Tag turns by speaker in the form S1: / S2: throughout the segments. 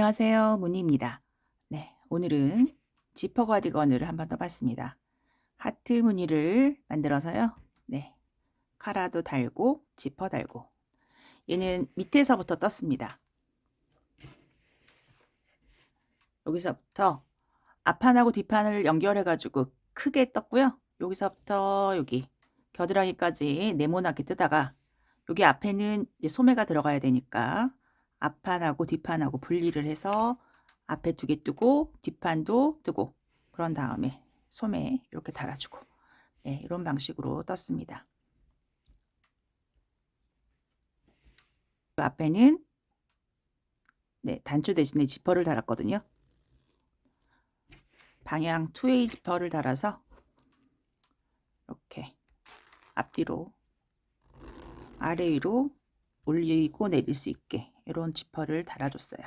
S1: 안녕하세요. 문희입니다. 네, 오늘은 지퍼 가디건을 한번 떠봤습니다. 하트 무늬를 만들어서요. 네, 카라도 달고 지퍼 달고 얘는 밑에서부터 떴습니다. 여기서부터 앞판하고 뒷판을 연결해 가지고 크게 떴고요. 여기서부터 여기 겨드랑이까지 네모나게 뜨다가 여기 앞에는 이제 소매가 들어가야 되니까 앞판하고 뒷판하고 분리를 해서 앞에 2개 뜨고 뒷판도 뜨고 그런 다음에 소매 이렇게 달아주고 네, 이런 방식으로 떴습니다. 그 앞에는 네, 단추 대신에 지퍼를 달았거든요. 방향 2웨이 지퍼를 달아서 이렇게 앞뒤로 아래 위로 올리고 내릴 수 있게 이런 지퍼를 달아줬어요.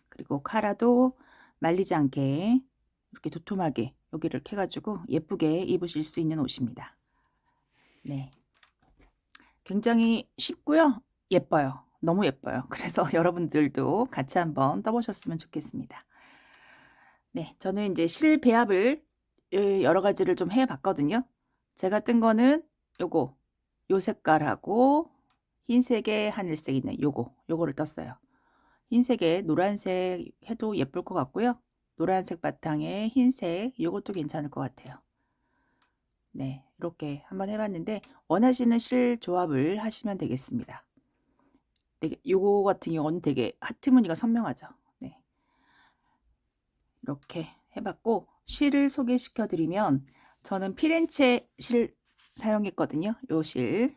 S1: 그리고 카라도 말리지 않게 이렇게 도톰하게 여기를 캐가지고 예쁘게 입으실 수 있는 옷입니다. 네, 굉장히 쉽고요. 예뻐요. 너무 예뻐요. 그래서 여러분들도 같이 한번 떠보셨으면 좋겠습니다. 네, 저는 이제 실 배합을 여러 가지를 좀 해봤거든요. 제가 뜬 거는 요 색깔하고 흰색에 하늘색 있는 요거를 떴어요. 흰색에 노란색 해도 예쁠 것 같고요. 노란색 바탕에 흰색 요것도 괜찮을 것 같아요. 네, 이렇게 한번 해봤는데 원하시는 실 조합을 하시면 되겠습니다. 되게 요거 같은 경우는 되게 하트 무늬가 선명하죠. 네, 이렇게 해봤고 실을 소개시켜 드리면 저는 피렌체 실 사용했거든요. 요 실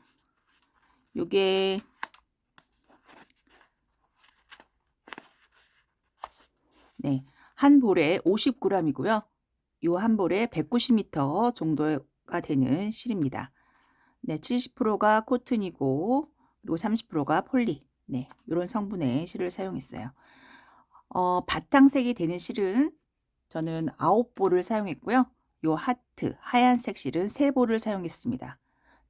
S1: 요게 네, 한 볼에 50g이고요. 요 한 볼에 190m 정도가 되는 실입니다. 네, 70%가 코튼이고 그리고 30%가 폴리. 네, 이런 성분의 실을 사용했어요. 바탕색이 되는 실은 저는 9볼을 사용했고요. 요 하트, 하얀색 실은 3볼을 사용했습니다.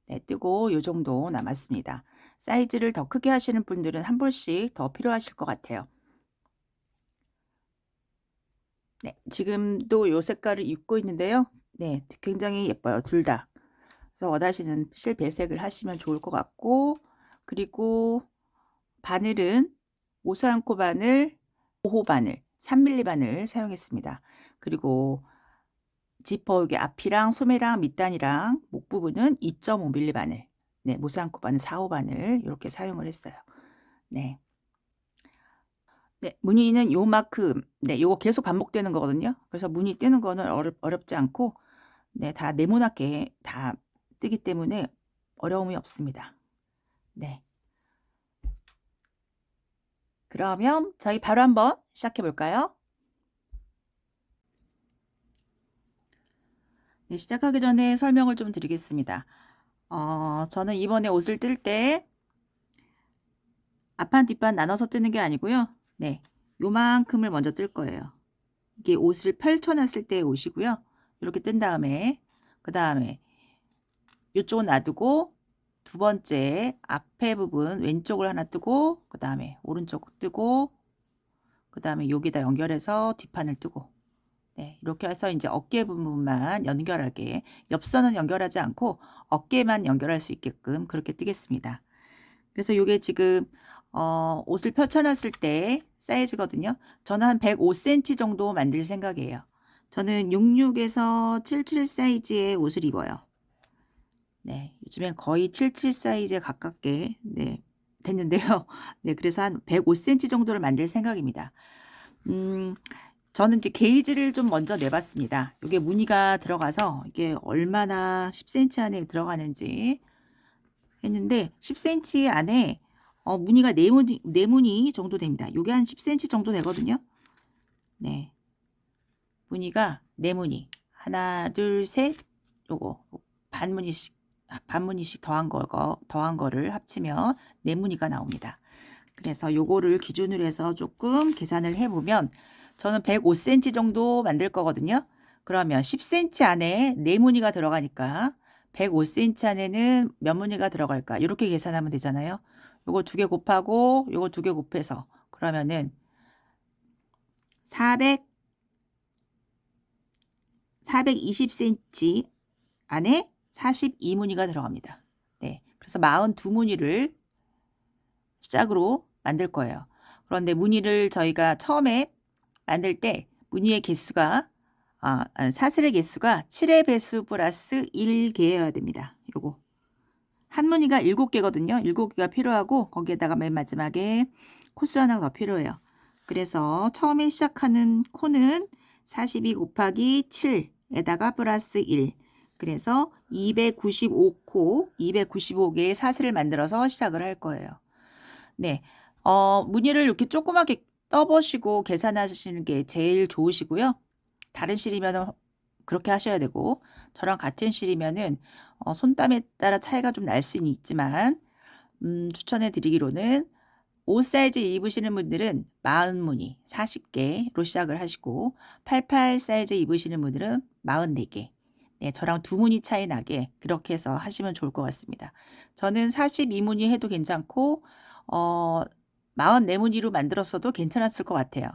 S1: 네, 뜨고 요 정도 남았습니다. 사이즈를 더 크게 하시는 분들은 한 볼씩 더 필요하실 것 같아요. 네, 지금도 요 색깔을 입고 있는데요. 네, 굉장히 예뻐요. 둘 다. 그래서 원하시는 실 배색을 하시면 좋을 것 같고 그리고 바늘은 오사안코 바늘, 5호 바늘, 3mm 바늘 사용했습니다. 그리고 지퍼 여기 앞이랑 소매랑 밑단이랑 목 부분은 2.5mm 바늘, 네, 모사안코 바늘 4호 바늘 이렇게 사용을 했어요. 네. 네, 무늬는 요만큼, 네, 요거 계속 반복되는 거거든요. 그래서 무늬 뜨는 거는 어렵지 않고, 네, 다 네모나게 다 뜨기 때문에 어려움이 없습니다. 네. 그러면 저희 바로 한번 시작해 볼까요? 네, 시작하기 전에 설명을 좀 드리겠습니다. 저는 이번에 옷을 뜰 때 앞판 뒷판 나눠서 뜨는 게 아니고요. 네, 요만큼을 먼저 뜰 거예요. 이게 옷을 펼쳐놨을 때 옷이고요. 이렇게 뜬 다음에 그 다음에 이쪽은 놔두고 두 번째 앞에 부분 왼쪽을 하나 뜨고 그 다음에 오른쪽 뜨고 그 다음에 여기다 연결해서 뒷판을 뜨고 네, 이렇게 해서 이제 어깨 부분만 연결하게 옆선은 연결하지 않고 어깨만 연결할 수 있게끔 그렇게 뜨겠습니다. 그래서 이게 지금 옷을 펼쳐놨을 때 사이즈거든요. 저는 한 105cm 정도 만들 생각이에요. 저는 66에서 77 사이즈의 옷을 입어요. 네, 요즘엔 거의 77 사이즈에 가깝게 네, 됐는데요. 네, 그래서 한 105cm 정도를 만들 생각입니다. 저는 이제 게이지를 좀 먼저 내봤습니다. 이게 무늬가 들어가서 이게 얼마나 10cm 안에 들어가는지 했는데 10cm 안에 무늬가 네무늬 정도 됩니다. 이게 한 10cm 정도 되거든요. 네, 무늬가 네무늬 하나, 둘, 셋, 요거 반무늬씩 더한 거를 합치면 네무늬가 나옵니다. 그래서 요거를 기준으로 해서 조금 계산을 해보면 저는 105cm 정도 만들 거거든요. 그러면 10cm 안에 네무늬가 들어가니까 105cm 안에는 몇 무늬가 들어갈까? 이렇게 계산하면 되잖아요. 요거 2개 곱하고 요거 2개 곱해서 그러면은 420cm 안에 42무늬가 들어갑니다. 네, 그래서 42무늬를 시작으로 만들 거예요. 그런데 무늬를 저희가 처음에 만들 때 무늬의 개수가 사슬의 개수가 7의 배수 플러스 1개여야 됩니다. 요거 한 무늬가 7개거든요. 7개가 필요하고 거기에다가 맨 마지막에 코수 하나가 더 필요해요. 그래서 처음에 시작하는 코는 42 곱하기 7에다가 플러스 1. 그래서 295코, 295개의 사슬을 만들어서 시작을 할 거예요. 네, 무늬를 이렇게 조그맣게 떠보시고 계산하시는 게 제일 좋으시고요. 다른 실이면 그렇게 하셔야 되고 저랑 같은 실이면은 손땀에 따라 차이가 좀 날 수는 있지만 추천해 드리기로는 옷 사이즈 입으시는 분들은 40무늬 40개로 시작을 하시고 88 사이즈 입으시는 분들은 44개. 네, 저랑 2무늬 차이 나게 그렇게 해서 하시면 좋을 것 같습니다. 저는 42무늬 해도 괜찮고 44무늬로 만들었어도 괜찮았을 것 같아요.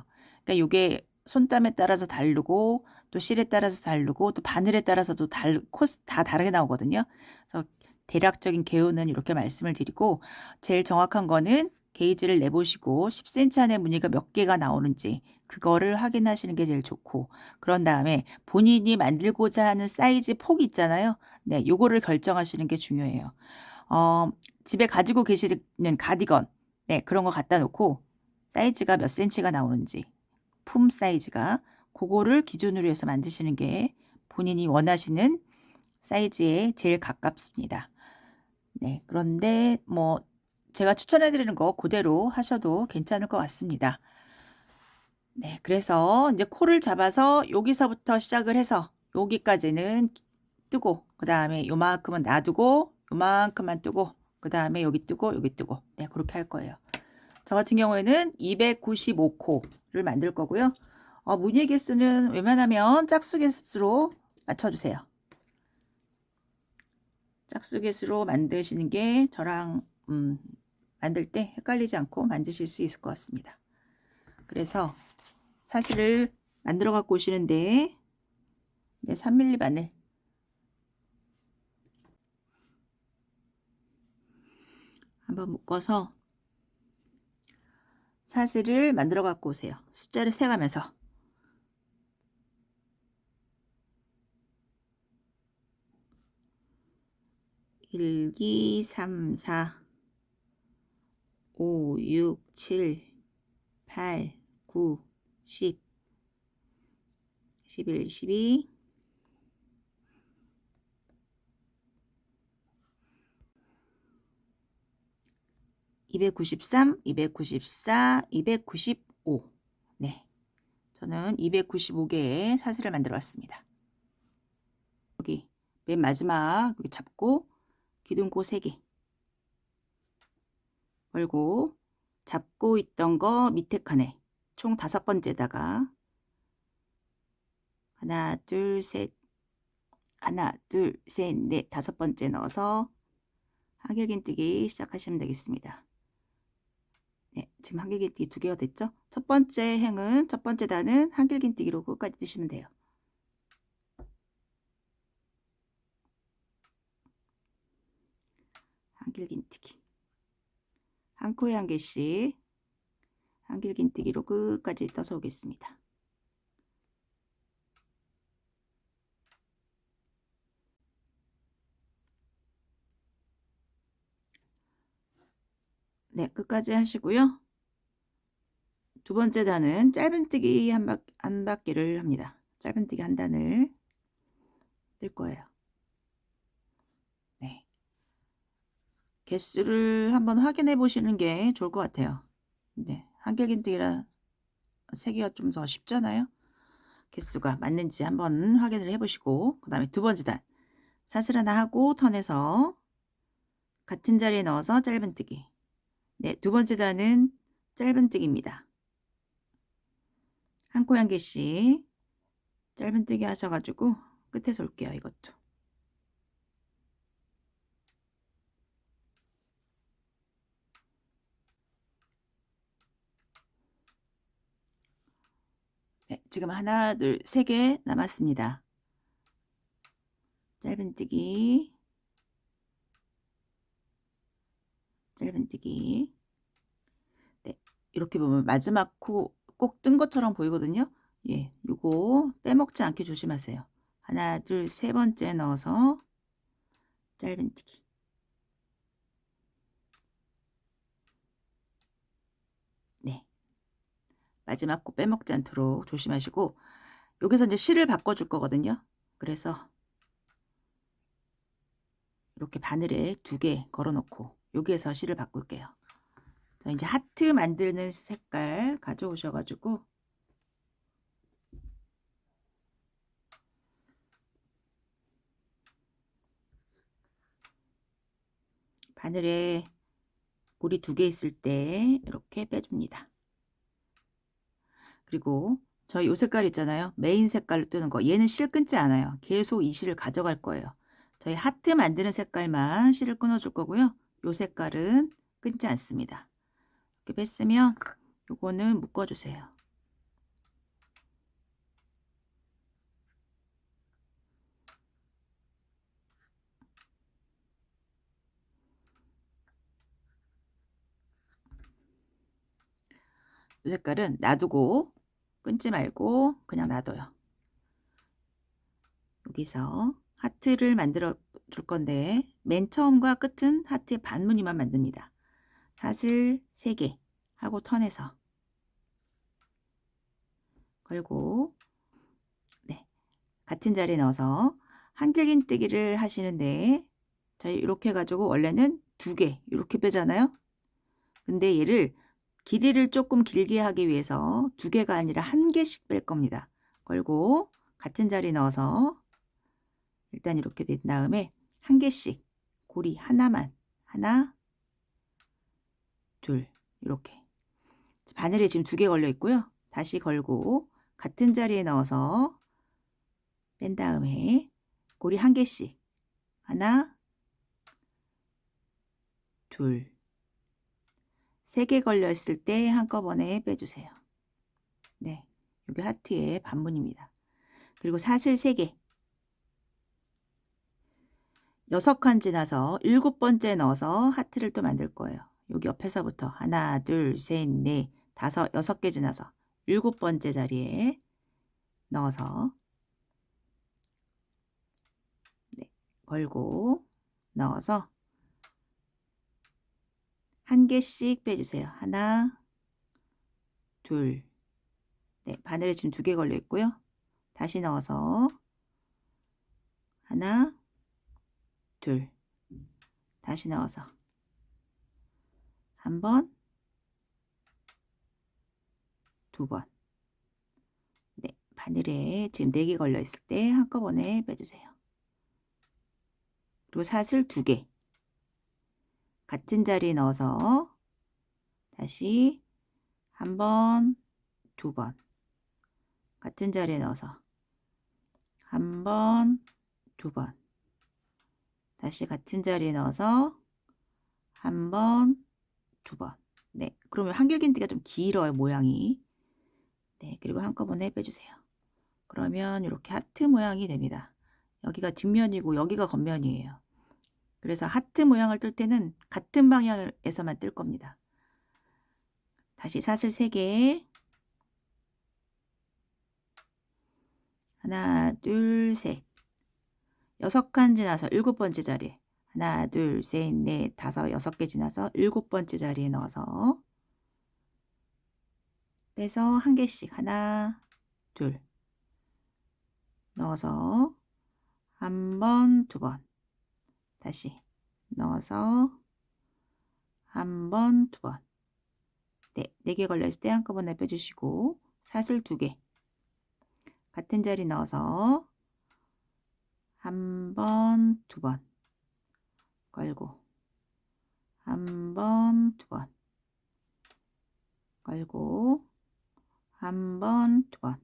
S1: 그러니까 요게 손땀에 따라서 다르고 또 실에 따라서 다르고 또 바늘에 따라서도 코스 다 다르게 나오거든요. 그래서 대략적인 개요는 이렇게 말씀을 드리고 제일 정확한 거는 게이지를 내보시고 10cm 안에 무늬가 몇 개가 나오는지 그거를 확인하시는 게 제일 좋고 그런 다음에 본인이 만들고자 하는 사이즈 폭 있잖아요. 네, 요거를 결정하시는 게 중요해요. 집에 가지고 계시는 가디건 네, 그런 거 갖다 놓고 사이즈가 몇 cm가 나오는지 품 사이즈가 그거를 기준으로 해서 만드시는 게 본인이 원하시는 사이즈에 제일 가깝습니다. 네, 그런데 뭐 제가 추천해 드리는 거 그대로 하셔도 괜찮을 것 같습니다. 네, 그래서 이제 코를 잡아서 여기서부터 시작을 해서 여기까지는 뜨고 그 다음에 요만큼은 놔두고 요만큼만 뜨고 그 다음에 여기 뜨고 여기 뜨고 네, 그렇게 할 거예요. 저 같은 경우에는 295코를 만들 거고요. 무늬 개수는 웬만하면 짝수 개수로 맞춰주세요. 짝수 개수로 만드시는 게 저랑 만들 때 헷갈리지 않고 만드실 수 있을 것 같습니다. 그래서 사슬을 만들어 갖고 오시는데 3mm 바늘 한번 묶어서 사슬을 만들어 갖고 오세요. 숫자를 세가면서 1, 2, 3, 4, 5, 6, 7, 8, 9, 10, 11, 12, 293, 294, 295. 네. 저는 295개의 사슬을 만들어 왔습니다. 여기 맨 마지막 여기 잡고 기둥코 3개 걸고 잡고 있던 거 밑에 칸에 총 5번째다가 하나, 둘, 셋, 하나, 둘, 셋, 넷, 5번째 넣어서 한길긴뜨기 시작하시면 되겠습니다. 네, 지금 한길긴뜨기 2개가 됐죠? 첫 번째 행은, 첫 번째 단은 한길긴뜨기로 끝까지 뜨시면 돼요. 한길긴뜨기. 한 코에 한 개씩 한길긴뜨기로 끝까지 떠서 오겠습니다. 네, 끝까지 하시고요. 두 번째 단은 짧은뜨기 한 바퀴를 합니다. 짧은뜨기 한 단을 뜰 거예요. 네. 개수를 한번 확인해 보시는 게 좋을 것 같아요. 네, 한길긴뜨기라 세기가 좀 더 쉽잖아요. 개수가 맞는지 한번 확인을 해 보시고 그 다음에 두 번째 단 사슬 하나 하고 턴해서 같은 자리에 넣어서 짧은뜨기. 네, 두 번째 단은 짧은뜨기입니다. 한 코 한 개씩 짧은뜨기 하셔가지고 끝에서 올게요. 이것도. 지금 하나, 둘, 세 개 남았습니다. 짧은뜨기, 짧은뜨기. 네, 이렇게 보면 마지막 코 꼭 뜬 것처럼 보이거든요. 예, 요거 빼먹지 않게 조심하세요. 하나, 둘, 세 번째 넣어서 짧은뜨기. 네, 마지막 코 빼먹지 않도록 조심하시고, 여기서 이제 실을 바꿔줄 거거든요. 그래서 이렇게 바늘에 2개 걸어놓고 여기에서 실을 바꿀게요. 자, 이제 하트 만드는 색깔 가져오셔가지고 바늘에 고리 2개 있을 때 이렇게 빼줍니다. 그리고 저희 요 색깔 있잖아요. 메인 색깔로 뜨는 거. 얘는 실 끊지 않아요. 계속 이 실을 가져갈 거예요. 저희 하트 만드는 색깔만 실을 끊어줄 거고요. 요 색깔은 끊지 않습니다. 이렇게 뺐으면 요거는 묶어주세요. 이 색깔은 놔두고 끊지 말고 그냥 놔둬요. 여기서 하트를 만들어 줄 건데 맨 처음과 끝은 하트의 반무늬만 만듭니다. 사슬 3개 하고 턴해서 걸고, 네, 같은 자리에 넣어서 한길긴뜨기를 하시는데 저희 이렇게 해가지고 원래는 2개 이렇게 빼잖아요. 근데 얘를 길이를 조금 길게 하기 위해서 2개가 아니라 1개씩 뺄 겁니다. 걸고 같은 자리 넣어서 일단 이렇게 된 다음에 1개씩 고리 하나만, 하나, 둘, 이렇게 바늘에 지금 2개 걸려 있고요. 다시 걸고 같은 자리에 넣어서 뺀 다음에 고리 1개씩, 하나, 둘, 3개 걸려 있을 때 한꺼번에 빼주세요. 네, 여기 하트의 반문입니다. 그리고 사슬 3개, 6칸 지나서 7번째 넣어서 하트를 또 만들 거예요. 여기 옆에서부터 하나, 둘, 셋, 넷, 다섯, 6개 지나서 7번째 자리에 넣어서, 네, 걸고 넣어서 1개씩 빼주세요. 하나, 둘, 네, 바늘에 지금 2개 걸려 있고요. 다시 넣어서 하나, 둘, 다시 넣어서 한 번, 2번. 네, 바늘에 지금 4개 걸려 있을 때 한꺼번에 빼주세요. 그리고 사슬 2개 같은 자리에 넣어서 다시 한 번, 2번, 같은 자리에 넣어서 한 번, 2번, 다시 같은 자리에 넣어서 한 번, 2번. 네, 그러면 한길긴뜨기가 좀 길어요, 모양이. 네, 그리고 한꺼번에 빼주세요. 그러면 이렇게 하트 모양이 됩니다. 여기가 뒷면이고 여기가 겉면이에요. 그래서 하트 모양을 뜰 때는 같은 방향에서만 뜰 겁니다. 다시 사슬 3개, 하나, 둘, 셋, 6칸 지나서 7번째 자리에 하나, 둘, 셋, 넷, 다섯, 6개 지나서 7번째 자리에 넣어서 빼서 1개씩 하나, 둘 넣어서 한 번, 2번, 다시 넣어서 한 번, 2번. 네, 4개 걸려 있을 때 한꺼번에 빼주시고 사슬 2개 같은 자리 넣어서 한 번, 2번 걸고 한 번, 2번 걸고 한 번, 2번.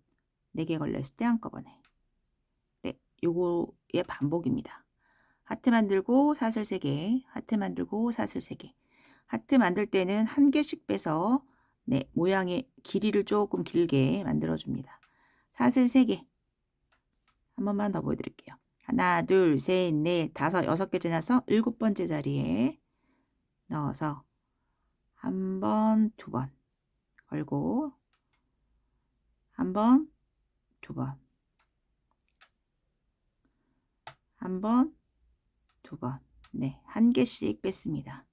S1: 4개 걸려 있을 때 한꺼번에. 네, 요거의 반복입니다. 하트 만들고 사슬 3개, 하트 만들고 사슬 3개. 하트 만들 때는 1개씩 빼서 네, 모양의 길이를 조금 길게 만들어 줍니다. 사슬 3개. 한 번만 더 보여드릴게요. 하나, 둘, 셋, 넷, 다섯, 6개 지나서 7번째 자리에 넣어서 한 번, 2번 걸고 한 번, 2번, 한 번, 2번. 네, 한 개씩 뺐습니다.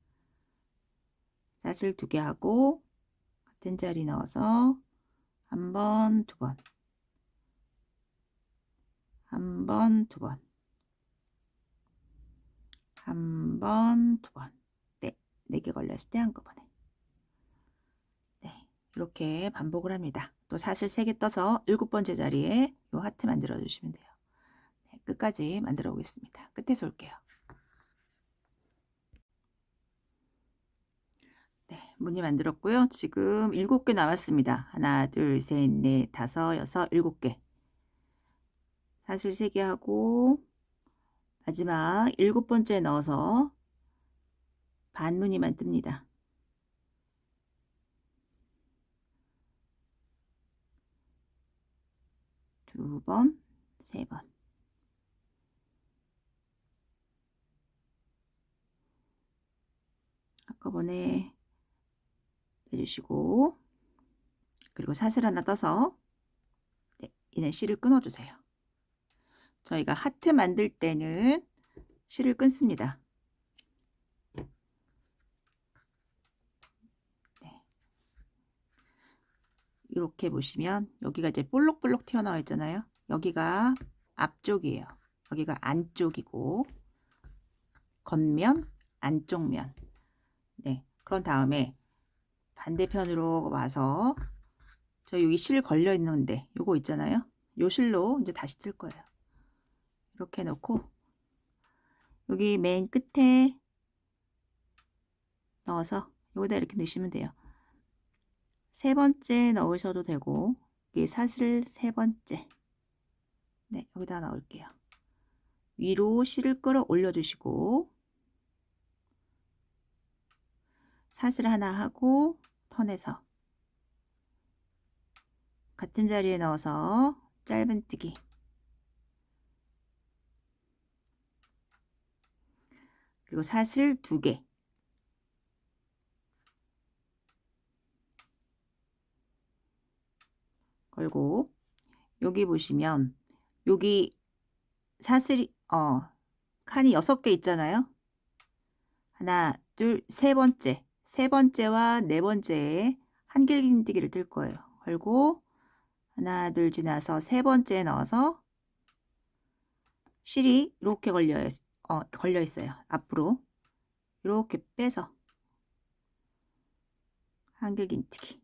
S1: 사슬 2개 하고 같은 자리 넣어서 한 번, 2번, 한 번, 2번, 한 번, 2번. 네, 4개 걸렸을 때 한꺼번에. 네, 이렇게 반복을 합니다. 또 사슬 3개 떠서 7번째 자리에 요 하트 만들어 주시면 돼요. 네, 끝까지 만들어 보겠습니다. 끝에서 올게요. 네, 무늬 만들었고요. 지금 7개 남았습니다. 하나, 둘, 셋, 넷, 다섯, 여섯, 7개. 사슬 3개 하고 마지막 7번째 넣어서 반무늬만 뜹니다. 두 번, 3번. 한꺼번에 내주시고 그리고 사슬 하나 떠서 네, 이는 실을 끊어주세요. 저희가 하트 만들 때는 실을 끊습니다. 네. 이렇게 보시면 여기가 이제 볼록볼록 튀어나와 있잖아요. 여기가 앞쪽이에요. 여기가 안쪽이고 겉면, 안쪽면. 네. 그런 다음에 반대편으로 와서 저 여기 실 걸려 있는데 요거 있잖아요. 요 실로 이제 다시 뜰 거예요. 이렇게 놓고 여기 맨 끝에 넣어서 여기다 이렇게 넣으시면 돼요. 3번째 넣으셔도 되고 여기 사슬 3번째 네 여기다 넣을게요. 위로 실을 끌어올려 주시고 사슬 하나 하고 턴해서 같은 자리에 넣어서 짧은뜨기 그리고 사슬 2개 걸고 여기 보시면 여기 사슬이 칸이 6개 있잖아요. 하나, 둘, 3번째. 3번째와 4번째에 한길긴뜨기를 뜰 거예요. 걸고 하나, 둘 지나서 3번째에 넣어서 실이 이렇게 걸려 있어요. 앞으로 이렇게 빼서 한길긴뜨기.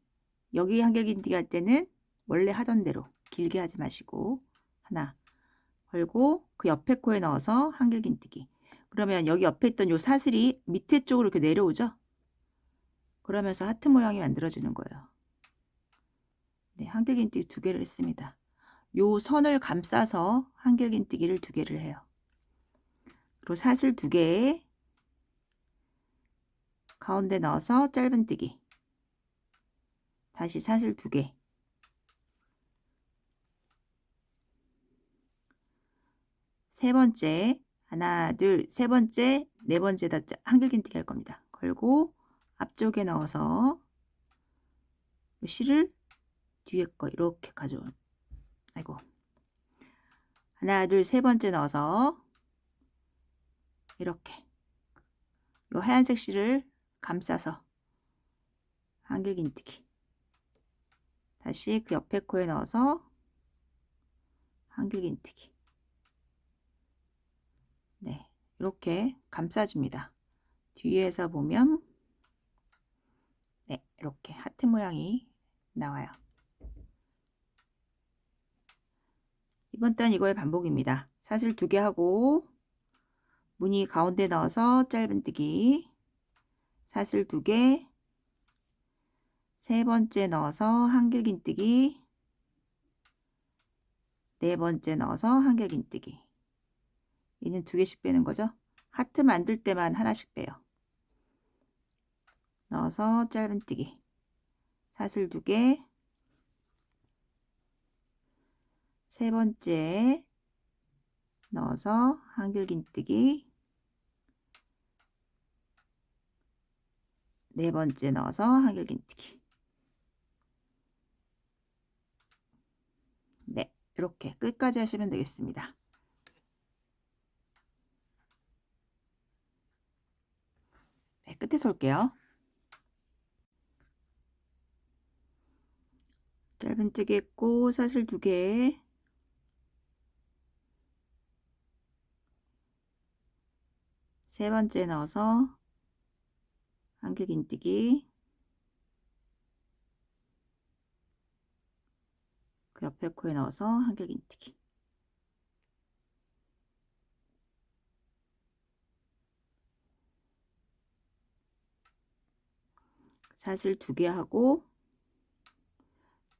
S1: 여기 한길긴뜨기 할 때는 원래 하던 대로 길게 하지 마시고 하나 걸고 그 옆에 코에 넣어서 한길긴뜨기. 그러면 여기 옆에 있던 요 사슬이 밑에 쪽으로 이렇게 내려오죠. 그러면서 하트 모양이 만들어지는 거예요. 네, 한길긴뜨기 2개를 했습니다. 요 선을 감싸서 한길긴뜨기를 2개를 해요. 그리고 사슬 2개에 가운데 넣어서 짧은뜨기. 다시 사슬 2개. 세 번째 하나 둘 세 번째 네 번째다 한길긴뜨기 할 겁니다. 걸고 앞쪽에 넣어서 실을 뒤에 거 이렇게 가져온 아이고 하나 둘 세 번째 넣어서 이렇게 요 하얀색 실을 감싸서 한길긴뜨기 다시 그 옆에 코에 넣어서 한길긴뜨기 네 이렇게 감싸줍니다. 뒤에서 보면 네 이렇게 하트 모양이 나와요. 이번 단 이거의 반복입니다. 사슬 2개 하고 무늬 가운데 넣어서 짧은뜨기 사슬 2개 세 번째 넣어서 한길긴뜨기 네 번째 넣어서 한길긴뜨기 얘는 2개씩 빼는 거죠. 하트 만들 때만 하나씩 빼요. 넣어서 짧은뜨기 사슬 2개 세 번째 넣어서 한길긴뜨기, 네 번째 넣어서 한길긴뜨기. 네, 이렇게 끝까지 하시면 되겠습니다. 네, 끝에서 올게요. 짧은뜨기 했고 사슬 2개, 세 번째 넣어서 한길긴뜨기, 그 옆에 코에 넣어서 한길긴뜨기. 사슬 2개 하고,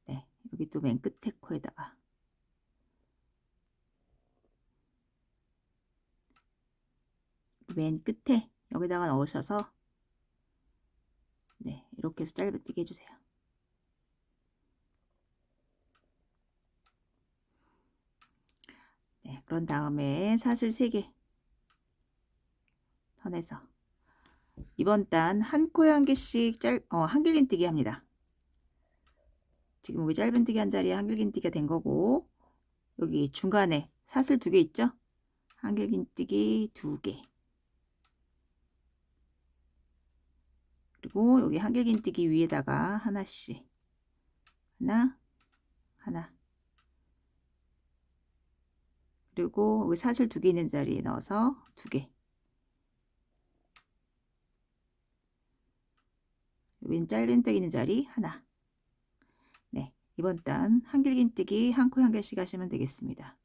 S1: 네, 여기 또 맨 끝에 코에다가 맨 끝에 여기다가 넣으셔서, 네, 이렇게 해서 짧은뜨기 해주세요. 네, 그런 다음에 사슬 3개 턴해서 이번 단 한 코에 한 개씩 한길긴뜨기 합니다. 지금 여기 짧은뜨기 한 자리에 한길긴뜨기가 된 거고, 여기 중간에 사슬 2개 있죠? 한길긴뜨기 2개, 그리고 여기 한길긴뜨기 위에다가 하나씩, 하나, 하나, 그리고 여기 사슬 2개 있는 자리에 넣어서 2개, 여기는 짧은뜨기 있는 자리 하나. 네, 이번 단 한길긴뜨기 한 코에 한 개씩 하시면 되겠습니다.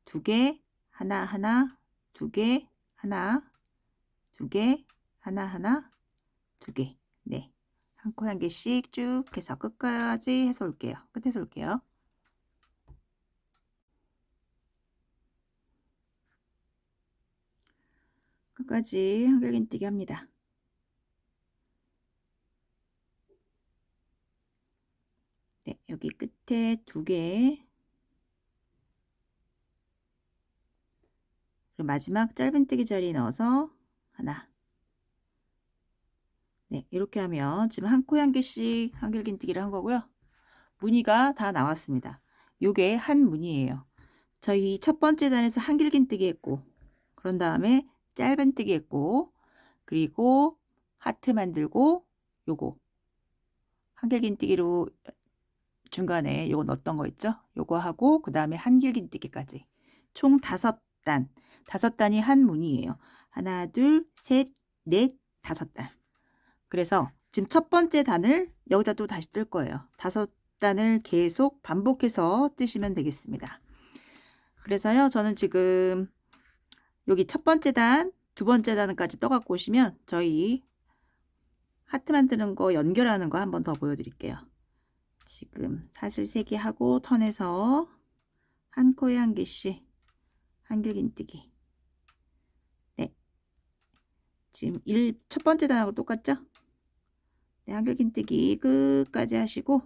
S1: 2개, 하나, 하나, 2개, 하나, 2개, 하나, 하나, 2개. 네, 한 코에 한 개씩 쭉 해서 끝까지 해서 올게요. 끝에서 올게요. 끝까지 한길긴뜨기 합니다. 네, 여기 끝에 2개, 그리고 마지막 짧은뜨기 자리에 넣어서 하나. 네, 이렇게 하면 지금 한 코에 한 개씩 한길긴뜨기를 한 거고요. 무늬가 다 나왔습니다. 요게 한 무늬예요. 저희 첫 번째 단에서 한길긴뜨기 했고, 그런 다음에 짧은뜨기 했고, 그리고 하트 만들고, 요거 한길긴뜨기로 중간에 요거 넣었던 거 있죠? 요거 하고 그 다음에 한길긴뜨기까지 총 5단, 5단이 한 무늬예요. 하나, 둘, 셋, 넷, 5단. 그래서 지금 첫 번째 단을 여기다 또 다시 뜰 거예요. 5단을 계속 반복해서 뜨시면 되겠습니다. 그래서요, 저는 지금 여기 첫 번째 단, 두 번째 단까지 떠갖고 오시면 저희 하트 만드는 거 연결하는 거 한번 더 보여드릴게요. 지금 사슬 3개 하고 턴에서 한 코에 한 개씩 한길긴뜨기. 네, 지금 첫 번째 단하고 똑같죠? 네, 한길긴뜨기 끝까지 하시고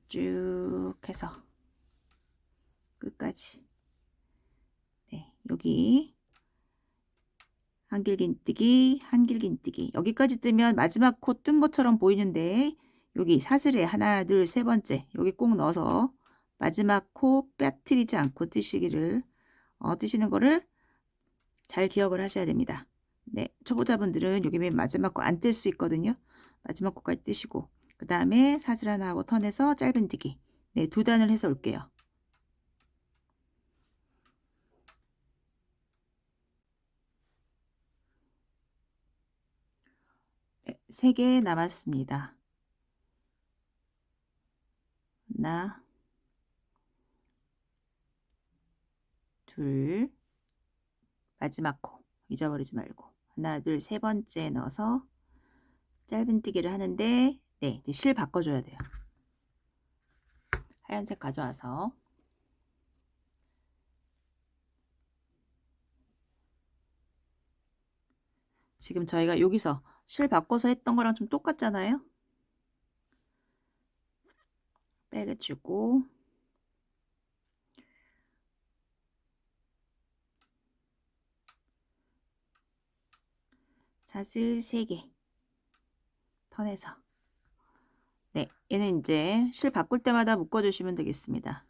S1: 쭉 해서 끝까지. 네, 여기 한길긴뜨기, 한길긴뜨기. 여기까지 뜨면 마지막 코 뜬 것처럼 보이는데 여기 사슬에 하나, 둘, 세 번째 여기 꼭 넣어서 마지막 코 빠뜨리지 않고 뜨시기를 뜨시는 거를 잘 기억을 하셔야 됩니다. 네, 초보자분들은 여기 맨 마지막 코 안 뜰 수 있거든요. 마지막 코까지 뜨시고 그 다음에 사슬 하나 하고 턴해서 짧은뜨기. 네, 2단을 해서 올게요. 네, 3개 남았습니다. 하나, 둘, 마지막 코 잊어버리지 말고 하나, 둘, 세 번째 넣어서 짧은뜨기를 하는데 네, 이제 실 바꿔줘야 돼요. 하얀색 가져와서 지금 저희가 여기서 실 바꿔서 했던 거랑 좀 똑같잖아요. 빼주고 사슬 3개 턴해서. 네, 얘는 이제 실 바꿀 때마다 묶어주시면 되겠습니다.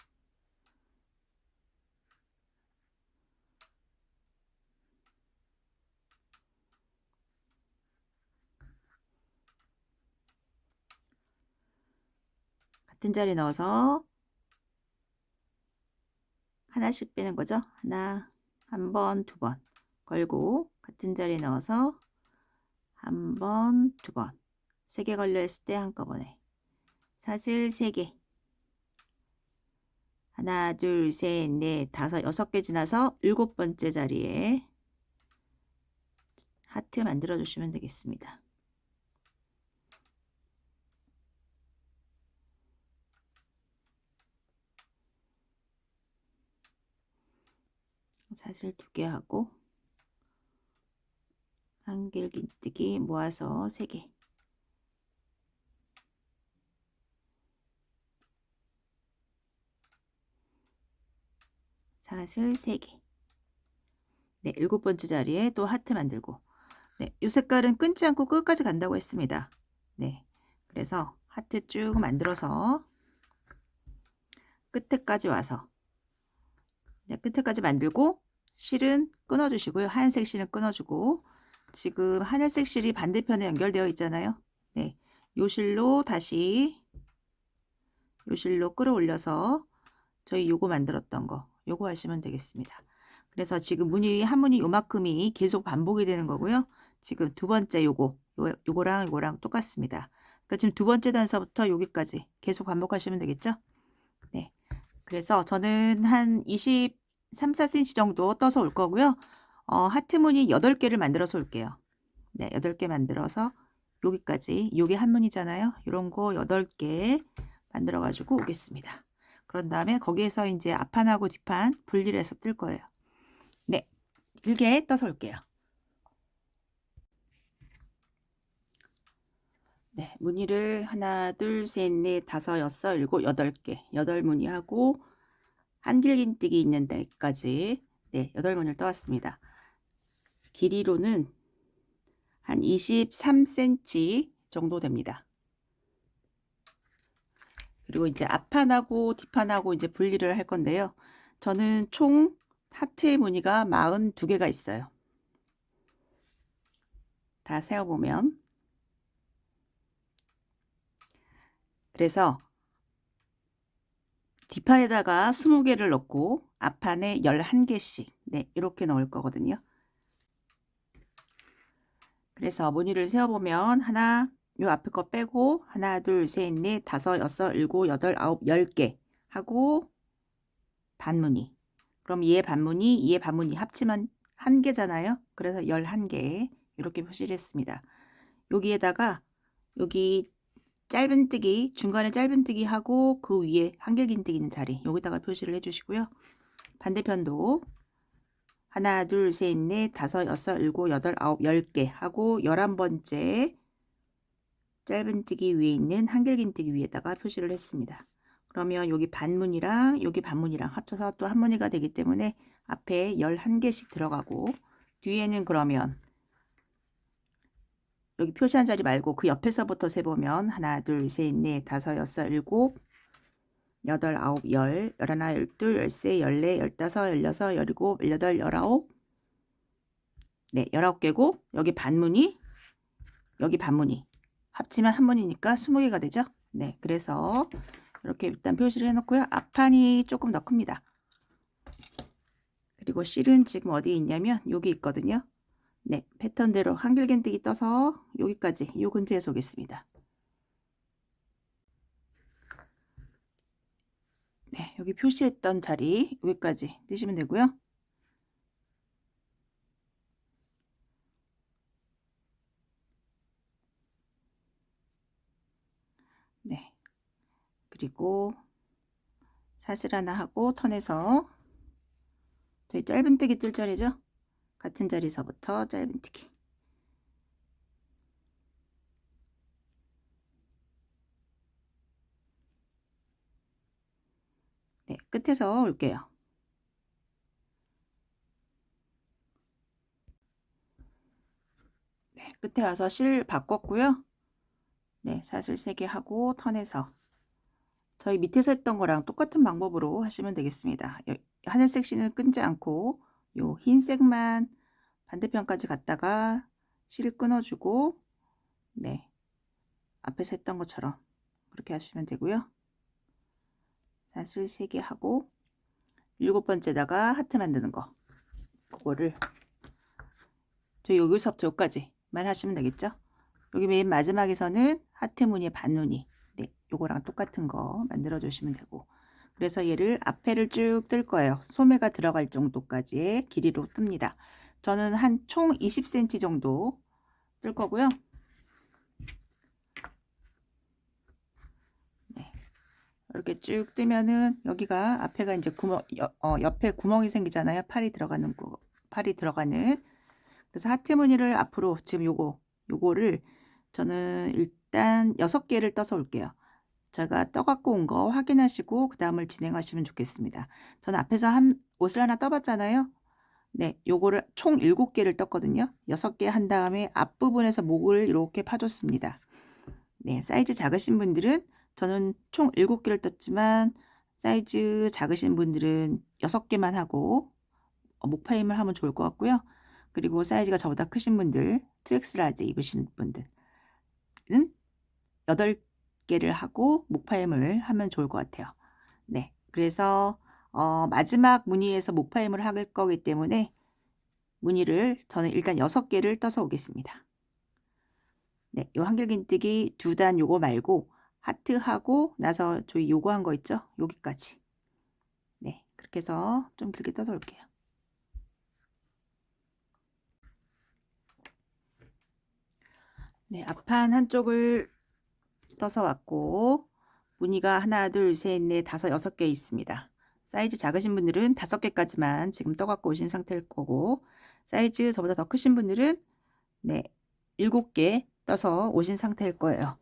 S1: 같은 자리 넣어서 하나씩 빼는 거죠. 하나, 한 번, 두 번 걸고 같은 자리 넣어서 한 번, 두 번, 3개 걸려 있을 때 한꺼번에 사슬 3개. 하나, 둘, 셋, 넷, 다섯, 6개 지나서 7번째 자리에 하트 만들어 주시면 되겠습니다. 사슬 2개 하고 한길긴뜨기 모아서 3개. 사슬 3개. 네, 7번째 자리에 또 하트 만들고. 네, 이 색깔은 끊지 않고 끝까지 간다고 했습니다. 네, 그래서 하트 쭉 만들어서 끝에까지 와서, 네, 끝에까지 만들고 실은 끊어주시고요. 하얀색 실은 끊어주고, 지금 하늘색 실이 반대편에 연결되어 있잖아요. 네, 요 실로 다시 요 실로 끌어올려서 저희 요거 만들었던 거 요거 하시면 되겠습니다. 그래서 지금 무늬 한 무늬 요만큼이 계속 반복이 되는 거고요. 지금 두 번째 요거랑 요거랑 똑같습니다. 그러니까 지금 두 번째 단서부터 여기까지 계속 반복하시면 되겠죠? 네. 그래서 저는 한 23, 4cm 정도 떠서 올 거고요. 하트 무늬 8개를 만들어서 올게요. 네, 8개 만들어서 여기까지, 요게 한 무늬잖아요. 이런 거 8개 만들어 가지고 오겠습니다. 그런 다음에 거기에서 이제 앞판하고 뒷판 분리를 해서 뜰 거예요. 네, 길게 떠서 올게요. 네, 무늬를 하나, 둘, 셋, 넷, 다섯, 여섯, 일곱, 8개, 8무늬 하고 한길긴뜨기 있는 데까지 네, 8무늬를 떠왔습니다. 길이로는 한 23cm 정도 됩니다. 그리고 이제 앞판하고 뒷판하고 이제 분리를 할 건데요. 저는 총 하트의 무늬가 42개가 있어요. 다 세어보면. 그래서 뒷판에다가 20개를 넣고 앞판에 11개씩 네, 이렇게 넣을 거거든요. 그래서 무늬를 세어보면 하나, 요 앞에 거 빼고 하나, 둘, 셋, 넷, 다섯, 여섯, 일곱, 여덟, 아홉, 10개 하고 반무늬. 그럼 얘 반무늬, 얘 반무늬 합치면 1개잖아요. 그래서 11개 이렇게 표시를 했습니다. 여기에다가 여기 짧은뜨기, 중간에 짧은뜨기 하고 그 위에 한길긴뜨기 있는 자리 여기다가 표시를 해주시고요. 반대편도 하나, 둘, 셋, 넷, 다섯, 여섯, 일곱, 여덟, 아홉, 10개 하고 11번째 짧은뜨기 위에 있는 한길긴뜨기 위에다가 표시를 했습니다. 그러면 여기 반무늬랑 여기 반무늬랑 합쳐서 또 한 무늬가 되기 때문에 앞에 11개씩 들어가고 뒤에는 그러면 여기 표시한 자리 말고 그 옆에서부터 세보면 하나, 둘, 셋, 넷, 다섯, 여섯, 일곱, 여덟, 아홉, 열, 열하나, 열둘, 열세, 열네, 열다섯, 열여섯, 열일곱, 열여덟, 열아홉, 네, 19개고 여기 반무늬, 여기 반무늬 합치면 한 무늬니까 20개가 되죠. 네, 그래서 이렇게 일단 표시를 해놓고요. 앞판이 조금 더 큽니다. 그리고 실은 지금 어디 있냐면 여기 있거든요. 네, 패턴대로 한길긴뜨기 떠서 여기까지 요 근처에서 오겠습니다. 네, 여기 표시했던 자리 여기까지 뜨시면 되고요. 네, 그리고 사슬 하나 하고 턴에서 저희 짧은뜨기 뜰 자리죠. 같은 자리서부터 짧은뜨기. 네, 끝에서 올게요. 네, 끝에 와서 실 바꿨고요. 네, 사슬 3개 하고 턴해서 저희 밑에서 했던 거랑 똑같은 방법으로 하시면 되겠습니다. 하늘색 실은 끊지 않고 요 흰색만 반대편까지 갔다가 실을 끊어주고, 네, 앞에서 했던 것처럼 그렇게 하시면 되고요. 사슬 3개 하고 7번째다가 하트 만드는 거, 그거를 저희 여기서부터 여기까지만 하시면 되겠죠. 여기 맨 마지막에서는 하트 무늬의 반무늬, 네, 요거랑 똑같은 거 만들어 주시면 되고, 그래서 얘를 앞에를 쭉 뜰 거예요. 소매가 들어갈 정도까지의 길이로 뜹니다. 저는 한 총 20cm 정도 뜰 거고요. 네, 이렇게 쭉 뜨면은 여기가 앞에가 이제 구멍, 옆에 구멍이 생기잖아요. 팔이 들어가는 거, 팔이 들어가는. 그래서 하트 무늬를 앞으로 지금 요거를 저는 일단 6개를 떠서 올게요. 제가 떠갖고 온 거 확인하시고 그 다음을 진행하시면 좋겠습니다. 저는 앞에서 옷을 하나 떠봤잖아요. 네, 요거를 총 7개를 떴거든요. 6개 한 다음에 앞부분에서 목을 이렇게 파줬습니다. 네, 사이즈 작으신 분들은, 저는 총 7개를 떴지만 사이즈 작으신 분들은 6개만 하고 목파임을 하면 좋을 것 같고요. 그리고 사이즈가 저보다 크신 분들, 2X 라지 입으시는 분들은 8개를 하고 목파임을 하면 좋을 것 같아요. 네, 그래서 마지막 무늬에서 목파임을 할 거기 때문에 무늬를 저는 일단 6개를 떠서 오겠습니다. 네, 요 한길긴뜨기 2단 요거 말고 하트 하고 나서 저희 요거 한 거 있죠? 여기까지. 네, 그렇게 해서 좀 길게 떠서 올게요. 네, 앞판 한쪽을 떠서 왔고, 무늬가 하나, 둘, 셋, 넷, 다섯, 6개 있습니다. 사이즈 작으신 분들은 5개까지만 지금 떠갖고 오신 상태일 거고, 사이즈 저보다 더 크신 분들은 네, 7개 떠서 오신 상태일 거예요.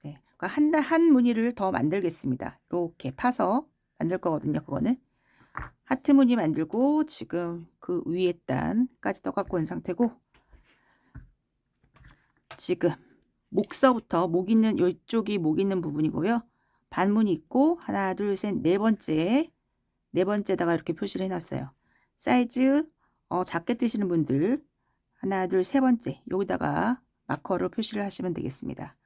S1: 네, 그러니까 한 무늬를 더 만들겠습니다. 이렇게 파서 만들 거거든요. 그거는 하트 무늬 만들고 지금 그 위에 단까지 떠갖고 온 상태고, 지금 목서부터 목 있는 이쪽이 목 있는 부분이고요. 반무늬 있고 하나, 둘, 셋, 네 번째다가 이렇게 표시를 해놨어요. 사이즈 작게 뜨시는 분들 하나, 둘, 세 번째 여기다가 마커로 표시를 하시면 되겠습니다.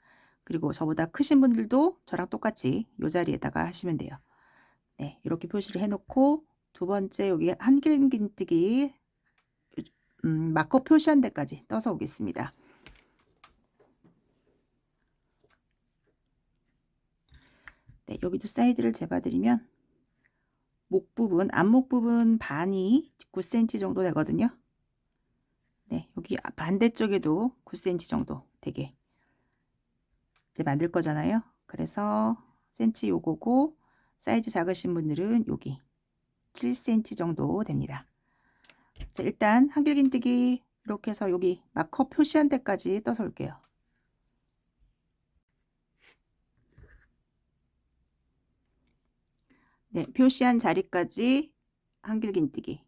S1: 그리고 저보다 크신 분들도 저랑 똑같이 이 자리에다가 하시면 돼요. 네, 이렇게 표시를 해놓고 두 번째 여기 한길긴뜨기 마커 표시한 데까지 떠서 오겠습니다. 네, 여기도 사이즈를 재봐드리면 목 부분, 앞목 부분 반이 9cm 정도 되거든요. 네, 여기 반대쪽에도 9cm 정도 되게 이제 만들 거잖아요. 그래서 센치 요거고, 사이즈 작으신 분들은 여기 7cm 정도 됩니다. 자, 일단 한길긴뜨기 이렇게 해서 여기 마커 표시한 데까지 떠서 올게요. 네, 표시한 자리까지 한길긴뜨기.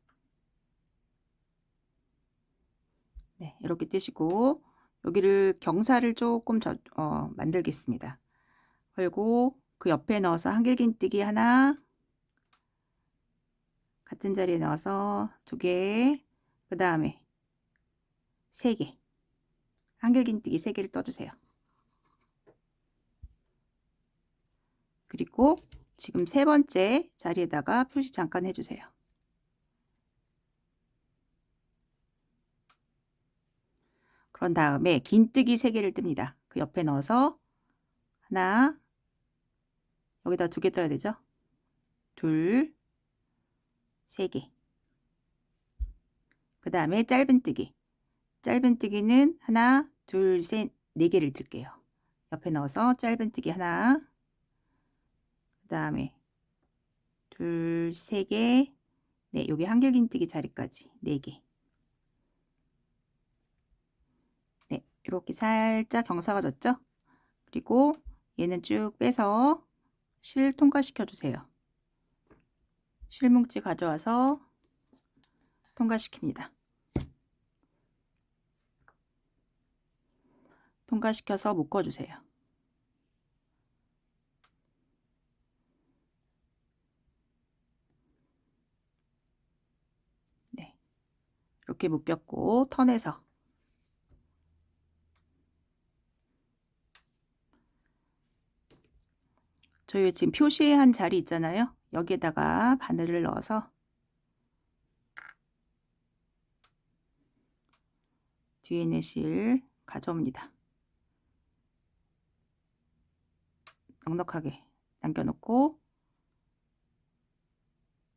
S1: 네, 이렇게 뜨시고 여기를 경사를 조금 만들겠습니다. 그리고 그 옆에 넣어서 한길긴뜨기 하나, 같은 자리에 넣어서 2개, 그 다음에 3개, 한길긴뜨기 3개를 떠주세요. 그리고 지금 3번째 자리에다가 표시 잠깐 해주세요. 그런 다음에 긴뜨기 3개를 뜹니다. 그 옆에 넣어서 하나, 여기다 2개 떠야 되죠? 둘, 3개. 그 다음에 짧은뜨기. 짧은뜨기는 하나, 둘, 셋, 4개를 뜰게요. 옆에 넣어서 짧은뜨기 하나, 그 다음에 둘, 3개, 네, 여기 한길긴뜨기 자리까지 4개. 네, 이렇게 살짝 경사가 졌죠? 그리고 얘는 쭉 빼서 실 통과시켜 주세요. 실뭉치 가져와서 통과시킵니다. 통과시켜서 묶어주세요. 네, 이렇게 묶였고 턴해서 저희 지금 표시한 자리 있잖아요. 여기에다가 바늘을 넣어서 뒤에 있는 실 가져옵니다. 넉넉하게 남겨놓고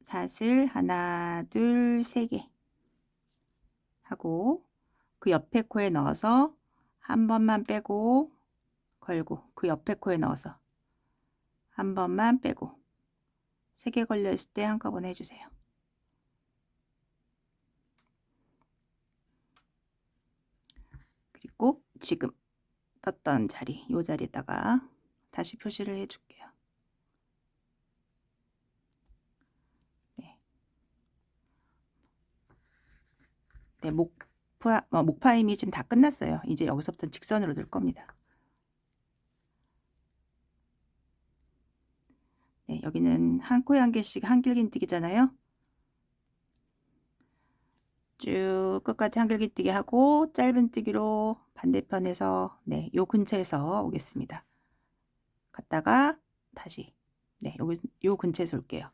S1: 사슬 하나, 둘, 세 개 하고 그 옆에 코에 넣어서 한 번만 빼고 걸고 그 옆에 코에 넣어서 한 번만 빼고 3개 걸려 있을 때 한꺼번에 해주세요. 그리고 지금 떴던 자리, 이 자리에다가 다시 표시를 해줄게요. 네, 목파임이 지금 다 끝났어요. 이제 여기서부터 직선으로 늘 겁니다. 네, 여기는 한 코에 한 개씩 한길긴뜨기잖아요. 쭉 끝까지 한길긴뜨기 하고 짧은뜨기로 반대편에서 네, 요 근처에서 오겠습니다. 갔다가 다시 네, 여기 요 근처에서 올게요.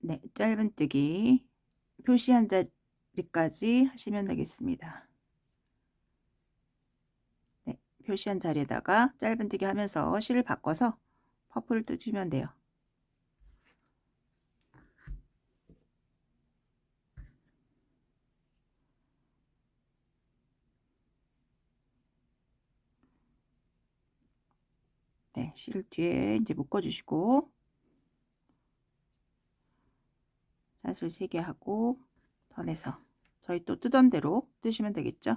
S1: 네, 짧은뜨기 표시한 자리까지 하시면 되겠습니다. 네, 표시한 자리에다가 짧은뜨기 하면서 실을 바꿔서 퍼프를 뜨시면 돼요. 네, 실 뒤에 이제 묶어주시고 사슬 3개 하고 턴해서 저희 또 뜨던 대로 뜨시면 되겠죠.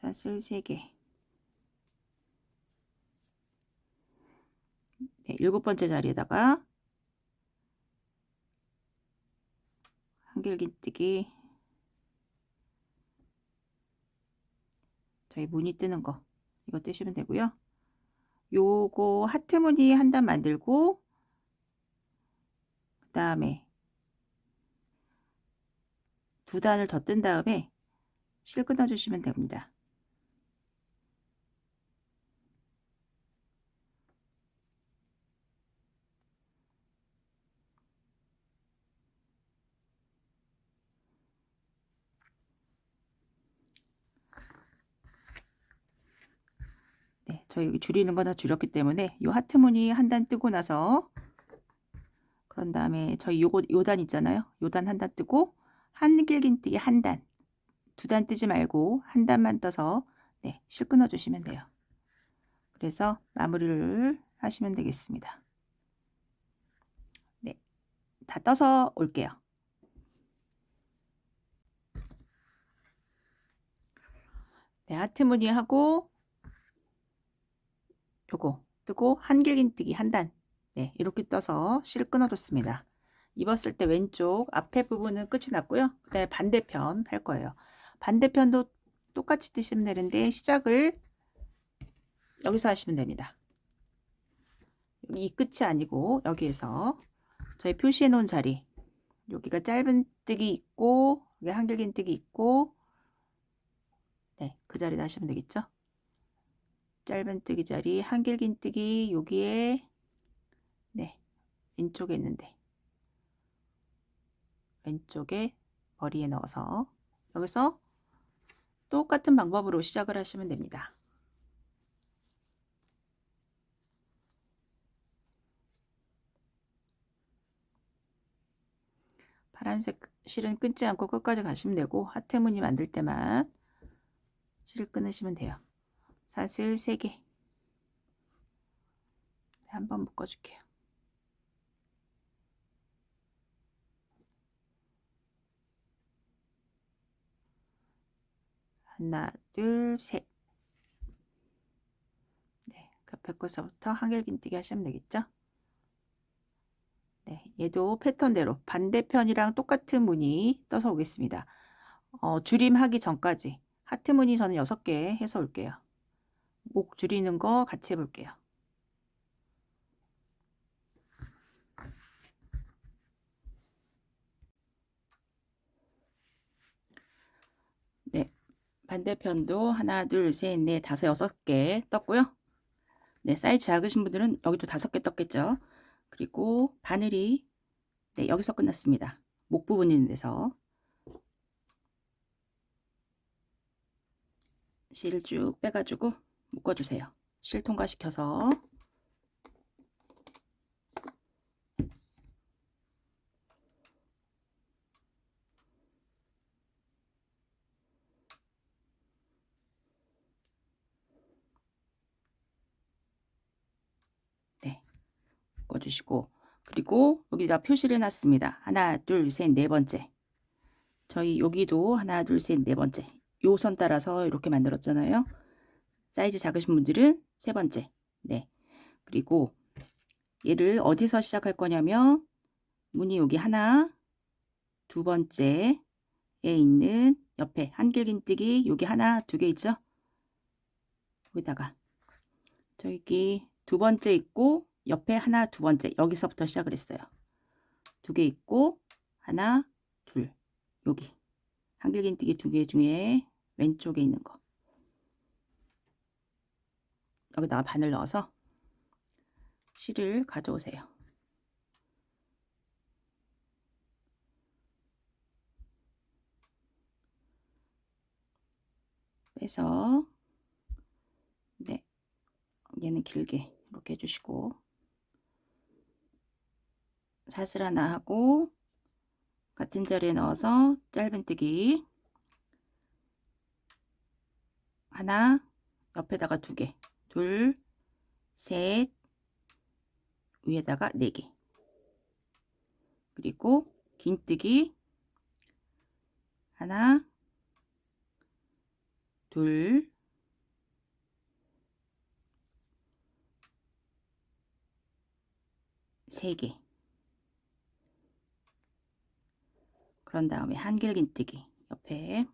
S1: 사슬 3개 네, 7번째 자리에다가 한길긴뜨기 저희 무늬 뜨는 거 이거 뜨시면 되고요. 요거 하트 무늬 한 단 만들고 그 다음에 2단을 더 뜬 다음에 실 끊어 주시면 됩니다. 네, 저희 여기 줄이는 거 다 줄였기 때문에 요 하트 무늬 한 단 뜨고 나서 그런 다음에 저희 요 단 있잖아요. 요 단 한 단 뜨고 한길긴뜨기 한 단, 2단 뜨지 말고 한 단만 떠서 네, 실 끊어 주시면 돼요. 그래서 마무리를 하시면 되겠습니다. 네, 다 떠서 올게요. 네, 하트 무늬 하고 요거 뜨고 한길긴뜨기 한 단. 네, 이렇게 떠서 실 끊어줬습니다. 입었을 때 왼쪽 앞에 부분은 끝이 났고요. 그다음에 반대편 할 거예요. 반대편도 똑같이 뜨시면 되는데 시작을 여기서 하시면 됩니다. 이 끝이 아니고 여기에서 저희 표시해 놓은 자리 여기가 짧은뜨기 있고 여기 한길긴뜨기 있고 네, 그 자리다 하시면 되겠죠. 짧은뜨기 자리 한길긴뜨기 여기에 네, 왼쪽에 있는데 왼쪽에 머리에 넣어서 여기서 똑같은 방법으로 시작을 하시면 됩니다. 파란색 실은 끊지 않고 끝까지 가시면 되고 하트 무늬 만들 때만 실 끊으시면 돼요. 사슬 3개 한번 묶어줄게요. 하나, 둘, 셋. 네, 겹 끝서부터 한길긴뜨기 하시면 되겠죠? 네, 얘도 패턴대로 반대편이랑 똑같은 무늬 떠서 오겠습니다. 줄임 하기 전까지 하트 무늬 저는 6개 해서 올게요. 목 줄이는 거 같이 해볼게요. 네, 반대편도 하나, 둘, 셋, 넷, 다섯, 6개 떴고요. 네, 사이즈 작으신 분들은 여기도 5개 떴겠죠. 그리고 바늘이 네, 여기서 끝났습니다. 목 부분 있는 데서 실을 쭉 빼가지고 묶어주세요. 실 통과시켜서 네, 묶어주시고 그리고 여기다 표시를 해놨습니다. 하나, 둘, 셋, 네 번째. 저희 여기도 하나, 둘, 셋, 네 번째. 요 선 따라서 이렇게 만들었잖아요. 사이즈 작으신 분들은 세 번째. 네. 그리고 얘를 어디서 시작할 거냐면 무늬 여기 하나, 두 번째에 있는 옆에 한길긴뜨기 여기 하나, 2개 있죠? 여기다가 저기 두 번째 있고 옆에 하나, 두 번째 여기서부터 시작을 했어요. 2개 있고 하나, 둘 여기 한길긴뜨기 2개 중에 왼쪽에 있는 거 여기다가 바늘 넣어서 실을 가져오세요. 빼서 네, 얘는 길게 이렇게 해주시고 사슬 하나 하고 같은 자리에 넣어서 짧은뜨기 하나, 옆에다가 2개, 둘, 셋, 위에다가 4개. 그리고 긴뜨기 하나, 둘, 세 개. 그런 다음에 한길긴뜨기 옆에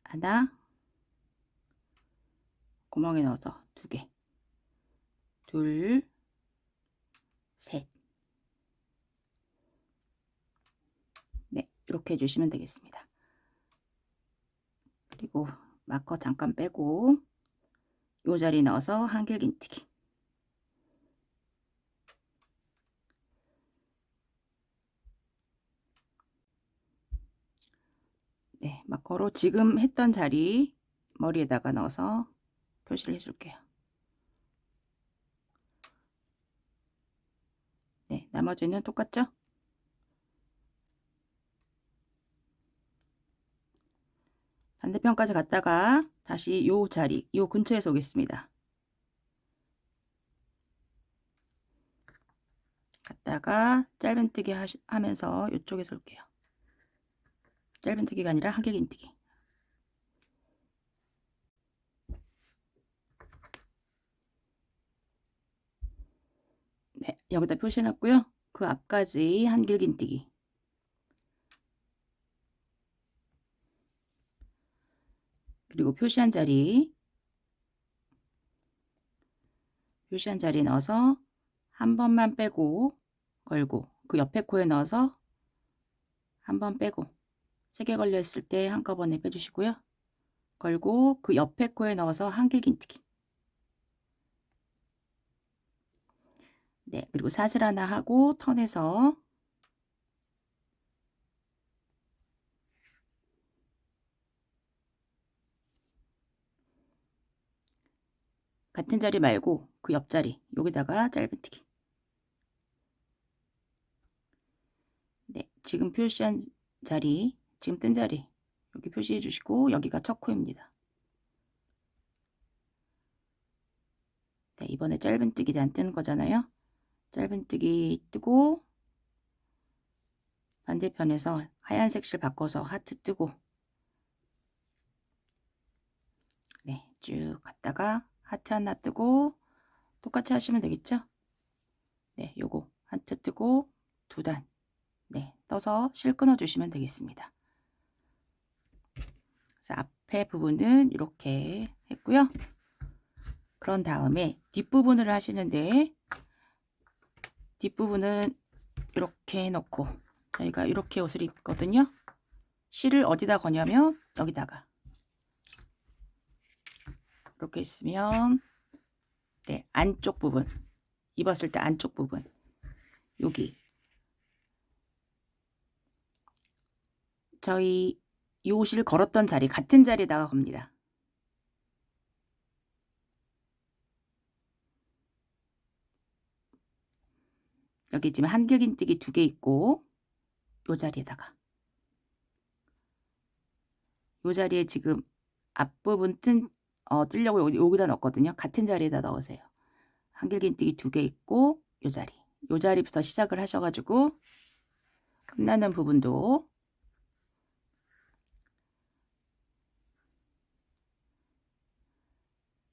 S1: 하나, 구멍에 넣어서 2개, 둘, 셋. 네, 이렇게 해주시면 되겠습니다. 그리고 마커 잠깐 빼고 요 자리 넣어서 한길긴뜨기. 네, 마커로 지금 했던 자리 머리에다가 넣어서 표시를 해줄게요. 네, 나머지는 똑같죠? 반대편까지 갔다가 다시 요 자리, 요 근처에서 오겠습니다. 갔다가 짧은뜨기 하면서 이쪽에서 올게요. 짧은뜨기가 아니라 한길긴뜨기. 네, 여기다 표시해놨고요. 그 앞까지 한길긴뜨기. 그리고 표시한 자리 넣어서 한 번만 빼고 걸고 그 옆에 코에 넣어서 한 번 빼고 3개 걸려 있을 때 한꺼번에 빼주시고요. 걸고 그 옆에 코에 넣어서 한길긴뜨기. 네, 그리고 사슬 하나 하고 턴해서 같은 자리 말고 그 옆자리 여기다가 짧은뜨기. 네, 지금 표시한 자리, 지금 뜬 자리 여기 표시해 주시고 여기가 첫 코입니다. 네, 이번에 짧은뜨기 안 뜨는 거잖아요. 짧은뜨기 뜨고 반대편에서 하얀색 실 바꿔서 하트 뜨고, 네, 쭉 갔다가 하트 하나 뜨고 똑같이 하시면 되겠죠? 네, 요거 하트 뜨고 2단, 네, 떠서 실 끊어 주시면 되겠습니다. 그래서 앞에 부분은 이렇게 했고요. 그런 다음에 뒷부분을 하시는데, 뒷부분은 이렇게 넣고, 저희가 이렇게 옷을 입거든요. 실을 어디다 거냐면 여기다가 이렇게 있으면, 네, 안쪽 부분, 입었을 때 안쪽 부분, 여기 저희 이 옷을 걸었던 자리, 같은 자리에다가 겁니다. 여기 지금 한길긴뜨기 2개 있고, 요 자리에다가, 요 자리에 지금 앞부분 뜨려고 여기다 넣었거든요. 같은 자리에다 넣으세요. 한길긴뜨기 2개 있고, 요 자리부터 시작을 하셔가지고 끝나는 부분도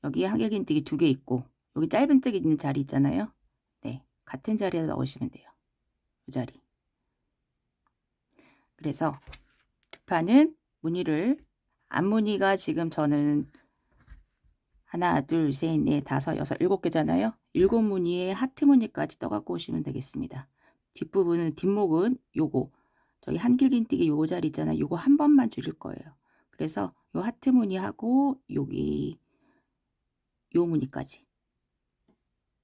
S1: 여기 한길긴뜨기 2개 있고, 여기 짧은뜨기 있는 자리 있잖아요. 네, 같은 자리에 넣으시면 돼요. 이 자리. 그래서 두 판은 무늬를, 앞무늬가 지금 저는 하나, 둘, 셋, 넷, 다섯, 여섯, 7개잖아요. 7무늬에 하트 무늬까지 떠갖고 오시면 되겠습니다. 뒷부분은, 뒷목은 요거, 저희 한길긴뜨기 요 자리 있잖아요. 요거 한 번만 줄일 거예요. 그래서 요 하트 무늬하고 여기 요 무늬까지,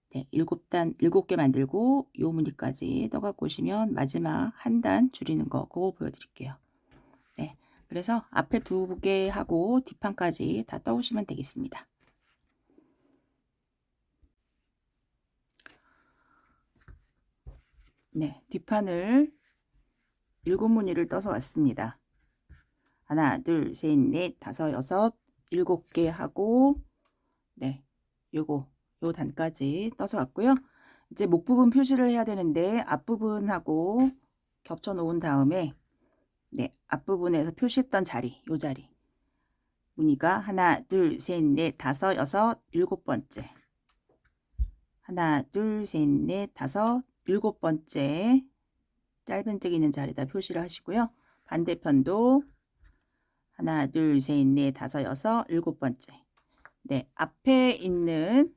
S1: 네, 7개 만들고 요 무늬까지 떠갖고 오시면 마지막 한 단 줄이는 거 그거 보여드릴게요. 네, 그래서 앞에 2개 하고 뒷판까지 다 떠오시면 되겠습니다. 네, 뒷판을 7무늬를 떠서 왔습니다. 하나, 둘, 셋, 넷, 다섯, 여섯, 7개 하고, 네, 요 단까지 떠서 왔고요. 이제 목 부분 표시를 해야 되는데, 앞부분하고 겹쳐 놓은 다음에, 네, 앞부분에서 표시했던 자리, 요 자리. 무늬가 하나, 둘, 셋, 넷, 다섯, 여섯, 7번째. 하나, 둘, 셋, 넷, 다섯, 7번째. 짧은뜨기 있는 자리에다 표시를 하시고요. 반대편도 하나, 둘, 셋, 넷, 다섯, 여섯, 7번째. 네, 앞에 있는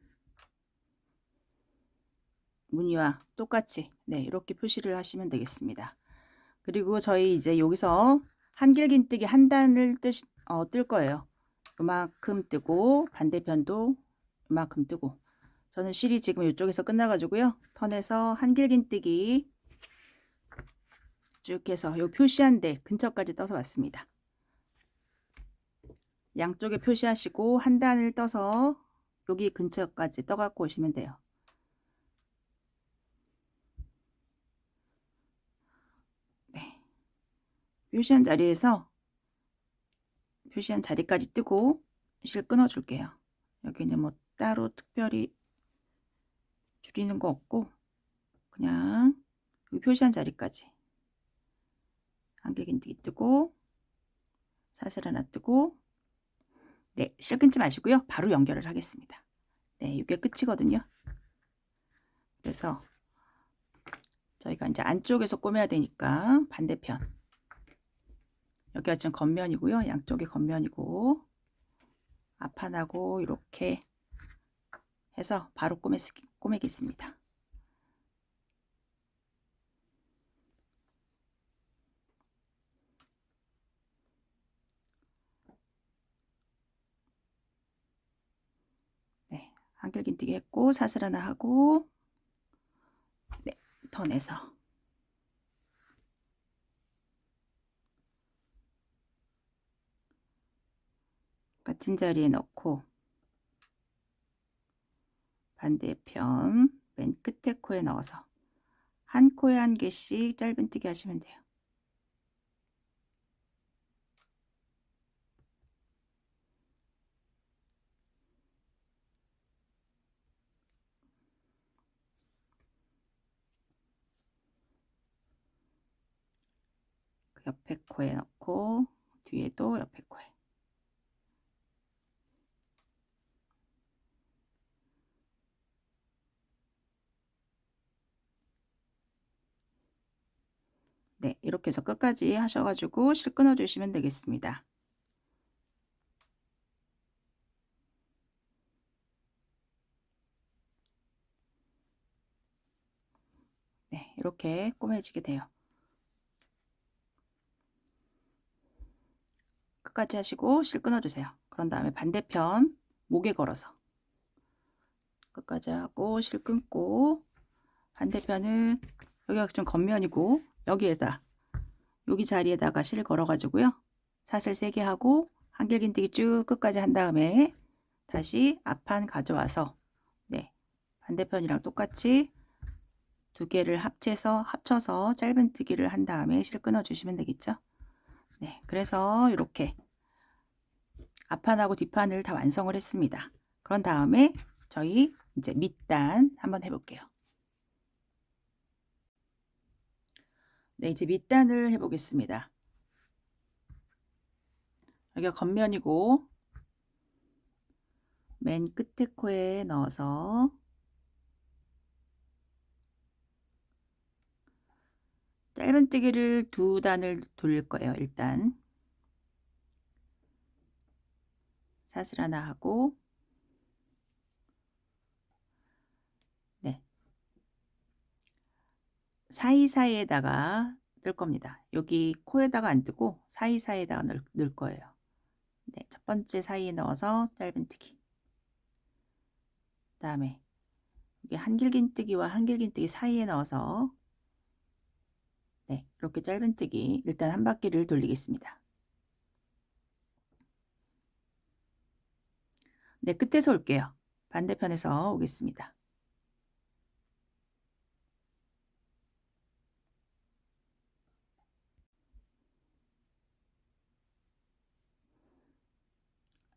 S1: 무늬와 똑같이, 네, 이렇게 표시를 하시면 되겠습니다. 그리고 저희 이제 여기서 한길긴뜨기 한 단을 뜰 거예요. 요만큼 뜨고, 반대편도 요만큼 뜨고. 저는 실이 지금 이쪽에서 끝나가지고요. 턴에서 한길긴뜨기 쭉 해서 요 표시한 데 근처까지 떠서 왔습니다. 양쪽에 표시하시고 한 단을 떠서 여기 근처까지 떠갖고 오시면 돼요. 네. 표시한 자리에서 표시한 자리까지 뜨고 실 끊어 줄게요. 여기는 뭐 따로 특별히 줄이는 거 없고 그냥 여기 표시한 자리까지 한길긴뜨기 뜨고 사슬 하나 뜨고, 네, 실 끊지 마시고요. 바로 연결을 하겠습니다. 네, 이게 끝이거든요. 그래서 저희가 이제 안쪽에서 꼬매야 되니까 반대편, 여기가 지금 겉면이고요. 양쪽이 겉면이고 앞판하고 이렇게 해서 바로 꼬매겠습니다. 네, 한길긴뜨기 했고 사슬 하나 하고, 네, 더 내서 같은 자리에 넣고 반대편 맨 끝에 코에 넣어서 한 코에 한 개씩 짧은뜨기 하시면 돼요. 옆에 코에 넣고 뒤에도 옆에 코에. 네, 이렇게 해서 끝까지 하셔가지고 실 끊어 주시면 되겠습니다. 네, 이렇게 꼬매지게 돼요. 끝까지 하시고 실 끊어 주세요. 그런 다음에 반대편 목에 걸어서 끝까지 하고 실 끊고, 반대편은 여기가 좀 겉면이고 여기에다 여기 자리에다가 실 걸어 가지고요, 사슬 3개 하고 한길긴뜨기 쭉 끝까지 한 다음에 다시 앞판 가져와서, 네, 반대편이랑 똑같이 2개를 합쳐서 짧은뜨기를 한 다음에 실 끊어 주시면 되겠죠. 네, 그래서 이렇게 앞판하고 뒷판을 다 완성을 했습니다. 그런 다음에 저희 이제 밑단 한번 해볼게요. 네, 이제 밑단을 해보겠습니다. 여기가 겉면이고 맨 끝에 코에 넣어서 짧은뜨기를 2단을 돌릴 거예요. 일단 사슬 하나 하고, 네, 사이사이에다가 넣을 겁니다. 여기 코에다가 안 뜨고 사이사이에다가 넣을 거예요. 네, 첫 번째 사이에 넣어서 짧은뜨기, 그 다음에 여기 한길긴뜨기와 한길긴뜨기 사이에 넣어서, 네, 이렇게 짧은뜨기 일단 한 바퀴를 돌리겠습니다. 네, 끝에서 올게요. 반대편에서 오겠습니다.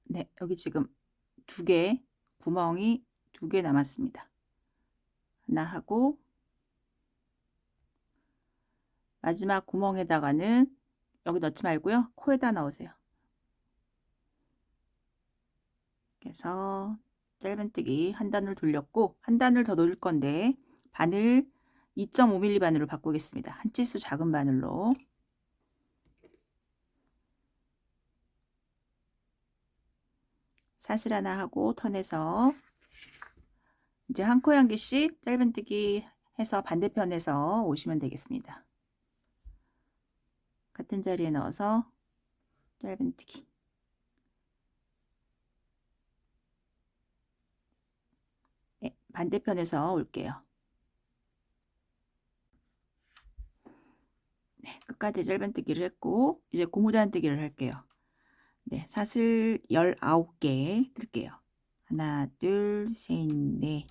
S1: 네, 여기 지금 2개, 구멍이 2개 남았습니다. 하나 하고, 마지막 구멍에다가는 여기 넣지 말고요, 코에다 넣으세요. 그래서 짧은뜨기 한 단을 돌렸고, 한 단을 더 돌릴 건데 바늘 2.5mm 바늘로 바꾸겠습니다. 한 치수 작은 바늘로. 사슬 하나 하고 턴해서 이제 한 코에 한 개씩 짧은뜨기 해서 반대편에서 오시면 되겠습니다. 같은 자리에 넣어서 짧은뜨기. 네, 반대편에서 올게요. 네, 끝까지 짧은뜨기를 했고 이제 고무단뜨기를 할게요. 네, 사슬 19개 뜰게요. 하나, 둘, 셋, 넷,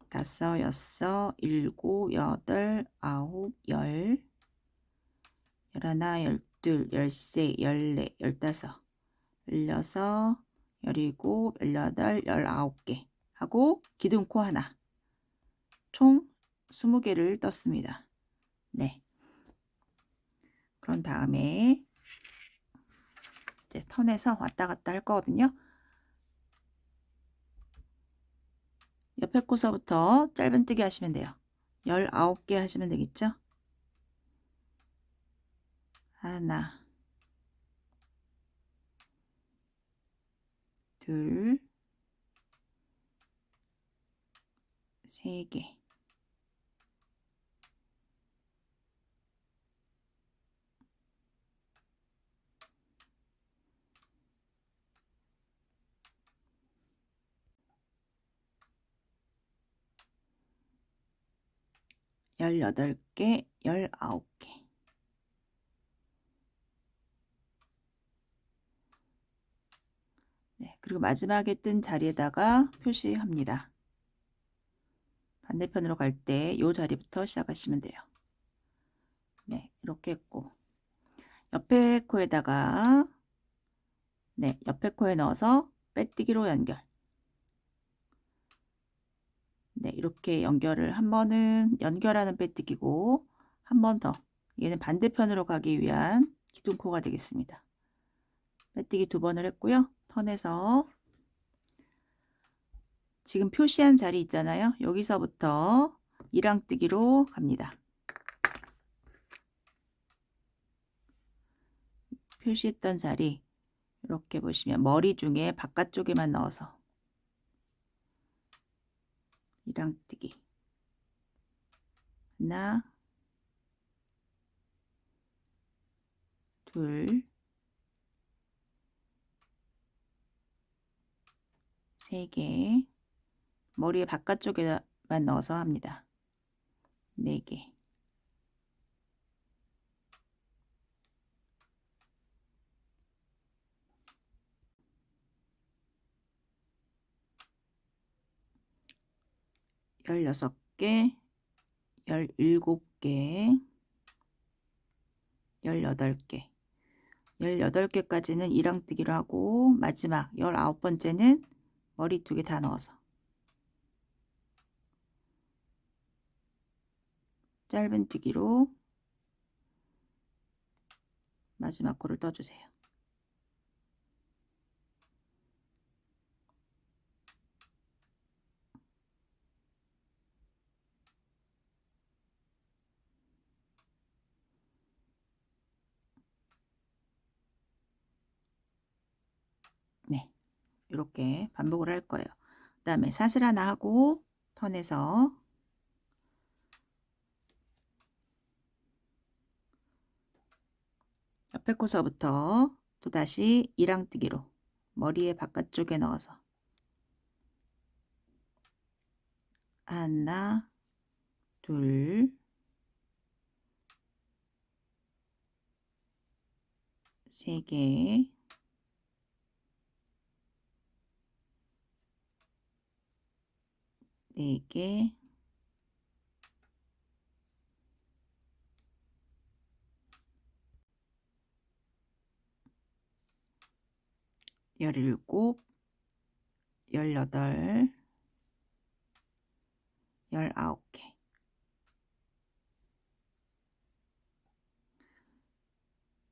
S1: 다섯, 여섯, 일곱, 여덟, 아홉, 열, 열하나, 열둘, 열세, 열네, 열다섯, 열여섯, 열일곱, 열여덟, 열아홉 개 하고 기둥코 하나, 총 20개를 떴습니다. 네. 그런 다음에 이제 턴에서 왔다 갔다 할 거거든요. 옆에 코서부터 짧은뜨기 하시면 돼요. 19개 하시면 되겠죠? 하나, 둘, 세 개, 열여덟 개, 19개. 네, 그리고 마지막에 뜬 자리에다가 표시합니다. 반대편으로 갈 때 이 자리부터 시작하시면 돼요. 네, 이렇게 했고 옆에 코에다가, 네, 옆에 코에 넣어서 빼뜨기로 연결. 네, 이렇게 연결을 한 번은 연결하는 빼뜨기고 한 번 더 얘는 반대편으로 가기 위한 기둥코가 되겠습니다. 빼뜨기 2번을 했고요. 턴에서 지금 표시한 자리 있잖아요. 여기서부터 이랑뜨기로 갑니다. 표시했던 자리 이렇게 보시면 머리 중에 바깥쪽에만 넣어서 이랑뜨기 하나, 둘, 세 개, 머리의 바깥쪽에만 넣어서 합니다. 4개, 열여섯 개, 17개, 18개, 18개까지는 이랑뜨기로 하고 마지막 19번째는 머리 2개 다 넣어서 짧은뜨기로 마지막 코를 떠주세요. 네, 이렇게 반복을 할 거예요. 그 다음에 사슬 하나 하고 턴에서 옆에 코서부터 또다시 이랑뜨기로 머리의 바깥쪽에 넣어서 하나, 둘, 세 개, 네 개, 열일곱, 18, 19개.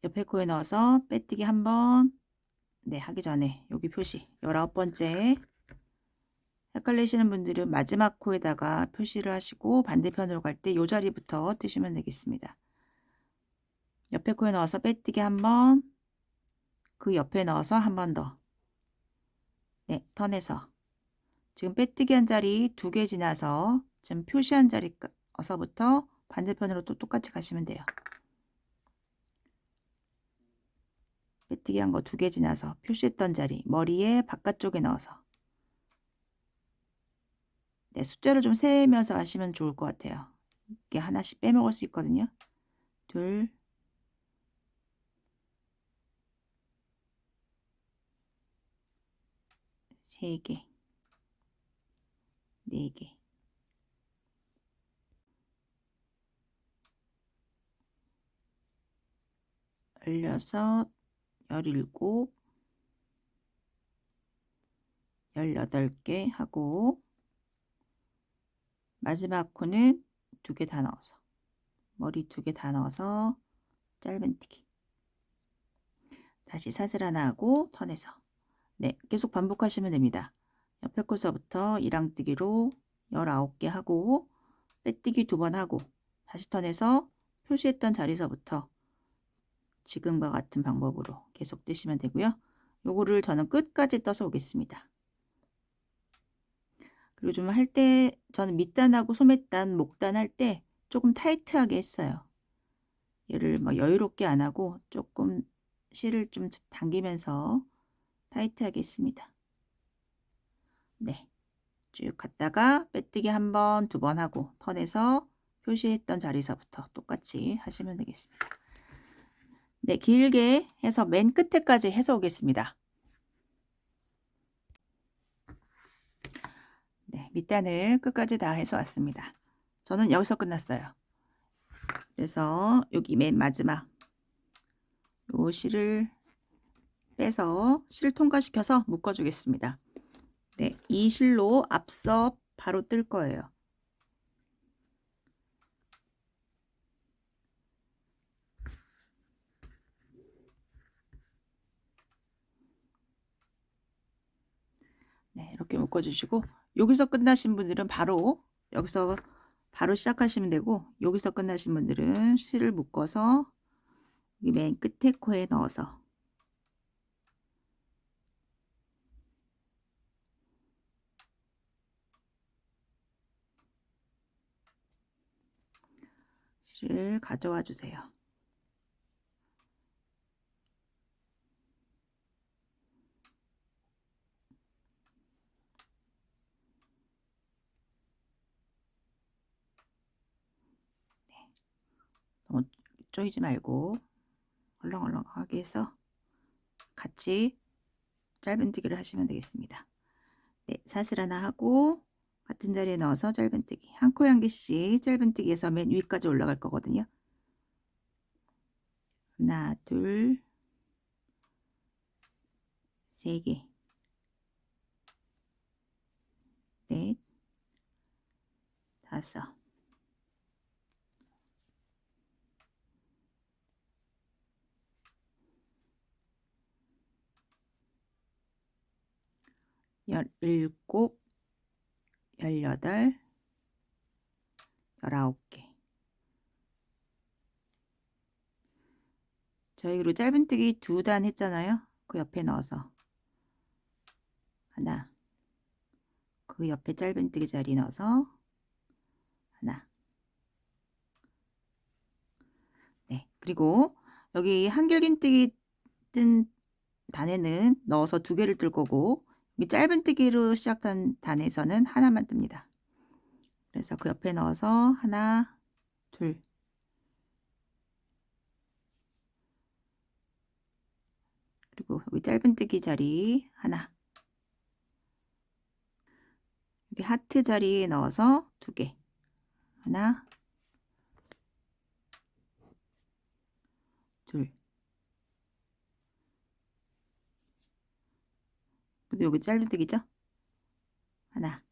S1: 옆에 코에 넣어서 빼뜨기 한번, 네, 하기 전에 여기 표시 19번째 헷갈리시는 분들은 마지막 코에다가 표시를 하시고 반대편으로 갈 때 이 자리부터 뜨시면 되겠습니다. 옆에 코에 넣어서 빼뜨기 한번, 그 옆에 넣어서 한 번 더. 네, 턴에서 지금 빼뜨기 한 자리 2개 지나서 지금 표시한 자리서부터 반대편으로 또 똑같이 가시면 돼요. 빼뜨기 한 거 2개 지나서 표시했던 자리 머리에 바깥쪽에 넣어서 네, 숫자를 좀 세면서 하시면 좋을 것 같아요. 이게 하나씩 빼먹을 수 있거든요. 둘, 세 개, 네 개, 16, 17, 18개 하고 마지막 코는 2개 다 넣어서 머리 2개 다 넣어서 짧은뜨기 다시 사슬 하나 하고 턴에서 네, 계속 반복하시면 됩니다. 옆에 코서부터 이랑뜨기로 19개 하고 빼뜨기 2번 하고 다시 턴에서 표시했던 자리서부터 지금과 같은 방법으로 계속 뜨시면 되고요. 요거를 저는 끝까지 떠서 오겠습니다. 그리고 좀 할 때 저는 밑단하고 소매단, 목단 할 때 조금 타이트하게 했어요. 얘를 막 여유롭게 안 하고 조금 실을 좀 당기면서 타이트하게 했습니다. 네, 쭉 갔다가 빼뜨기 한 번, 2번 하고 턴에서 표시했던 자리서부터 똑같이 하시면 되겠습니다. 네, 길게 해서 맨 끝에까지 해서 오겠습니다. 네, 밑단을 끝까지 다 해서 왔습니다. 저는 여기서 끝났어요. 그래서 여기 맨 마지막 요 실을 빼서 실 통과시켜서 묶어주겠습니다. 네, 이 실로 앞서 바로 뜰 거예요. 이렇게 묶어주시고, 여기서 끝나신 분들은 여기서 바로 시작하시면 되고, 여기서 끝나신 분들은 실을 묶어서 여기 맨 끝에 코에 넣어서 실을 가져와 주세요. 네. 너무 쪼이지 말고 얼렁얼렁하게 해서 같이 짧은뜨기를 하시면 되겠습니다. 네, 사슬 하나 하고 같은 자리에 넣어서 짧은뜨기, 한 코 한 개씩 짧은뜨기에서 맨 위까지 올라갈 거거든요. 하나, 둘, 세 개, 넷, 다섯, 열일곱, 열여덟, 19개. 저희 그리고 짧은뜨기 2단 했잖아요. 그 옆에 넣어서 하나, 그 옆에 짧은뜨기 자리 넣어서 하나. 네, 그리고 여기 한길긴뜨기 뜬 단에는 넣어서 2개를 뜰 거고, 여기 짧은뜨기로 시작한 단에서는 하나만 뜹니다. 그래서 그 옆에 넣어서 하나, 둘, 그리고 여기 짧은뜨기 자리 하나, 여기 하트 자리에 넣어서 2개, 하나, 둘, 그리고 여기 짧은뜨기죠? 하나,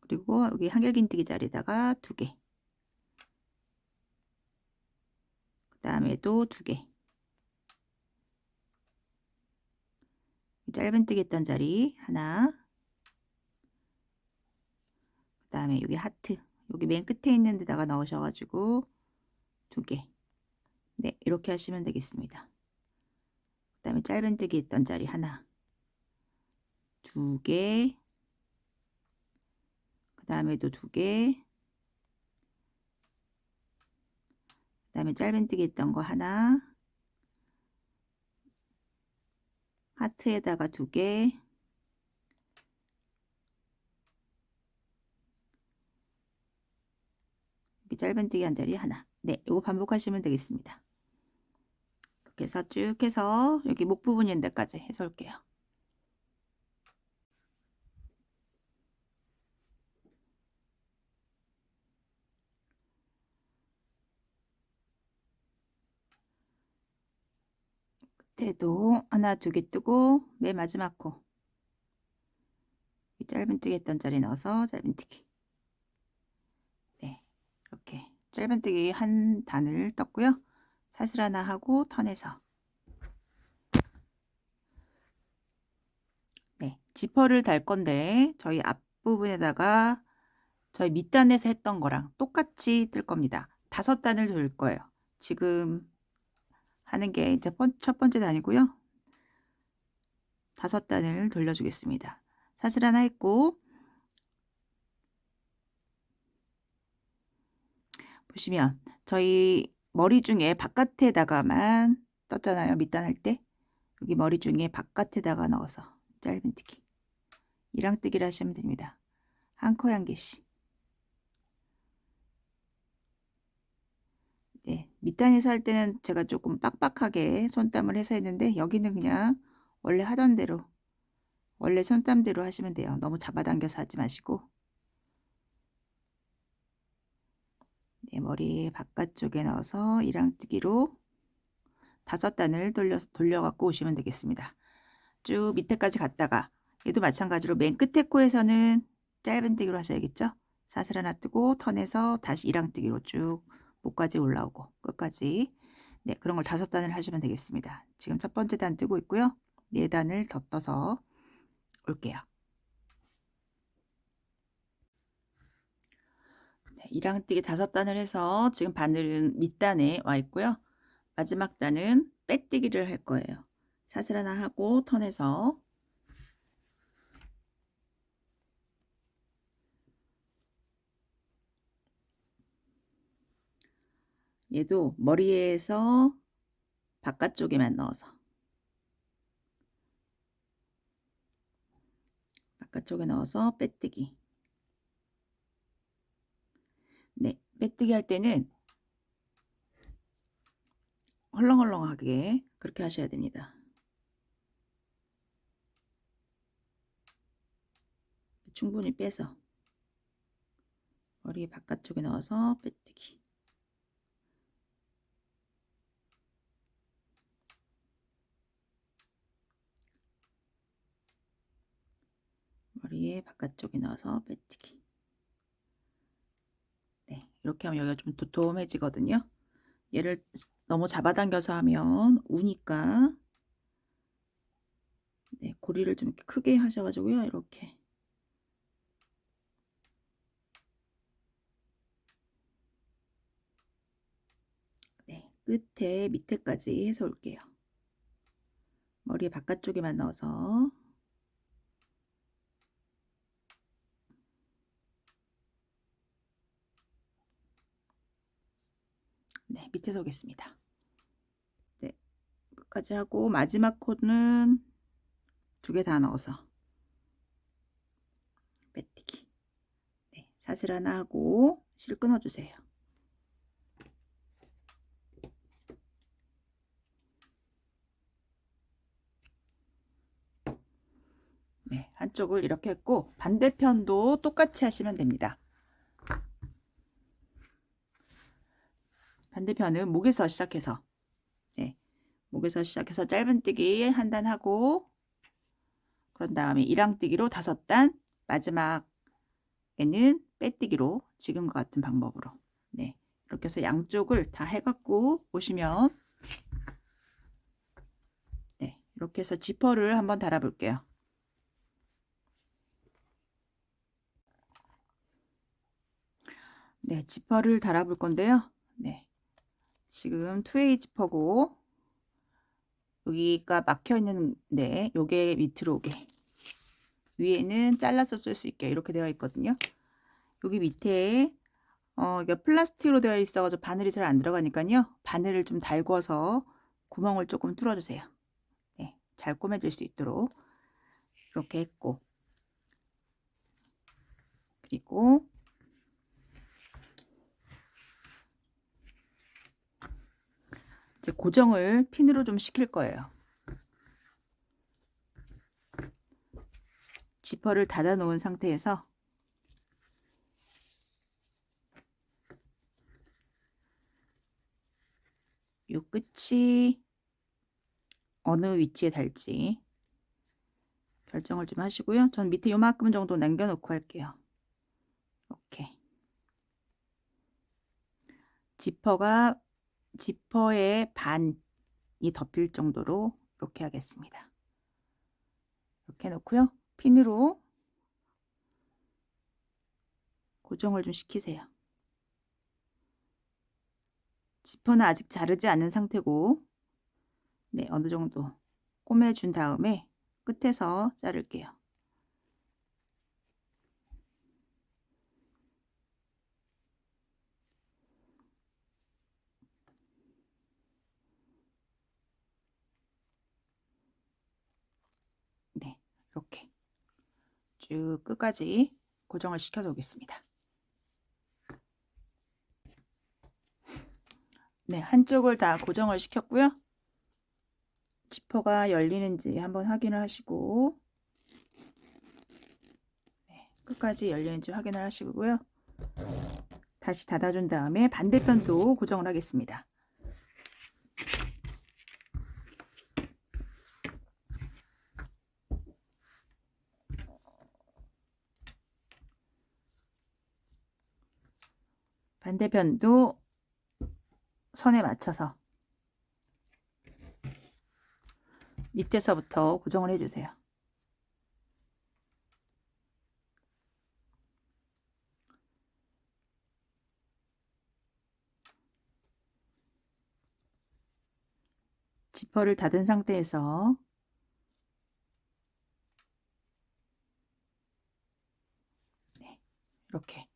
S1: 그리고 여기 한길긴뜨기 자리에다가 2개, 그 다음에도 2개, 짧은뜨기 했던 자리 하나, 그 다음에 여기 하트, 여기 맨 끝에 있는 데다가 넣으셔가지고 2개. 네, 이렇게 하시면 되겠습니다. 그 다음에 짧은뜨기 했던 자리 하나, 2개, 그 다음에도 2개, 그 다음에 짧은뜨기 했던 거 하나, 하트에다가 2개, 여기 짧은뜨기 한 자리 하나. 네, 이거 반복하시면 되겠습니다. 이렇게 해서 쭉 해서 여기 목 부분 있는 데까지 해서 올게요. 끝에도 하나, 2개 뜨고 맨 마지막 코 짧은뜨기 했던 자리 넣어서 짧은뜨기. 네, 이렇게 짧은뜨기 한 단을 떴고요. 사슬 하나 하고 턴해서 네, 지퍼를 달 건데 저희 앞부분에다가 저희 밑단에서 했던 거랑 똑같이 뜰 겁니다. 5단을 돌 거예요. 지금 하는 게 이제 첫 번째 단이고요. 5단을 돌려주겠습니다. 사슬 하나 했고, 보시면 저희 머리 중에 바깥에다가만 떴잖아요. 밑단 할 때. 여기 머리 중에 바깥에다가 넣어서 짧은뜨기, 이랑뜨기를 하시면 됩니다. 한 코 한 개씩. 네, 밑단에서 할 때는 제가 조금 빡빡하게 손땀을 해서 했는데 여기는 그냥 원래 하던 대로, 원래 손땀대로 하시면 돼요. 너무 잡아당겨서 하지 마시고. 네, 머리 바깥쪽에 넣어서 이랑뜨기로 5단을 돌려갖고 오시면 되겠습니다. 쭉 밑에까지 갔다가 얘도 마찬가지로 맨 끝에 코에서는 짧은뜨기로 하셔야겠죠. 사슬 하나 뜨고 턴해서 다시 이랑뜨기로 쭉 목까지 올라오고 끝까지. 네, 그런 걸 5단을 하시면 되겠습니다. 지금 첫 번째 단 뜨고 있고요. 4단을 더 떠서 올게요. 네, 1항뜨기 5단을 해서 지금 바늘은 밑단에 와 있고요. 마지막 단은 빼뜨기를 할 거예요. 사슬 하나 하고 턴해서 얘도 머리에서 바깥쪽에만 넣어서 바깥쪽에 넣어서 빼뜨기. 네, 빼뜨기 할 때는 헐렁헐렁하게 그렇게 하셔야 됩니다. 충분히 빼서 머리 바깥쪽에 넣어서 빼뜨기. 머리에 바깥쪽에 넣어서 빼뜨기. 네, 이렇게 하면 여기가 좀 도톰해지거든요. 얘를 너무 잡아당겨서 하면 우니까 네, 고리를 좀 이렇게 크게 하셔가지고요. 이렇게 네, 끝에 밑에까지 해서 올게요. 머리 바깥쪽에만 넣어서 네, 밑에서 오겠습니다. 네, 끝까지 하고 마지막 코는 2개 다 넣어서 빼뜨기. 네, 사슬 하나 하고 실 끊어주세요. 네, 한쪽을 이렇게 했고 반대편도 똑같이 하시면 됩니다. 반대편은 목에서 시작해서 네, 목에서 시작해서 짧은뜨기 한 단 하고 그런 다음에 1항뜨기로 5단, 마지막에는 빼뜨기로 지금과 같은 방법으로 네, 이렇게 해서 양쪽을 다 해갖고 보시면 네, 이렇게 해서 지퍼를 한번 달아 볼게요. 네, 지퍼를 달아 볼 건데요. 네, 지금 2A 지퍼고 여기가 막혀 있는데 요게 밑으로 오게 위에는 잘라서 쓸 수 있게 이렇게 되어 있거든요. 여기 밑에 이게 플라스틱으로 되어 있어가지고 바늘이 잘 안 들어가니까요. 바늘을 좀 달궈서 구멍을 조금 뚫어주세요. 네, 잘 꼬매질 수 있도록 이렇게 했고 그리고 이제 고정을 핀으로 좀 시킬 거예요. 지퍼를 닫아 놓은 상태에서 이 끝이 어느 위치에 달지 결정을 좀 하시고요. 전 밑에 요만큼 정도 남겨놓고 할게요. 이렇게 지퍼의 반이 덮일 정도로 이렇게 하겠습니다. 이렇게 해놓고요. 핀으로 고정을 좀 시키세요. 지퍼는 아직 자르지 않은 상태고 네, 어느 정도 꼬매준 다음에 끝에서 자를게요. 네, 이렇게 쭉 끝까지 고정을 시켜서 오겠습니다. 네, 한쪽을 다 고정을 시켰고요. 지퍼가 열리는지 한번 확인을 하시고 네, 끝까지 열리는지 확인을 하시고요. 다시 닫아준 다음에 반대편도 고정을 하겠습니다. 반대편도 선에 맞춰서 밑에서부터 고정을 해주세요. 지퍼를 닫은 상태에서 이렇게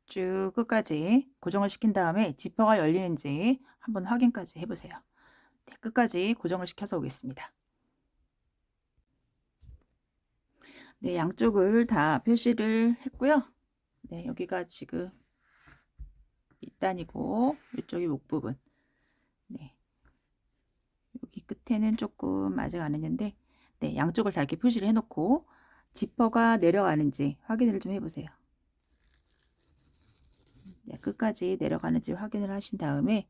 S1: 쭉 끝까지 고정을 시킨 다음에 지퍼가 열리는지 한번 확인까지 해보세요. 네, 끝까지 고정을 시켜서 오겠습니다. 네, 양쪽을 다 표시를 했고요. 네, 여기가 지금 밑단이고 이쪽이 목 부분. 네, 여기 끝에는 조금 아직 안 했는데, 네, 양쪽을 다 이렇게 표시를 해놓고 지퍼가 내려가는지 확인을 좀 해보세요. 네, 끝까지 내려가는지 확인을 하신 다음에,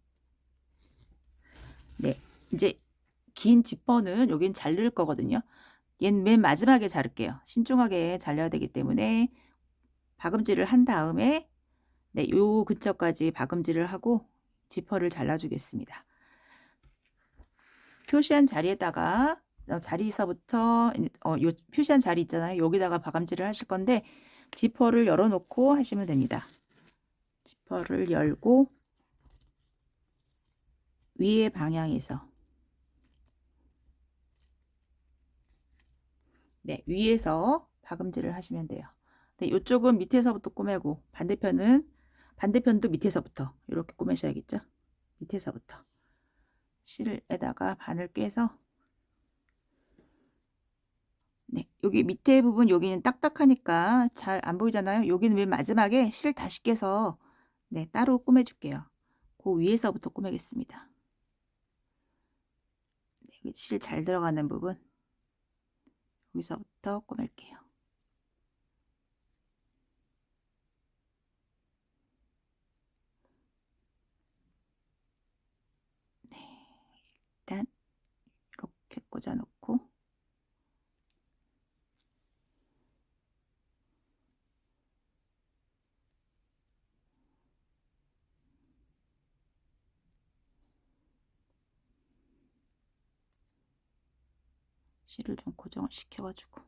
S1: 네, 이제 긴 지퍼는 여긴 자를 거거든요. 얘는 맨 마지막에 자를게요. 신중하게 잘라야 되기 때문에 박음질을 한 다음에, 네, 요 근처까지 박음질을 하고 지퍼를 잘라주겠습니다. 표시한 자리에다가 자리에서부터 요 표시한 자리 있잖아요. 여기다가 박음질을 하실 건데 지퍼를 열어놓고 하시면 됩니다. 지퍼를 열고 위의 방향에서, 네, 위에서 박음질을 하시면 돼요. 네, 이쪽은 밑에서부터 꼬매고 반대편도 밑에서부터 이렇게 꼬매셔야겠죠. 밑에서부터 실에다가 바늘 꿰서, 네, 여기 밑에 부분 여기는 딱딱하니까 잘 안 보이잖아요. 여기는 맨 마지막에 실 다시 꿰서, 네, 따로 꼬매줄게요. 그 위에서부터 꼬매겠습니다. 네, 실 잘 들어가는 부분 여기서부터 꼬맬게요. 네, 일단 이렇게 꽂아놓고, 실을 좀 고정을 시켜가지고,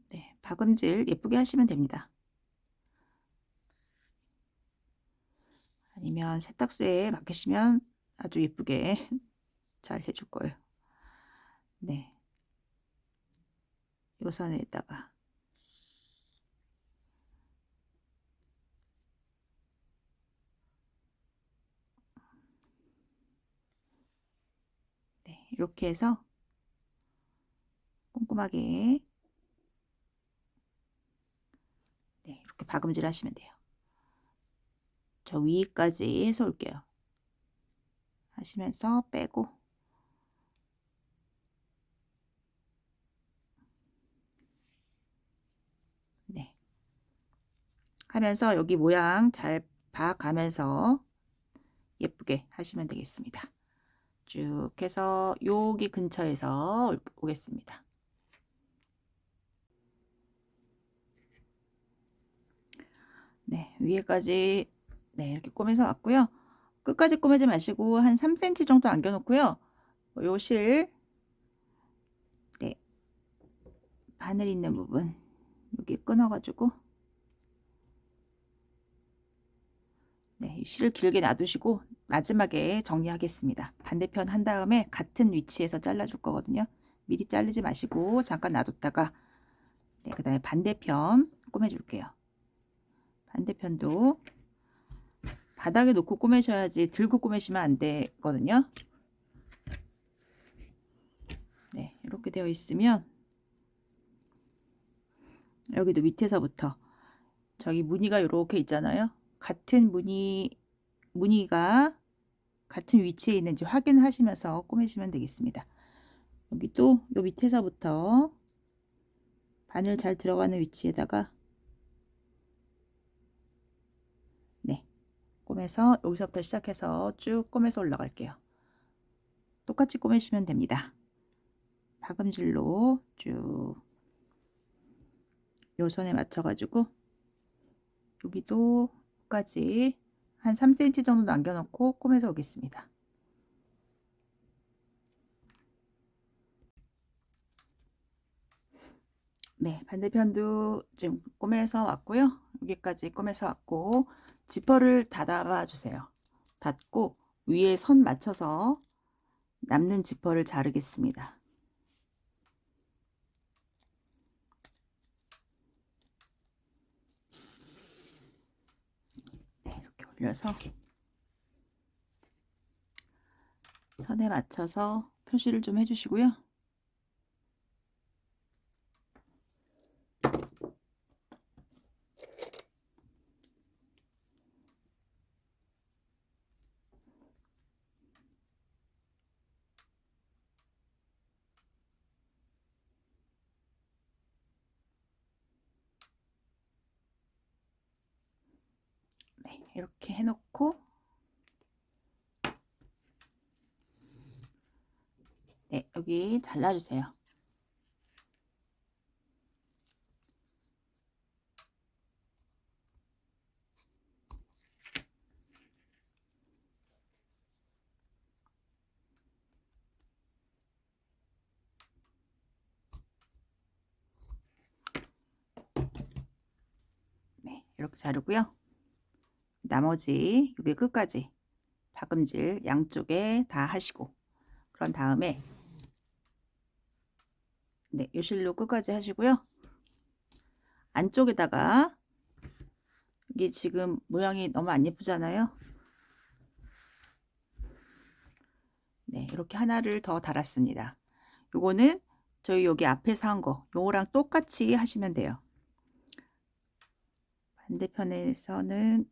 S1: 네, 박음질 예쁘게 하시면 됩니다. 아니면 세탁소에 맡기시면 아주 예쁘게 잘 해줄 거예요. 네, 요 선에다가, 네, 이렇게 해서 꼼꼼하게, 네, 이렇게 박음질 하시면 돼요. 저 위까지 해서 올게요. 하시면서 빼고, 네, 하면서 여기 모양 잘 봐가면서 예쁘게 하시면 되겠습니다. 쭉 해서 여기 근처에서 오겠습니다. 네, 위에까지, 네, 이렇게 꼬매서 왔고요. 끝까지 꼬매지 마시고 한 3cm 정도 남겨 놓고요. 요 실, 네, 바늘 있는 부분 여기 끊어가지고, 네, 실을 길게 놔두시고 마지막에 정리하겠습니다. 반대편 한 다음에 같은 위치에서 잘라줄 거거든요. 미리 자르지 마시고 잠깐 놔뒀다가, 네, 그 다음에 반대편 꼬매줄게요. 반대편도 바닥에 놓고 꼬매셔야지 들고 꼬매시면 안 되거든요. 네, 이렇게 되어 있으면 여기도 밑에서부터 저기 무늬가 이렇게 있잖아요. 같은 무늬가 같은 위치에 있는지 확인하시면서 꼬매시면 되겠습니다. 여기 또 요 밑에서부터 바늘 잘 들어가는 위치에다가, 네, 꼬매서 여기서부터 시작해서 쭉 꼬매서 올라갈게요. 똑같이 꼬매시면 됩니다. 박음질로 쭉 요 선에 맞춰가지고 여기도 끝까지 한 3cm 정도 남겨놓고 꼬매서 오겠습니다. 네, 반대편도 좀 꼬매서 왔고요. 여기까지 꼬매서 왔고, 지퍼를 닫아 주세요. 닫고 위에 선 맞춰서 남는 지퍼를 자르겠습니다. 네, 이렇게 올려서 선에 맞춰서 표시를 좀 해주시고요. 네, 이렇게 해놓고 네, 여기 잘라주세요. 네, 이렇게 자르고요. 나머지 여기 끝까지 다금질 양쪽에 다 하시고 그런 다음에 네, 요실로 끝까지 하시고요. 안쪽에다가 이게 지금 모양이 너무 안 예쁘잖아요. 네, 이렇게 하나를 더 달았습니다. 요거는 저희 여기 앞에서 한 거 요거랑 똑같이 하시면 돼요. 반대편에서는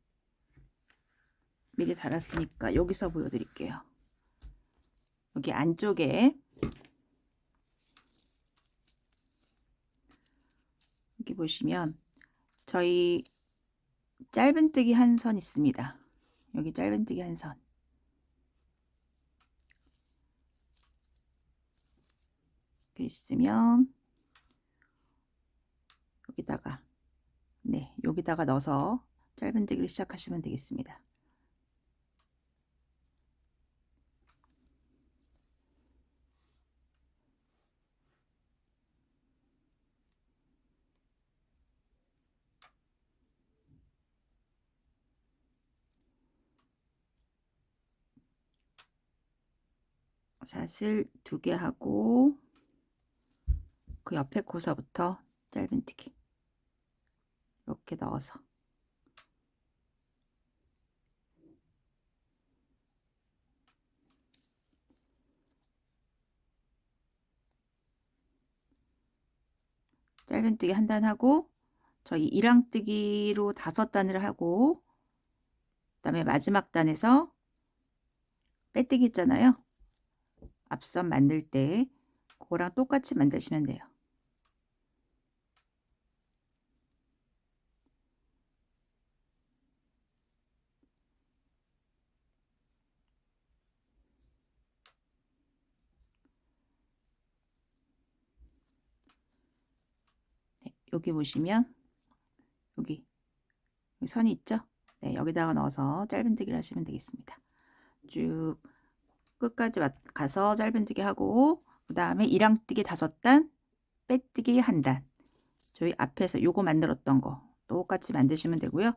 S1: 미리 달았으니까 여기서 보여드릴게요. 여기 안쪽에 여기 보시면 저희 짧은뜨기 한 선 있습니다. 여기 짧은뜨기 한 선. 이렇게 있으면 여기다가 네, 여기다가 넣어서 짧은뜨기를 시작하시면 되겠습니다. 샷을 2개 하고 그 옆에 고서부터 짧은뜨기 이렇게 넣어서 짧은뜨기 한 단 하고 저희 이랑뜨기로 5단을 하고 그다음에 마지막 단에서 빼뜨기 있잖아요. 앞선 만들 때 그거랑 똑같이 만드시면 돼요. 네, 여기 보시면 여기 선이 있죠? 네, 여기다가 넣어서 짧은뜨기를 하시면 되겠습니다. 쭉 끝까지 가서 짧은뜨기 하고 그 다음에 이랑뜨기 5단, 빼뜨기 1단. 저희 앞에서 요거 만들었던 거 똑같이 만드시면 되고요.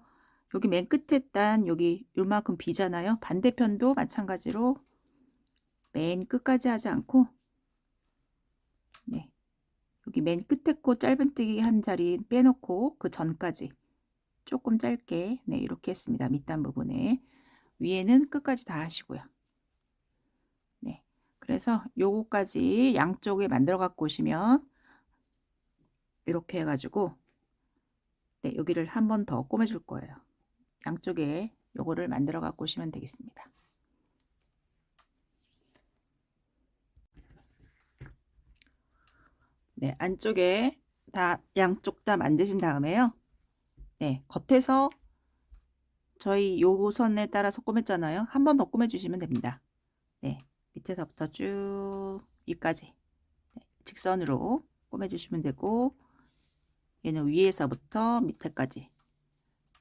S1: 여기 맨 끝에 단 여기 요만큼 비잖아요. 반대편도 마찬가지로 맨 끝까지 하지 않고 네, 여기 맨 끝에 코 짧은뜨기 한 자리 빼놓고 그 전까지 조금 짧게 네, 이렇게 했습니다. 밑단 부분에 위에는 끝까지 다 하시고요. 네, 그래서 요거까지 양쪽에 만들어 갖고 오시면 이렇게 해가지고 네, 여기를 한 번 더 꼬매줄 거예요. 양쪽에 요거를 만들어 갖고 오시면 되겠습니다. 네, 안쪽에 다 양쪽 다 만드신 다음에요. 네, 겉에서 저희 요 선에 따라서 꼬맸잖아요. 한 번 더 꼬매주시면 됩니다. 네, 밑에서부터 쭉 위까지 네, 직선으로 꼬매주시면 되고 얘는 위에서부터 밑에까지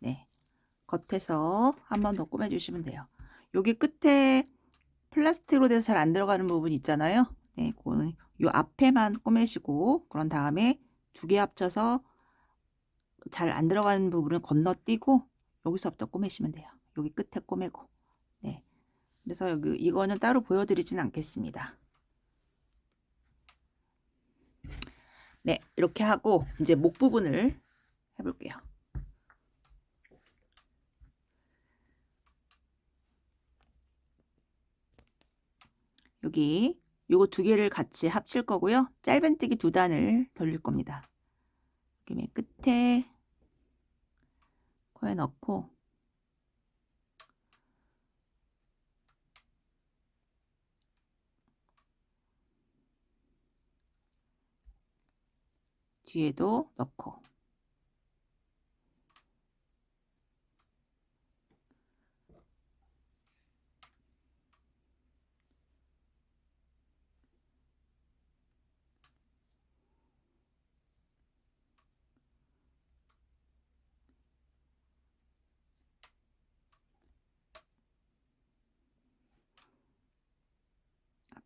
S1: 네, 겉에서 한 번 더 꼬매주시면 돼요. 여기 끝에 플라스틱으로 돼서 잘 안 들어가는 부분 있잖아요. 네, 그거는 요 앞에만 꼬매시고 그런 다음에 2개 합쳐서 잘 안 들어가는 부분을 건너뛰고 여기서부터 꼬매시면 돼요. 여기 끝에 꼬매고. 네. 그래서 여기 이거는 따로 보여드리진 않겠습니다. 네, 이렇게 하고 이제 목 부분을 해볼게요. 여기 요거 두 개를 같이 합칠 거고요. 짧은뜨기 두 단을 돌릴 겁니다. 여기 맨 끝에 코에 넣고 뒤에도 넣고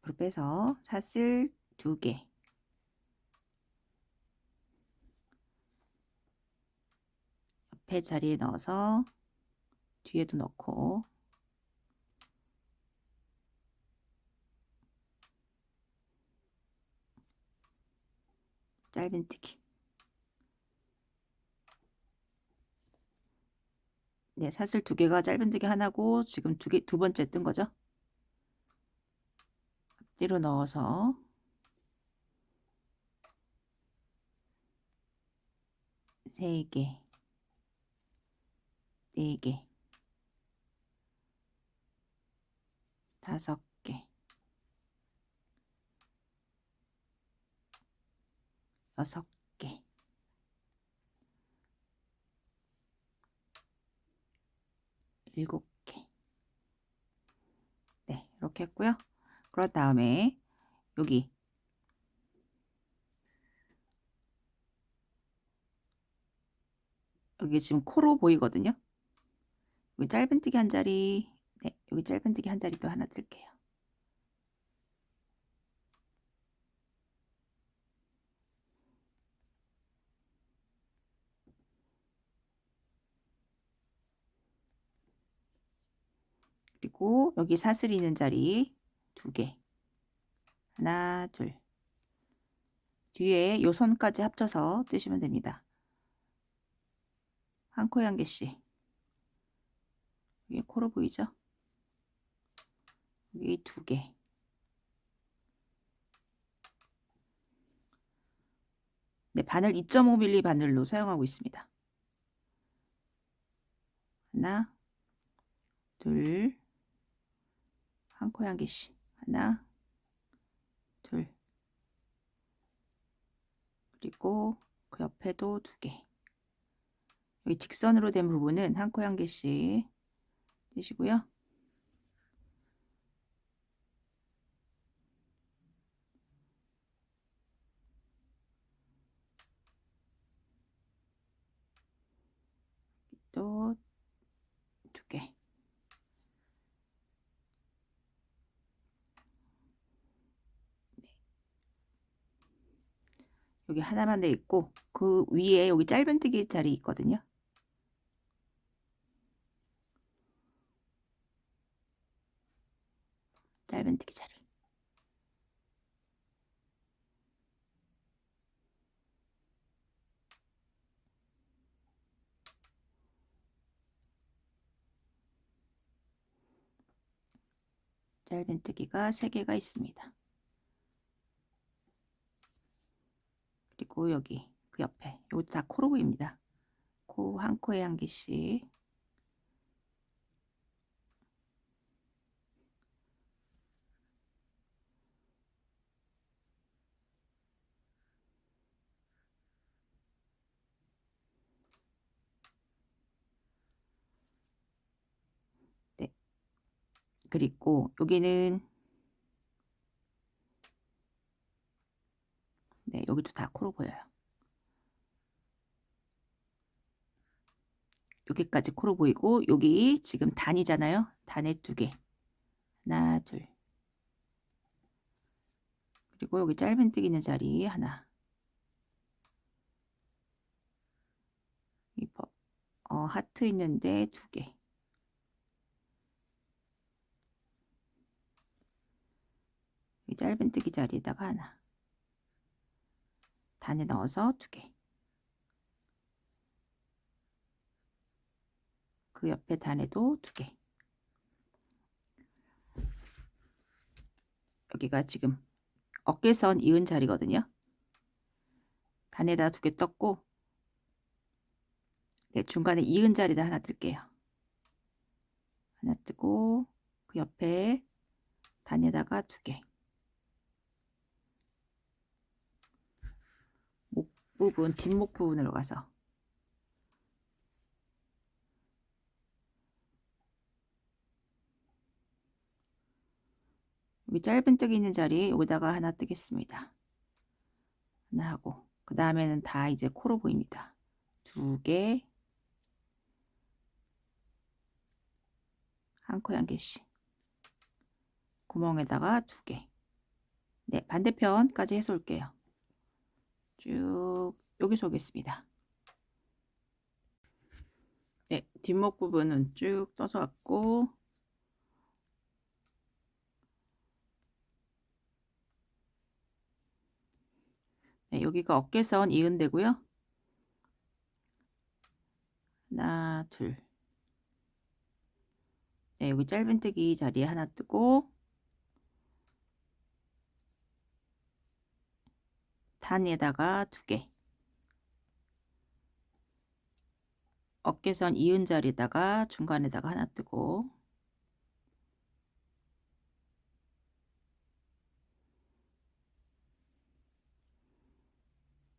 S1: 앞으로 빼서 사슬 두 개, 옆에 자리에 넣어서 뒤에도 넣고 짧은뜨기. 네, 사슬 두 개가 짧은뜨기 하나고 지금 두 번째 뜬 거죠. 앞뒤로 넣어서 세 개, 네 개, 다섯 개, 여섯 개, 일곱 개. 네, 이렇게 했고요. 그런 다음에 여기 지금 코로 보이거든요. 여기 짧은뜨기 한 자리, 네, 여기 짧은뜨기 한 자리 또 하나 뜰게요. 그리고 여기 사슬 있는 자리 두 개, 하나, 둘. 뒤에 요 선까지 합쳐서 뜨시면 됩니다. 한 코에 한 개씩. 여기 코로 보이죠? 여기 두 개. 네, 바늘 2.5mm 바늘로 사용하고 있습니다. 하나, 둘, 한 코에 한 개씩. 하나, 둘. 그리고 그 옆에도 두 개. 여기 직선으로 된 부분은 한 코에 한 개씩 뜨시고요. 또 두 개. 여기 하나만 돼 있고 그 위에 여기 짧은뜨기 자리 있거든요. 짧은뜨기 자리. 짧은뜨기가 3개가 있습니다. 그리고 여기 그 옆에 이것도 다 코로 보입니다. 코 한 코에 한 개씩. 네. 그리고 여기는 네, 여기도 다 코로 보여요. 여기까지 코로 보이고 여기 지금 단이잖아요. 단에 두 개. 하나, 둘. 그리고 여기 짧은뜨기 있는 자리 하나. 하트 있는데 2개. 이 짧은뜨기 자리에다가 하나. 단에 넣어서 2개. 그 옆에 단에도 2개. 여기가 지금 어깨선 이은 자리거든요. 단에다 2개 떴고, 네, 중간에 이은 자리다 하나 뜰게요. 하나 뜨고 그 옆에 단에다가 2개. 목 부분, 뒷목 부분으로 가서 여기 짧은뜨기 있는 자리에 여기다가 하나 뜨겠습니다. 하나 하고, 그 다음에는 다 이제 코로 보입니다. 2개, 한 코에 한 개씩. 구멍에다가 2개. 네, 반대편까지 해서 올게요. 쭉 여기서 오겠습니다. 네, 뒷목 부분은 쭉 떠서 왔고, 네, 여기가 어깨선 이은 데고요. 하나, 둘. 네, 여기 짧은뜨기 자리에 하나 뜨고, 단에다가 2개. 어깨선 이은 자리에다가 중간에다가 하나 뜨고,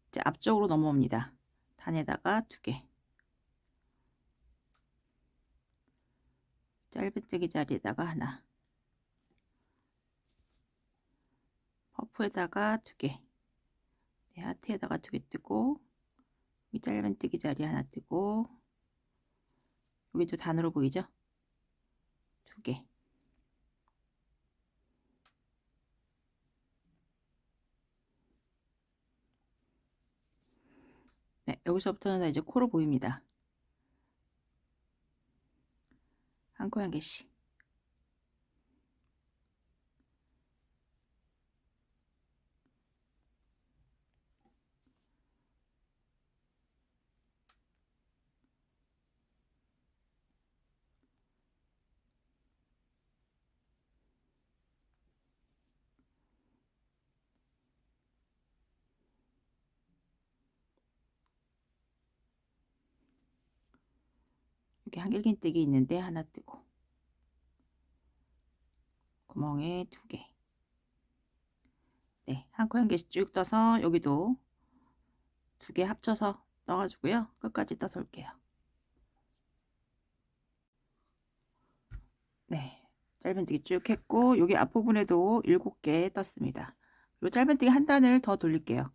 S1: 이제 앞쪽으로 넘어옵니다. 단에다가 2개. 짧은뜨기 자리에다가 하나. 퍼프에다가 2개. 네, 하트에다가 2개 뜨고, 이 짧은뜨기 자리에 하나 뜨고, 여기도 단으로 보이죠? 2개. 네, 여기서부터는 이제 코로 보입니다. 한 코에 한 개씩. 여기 한길긴뜨기 있는데 하나 뜨고, 구멍에 2개. 네, 한 코에 한 개씩 쭉 떠서 여기도 2개 합쳐서 떠가지고요. 끝까지 떠서 올게요. 네, 짧은뜨기 쭉 했고, 여기 앞부분에도 7개 떴습니다. 그리고 짧은뜨기 한 단을 더 돌릴게요.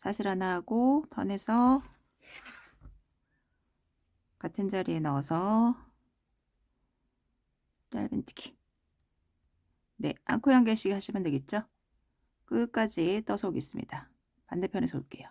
S1: 사슬 하나 하고 턴해서 같은 자리에 넣어서 짧은뜨기. 네, 한 코에 한 개씩 하시면 되겠죠? 끝까지 떠서 오겠습니다. 반대편에서 올게요.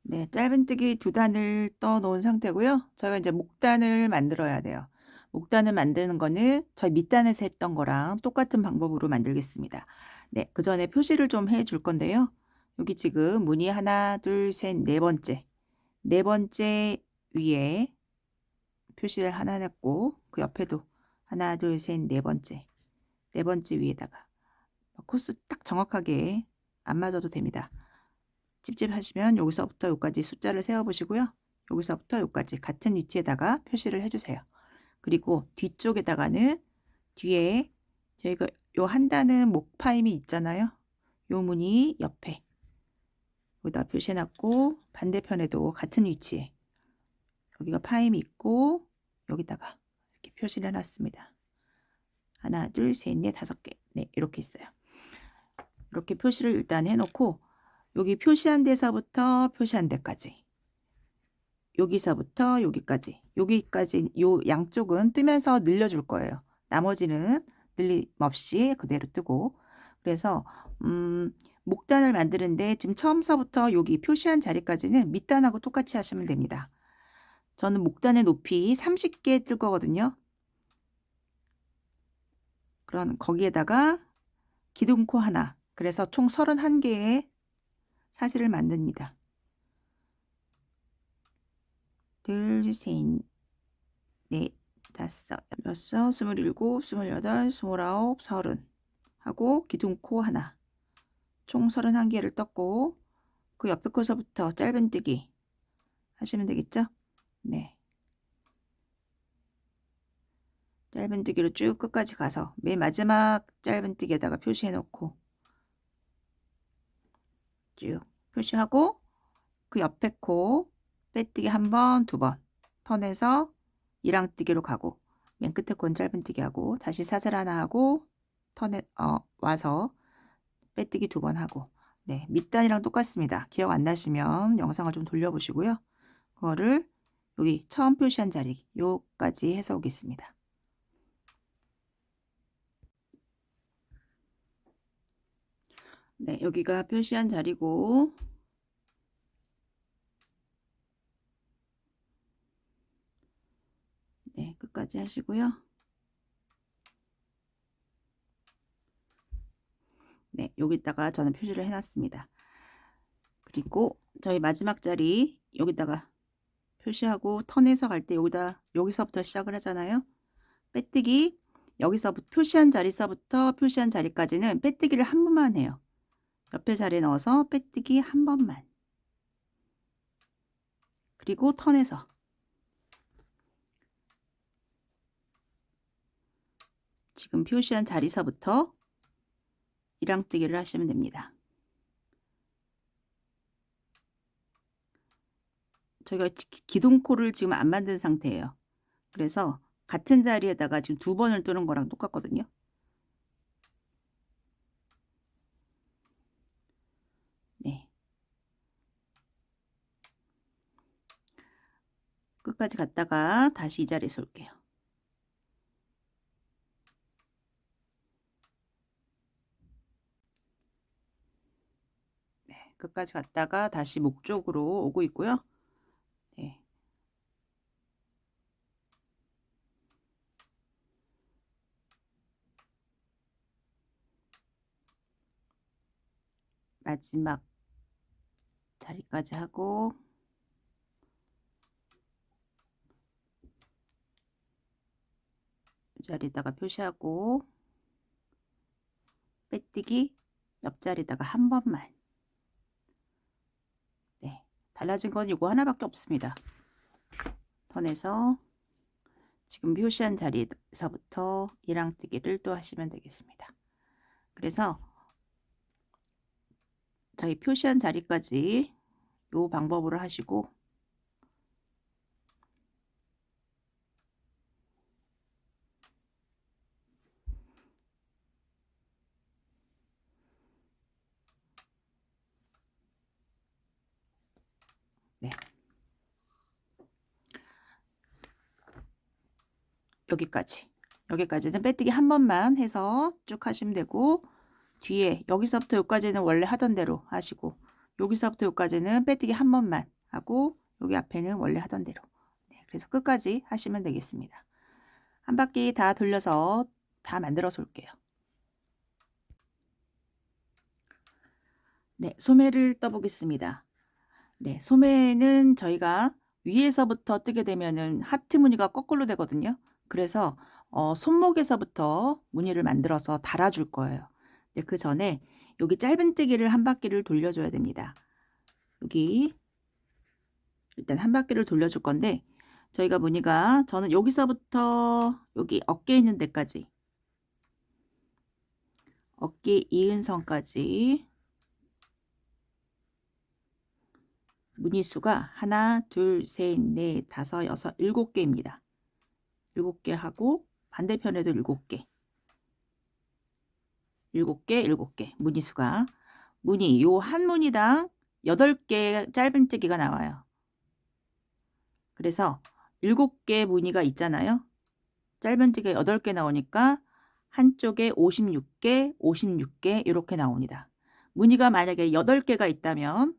S1: 네, 짧은뜨기 2단을 떠 놓은 상태고요. 저희가 이제 목단을 만들어야 돼요. 목단을 만드는 거는 저희 밑단에서 했던 거랑 똑같은 방법으로 만들겠습니다. 네, 그 전에 표시를 좀 해 줄 건데요. 여기 지금 무늬 하나, 둘, 셋, 네 번째. 네 번째 위에 표시를 하나 했고, 그 옆에도 하나, 둘, 셋, 네 번째. 네 번째 위에다가 코스 딱 정확하게 안 맞아도 됩니다. 찝찝하시면 여기서부터 여기까지 숫자를 세워 보시고요. 여기서부터 여기까지 같은 위치에다가 표시를 해주세요. 그리고 뒤쪽에다가는 뒤에 저희가 요 한 단은 목 파임이 있잖아요. 요 무늬 옆에 여기다 표시해 놨고, 반대편에도 같은 위치에 여기가 파임이 있고, 여기다가 이렇게 표시를 해놨습니다. 하나, 둘, 셋, 넷, 5개. 네, 이렇게 있어요. 이렇게 표시를 일단 해놓고, 여기 표시한 데서부터 표시한 데까지, 여기서부터 여기까지 요 양쪽은 뜨면서 늘려줄 거예요. 나머지는 늘림없이 그대로 뜨고. 그래서 목단을 만드는데 지금 처음서부터 여기 표시한 자리까지는 밑단하고 똑같이 하시면 됩니다. 저는 목단의 높이 30개 뜰 거거든요. 그럼 거기에다가 기둥코 하나, 그래서 총 31개의 사슬을 만듭니다. 둘, 셋, 넷, 다섯, 여섯, 27, 28, 29, 30 하고 기둥코 하나, 총 31개를 떴고, 그 옆에 코서부터 짧은뜨기 하시면 되겠죠? 네. 짧은뜨기로 쭉 끝까지 가서 맨 마지막 짧은뜨기에다가 표시해 놓고 쭉 표시하고, 그 옆에 코 빼뜨기 한 번, 두 번 턴해서 이랑뜨기로 가고, 맨 끝에 건 짧은뜨기 하고 다시 사슬 하나 하고 턴에 와서 빼뜨기 두 번 하고. 네, 밑단이랑 똑같습니다. 기억 안 나시면 영상을 좀 돌려보시고요. 그거를 여기 처음 표시한 자리 요까지 해서 오겠습니다. 네, 여기가 표시한 자리고, 네, 끝까지 하시고요. 네, 여기다가 저는 표시를 해놨습니다. 그리고 저희 마지막 자리 여기다가 표시하고, 턴해서 갈 때 여기서부터 시작을 하잖아요. 빼뜨기, 여기서부터 표시한 자리서부터 표시한 자리까지는 빼뜨기를 한 번만 해요. 옆에 자리에 넣어서 빼뜨기 한 번만. 그리고 턴해서 지금 표시한 자리서부터 이랑뜨기를 하시면 됩니다. 저희가 기둥코를 지금 안 만든 상태예요. 그래서 같은 자리에다가 지금 두 번을 뜨는 거랑 똑같거든요. 네. 끝까지 갔다가 다시 이 자리에서 올게요. 네, 끝까지 갔다가 다시 목 쪽으로 오고 있고요. 네. 마지막 자리까지 하고, 이 자리에다가 표시하고 빼뜨기 옆자리에다가 한 번만. 네, 달라진 건 이거 하나밖에 없습니다. 턴해서 지금 표시한 자리에서부터 이랑뜨기를 또 하시면 되겠습니다. 그래서 저희 표시한 자리까지 이 방법으로 하시고, 네, 여기까지는 빼뜨기 한 번만 해서 쭉 하시면 되고, 뒤에 여기서부터 여기까지는 원래 하던 대로 하시고, 여기서부터 여기까지는 빼뜨기 한 번만 하고, 여기 앞에는 원래 하던 대로. 네, 그래서 끝까지 하시면 되겠습니다. 한 바퀴 다 돌려서 다 만들어서 올게요. 네, 소매를 떠보겠습니다. 네, 소매는 저희가 위에서부터 뜨게 되면은 하트 무늬가 거꾸로 되거든요. 그래서 손목에서부터 무늬를 만들어서 달아줄 거예요. 네, 그 전에 여기 짧은뜨기를 한 바퀴를 돌려줘야 됩니다. 여기 일단 한 바퀴를 돌려줄 건데, 저희가 무늬가, 저는 여기서부터 여기 어깨 있는 데까지, 어깨 이은 선까지 무늬수가 하나, 둘, 셋, 넷, 다섯, 여섯, 7개입니다. 7개 하고 반대편에도 7개. 7개, 7개. 무늬수가. 무늬, 요 한 무늬당 8개 짧은뜨기가 나와요. 그래서 7개 무늬가 있잖아요. 짧은뜨기가 8개 나오니까 한쪽에 56개, 56개 이렇게 나옵니다. 무늬가 만약에 8개가 있다면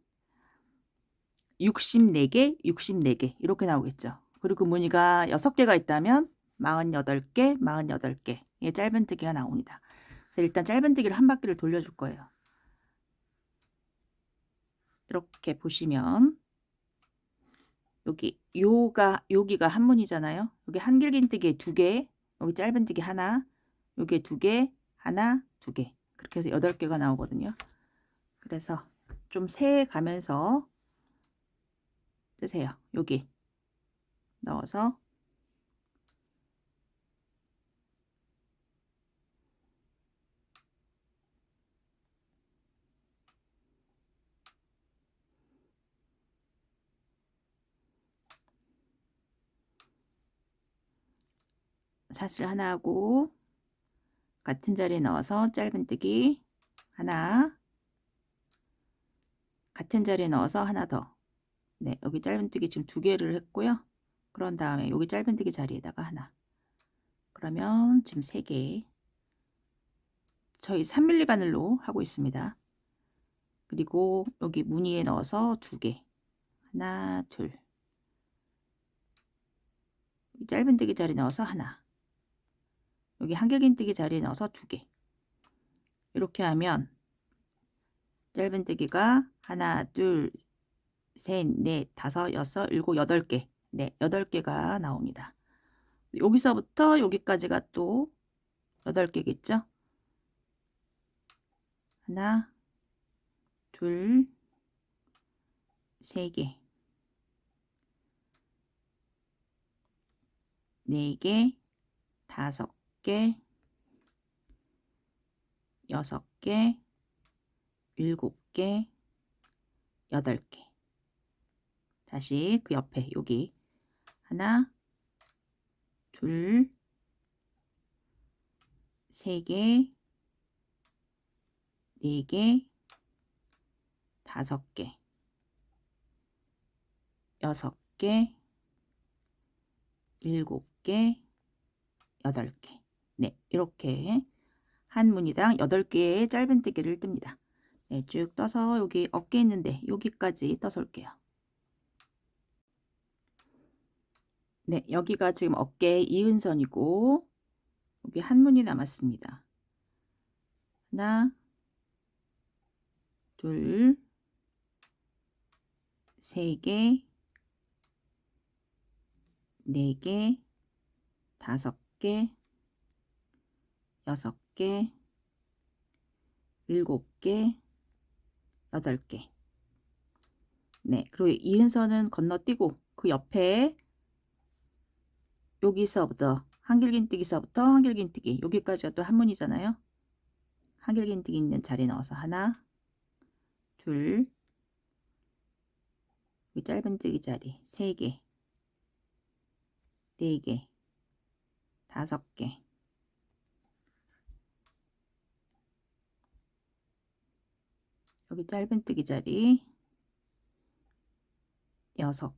S1: 64개, 64개 이렇게 나오겠죠. 그리고 무늬가 6개가 있다면 48개, 48개 의 짧은뜨기가 나옵니다. 그래서 일단 짧은뜨기를 한 바퀴를 돌려줄 거예요. 이렇게 보시면 여기가 한문이잖아요. 여기 한길긴뜨기 2개, 여기 짧은뜨기 하나, 여기 2개, 하나, 2개 그렇게 해서 8개가 나오거든요. 그래서 좀 세 가면서 뜨세요. 여기 넣어서 사슬 하나 하고 같은 자리에 넣어서 짧은뜨기 하나, 같은 자리에 넣어서 하나 더. 네, 여기 짧은뜨기 지금 2개를 했고요. 그런 다음에 여기 짧은뜨기 자리에다가 하나. 그러면 지금 3개. 저희 3mm 바늘로 하고 있습니다. 그리고 여기 무늬에 넣어서 2개. 하나, 둘. 짧은뜨기 자리 넣어서 하나. 여기 한길긴뜨기 자리에 넣어서 2개. 이렇게 하면 짧은뜨기가 하나, 둘, 셋, 넷, 다섯, 여섯, 일곱, 8개. 네, 8개가 나옵니다. 여기서부터 여기까지가 또 8개겠죠? 하나, 둘, 3개, 4개, 5개, 6개, 7개, 8개. 다시 그 옆에 여기 하나, 둘, 3개, 4개, 5개, 6개, 7개, 8개. 네, 이렇게 한 무늬당 8개의 짧은뜨기를 뜹니다. 네, 쭉 떠서 여기 어깨 있는데 여기까지 떠서 올게요. 네, 여기가 지금 어깨 이은선이고 여기 한 무늬 남았습니다. 하나, 둘, 3개, 4개, 5개, 6개, 7개, 8개. 네, 그리고 이은선은 건너뛰고 그 옆에 여기서부터 한길긴뜨기서부터 한길긴뜨기 여기까지가 또 한문이잖아요. 한길긴뜨기 있는 자리에 넣어서 하나, 둘, 여기 짧은뜨기 자리 3개, 4개, 5개, 여기 짧은뜨기 자리 6개,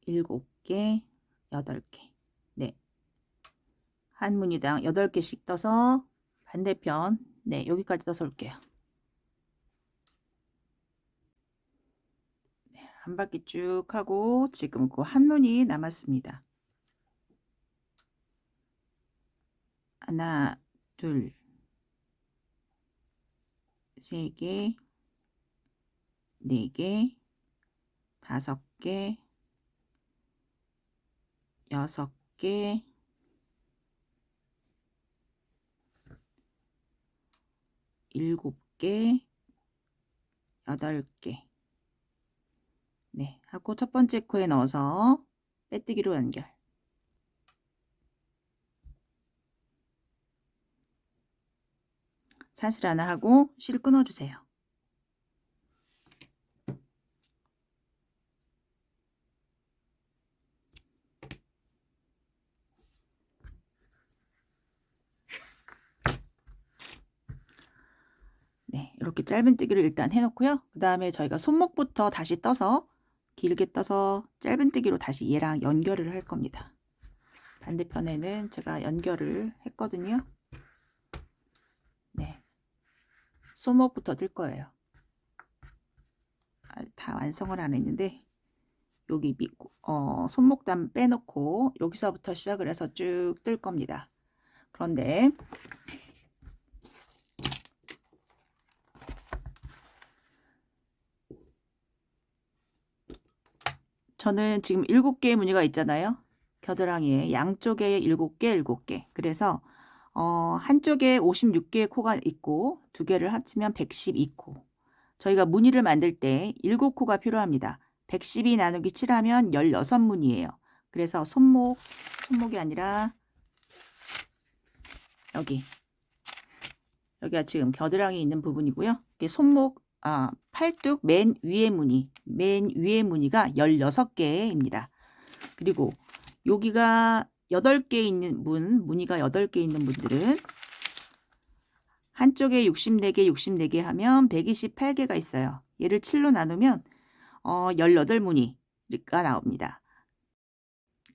S1: 7개, 8개. 네. 한 무늬당 8개씩 떠서 반대편, 네, 여기까지 떠서 올게요. 네, 한 바퀴 쭉 하고 지금 그 한 무늬 남았습니다. 하나, 둘, 3개, 4개, 5개, 6개, 7개, 8개. 네, 하고 첫 번째 코에 넣어서 빼뜨기로 연결. 사슬 하나 하고 실 끊어주세요. 네, 이렇게 짧은뜨기를 일단 해놓고요. 그 다음에 저희가 손목부터 다시 떠서 길게 떠서 짧은뜨기로 다시 얘랑 연결을 할 겁니다. 반대편에는 제가 연결을 했거든요. 네, 손목부터 뜰 거예요. 다 완성을 안 했는데 여기 손목단 빼놓고 여기서부터 시작을 해서 쭉 뜰 겁니다. 그런데 저는 지금 7개의 무늬가 있잖아요. 겨드랑이에 양쪽에 7개, 7개. 그래서 한쪽에 56개의 코가 있고 두 개를 합치면 112코. 저희가 무늬를 만들 때 7코가 필요합니다. 112 나누기 7하면 16무늬예요. 그래서 손목이 아니라 여기가 지금 겨드랑이 있는 부분이고요. 이게 팔뚝 맨 위에 무늬가 16개입니다. 그리고 여기가 8개 있는 무늬가 8개 있는 분들은 한쪽에 64개 하면 128개가 있어요. 얘를 7로 나누면 18무늬가 나옵니다.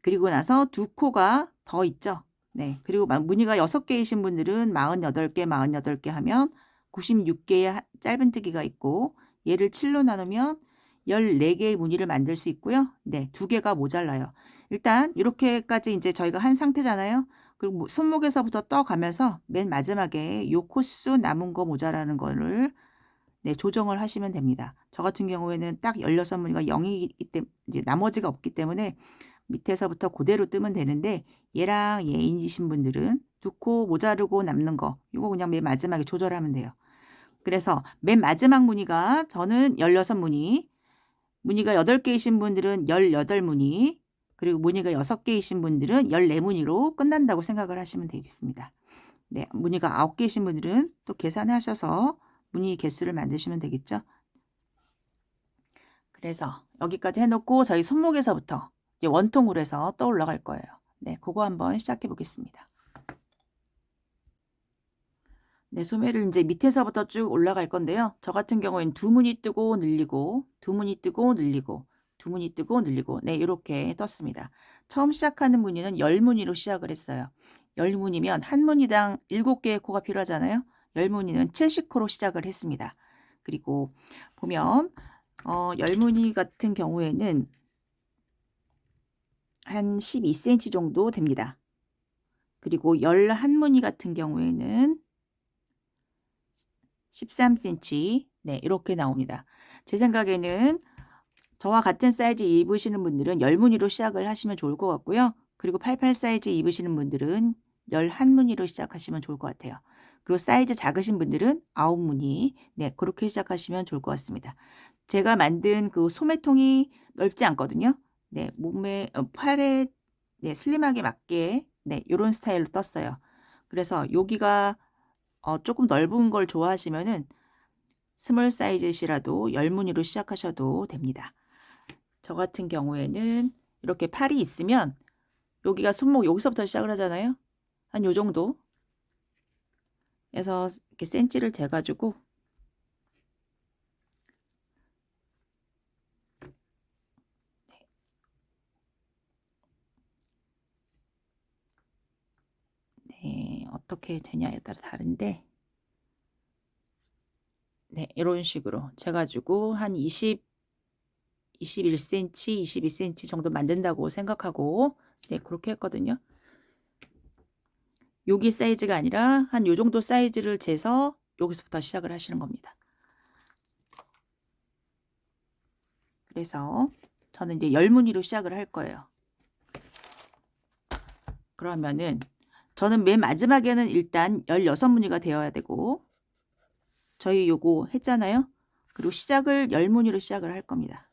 S1: 그리고 나서 두 코가 더 있죠. 네. 그리고 무늬가 6개이신 분들은 48개 하면 96개의 짧은뜨기가 있고 얘를 7로 나누면 14개의 무늬를 만들 수 있고요. 네, 2개가 모자라요. 일단 이렇게까지 이제 저희가 한 상태잖아요. 그리고 손목에서부터 떠가면서 맨 마지막에 요 코수 남은 거 모자라는 거를 조정을 하시면 됩니다. 저 같은 경우에는 딱 16무늬가 0이기 때문에 이제 나머지가 없기 때문에 밑에서부터 그대로 뜨면 되는데 얘랑 얘이신 분들은 2코 모자르고 남는 거 이거 그냥 맨 마지막에 조절하면 돼요. 그래서 맨 마지막 무늬가 저는 16무늬, 무늬가 8개이신 분들은 18무늬, 그리고 무늬가 6개이신 분들은 14무늬로 끝난다고 생각을 하시면 되겠습니다. 네, 무늬가 9개이신 분들은 또 계산하셔서 무늬 개수를 만드시면 되겠죠. 그래서 여기까지 해놓고 저희 손목에서부터 원통으로 해서 떠 올라갈 거예요. 네, 그거 한번 시작해 보겠습니다. 네, 소매를 이제 밑에서부터 쭉 올라갈 건데요. 저 같은 경우에는 2무늬 뜨고 늘리고, 2무늬 뜨고 늘리고, 2무늬 뜨고 늘리고, 네, 이렇게 떴습니다. 처음 시작하는 무늬는 10무늬로 시작을 했어요. 10무늬면 한 무늬당 7개의 코가 필요하잖아요. 10무늬는 70코로 시작을 했습니다. 그리고 보면 10무늬 같은 경우에는 한 12cm 정도 됩니다. 그리고 11무늬 같은 경우에는 13cm, 네, 이렇게 나옵니다. 제 생각에는 저와 같은 사이즈 입으시는 분들은 10무늬로 시작을 하시면 좋을 것 같고요. 그리고 88 사이즈 입으시는 분들은 11무늬로 시작하시면 좋을 것 같아요. 그리고 사이즈 작으신 분들은 9무늬, 네, 그렇게 시작하시면 좋을 것 같습니다. 제가 만든 그 소매통이 넓지 않거든요. 네, 팔에 네, 슬림하게 맞게 네, 요런 스타일로 떴어요. 그래서 여기가 조금 넓은 걸 좋아하시면은 스몰 사이즈시라도 10무늬로 시작하셔도 됩니다. 저 같은 경우에는 이렇게 팔이 있으면 여기가 손목 여기서부터 시작을 하잖아요. 한 요 정도 해서 이렇게 센치를 재가지고 네, 어떻게 되냐에 따라 다른데 네, 이런 식으로 재가지고 한 21cm, 22cm 정도 만든다고 생각하고 네, 그렇게 했거든요. 여기 사이즈가 아니라 한 요 정도 사이즈를 재서 여기서부터 시작을 하시는 겁니다. 그래서 저는 이제 10무늬로 시작을 할 거예요. 그러면은 저는 맨 마지막에는 일단 16무늬가 되어야 되고 저희 요거 했잖아요. 그리고 시작을 10무늬로 시작을 할 겁니다.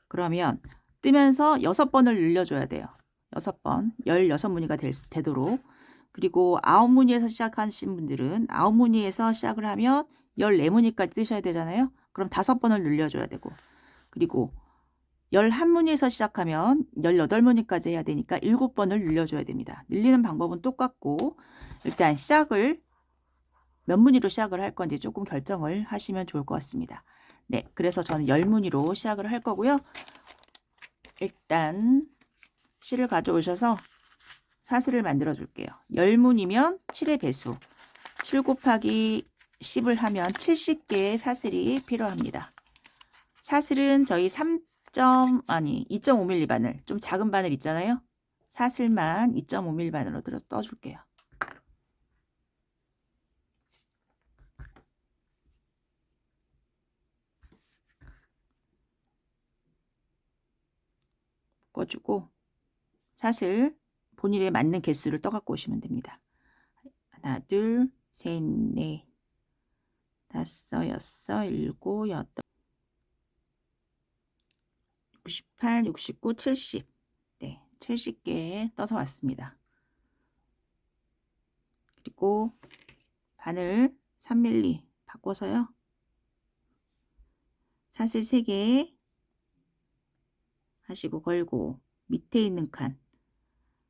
S1: 그러면 뜨면서 6번을 늘려줘야 돼요. 6번, 16무늬가 되도록. 그리고 9무늬에서 시작하신 분들은 9무늬에서 시작을 하면 14무늬까지 뜨셔야 되잖아요. 그럼 5번을 늘려줘야 되고. 그리고 11무늬에서 시작하면 18무늬까지 해야 되니까 7번을 늘려줘야 됩니다. 늘리는 방법은 똑같고 일단 시작을 몇 무늬로 시작을 할 건지 조금 결정을 하시면 좋을 것 같습니다. 네, 그래서 저는 10무늬로 시작을 할 거고요. 일단 실을 가져오셔서 사슬을 만들어 줄게요. 열문이면 7의 배수. 7 곱하기 10을 하면 70개의 사슬이 필요합니다. 사슬은 저희 2.5mm 바늘, 좀 작은 바늘 있잖아요. 사슬만 2.5mm 바늘로 떠줄게요. 묶어주고 사슬 본일에 맞는 개수를 떠갖고 오시면 됩니다. 하나, 둘, 셋, 넷, 다섯, 여섯, 일곱, 여덟, 68, 69, 70. 네, 70개 떠서 왔습니다. 그리고 바늘 3mm 바꿔서요. 사슬 3개 하시고 걸고 밑에 있는 칸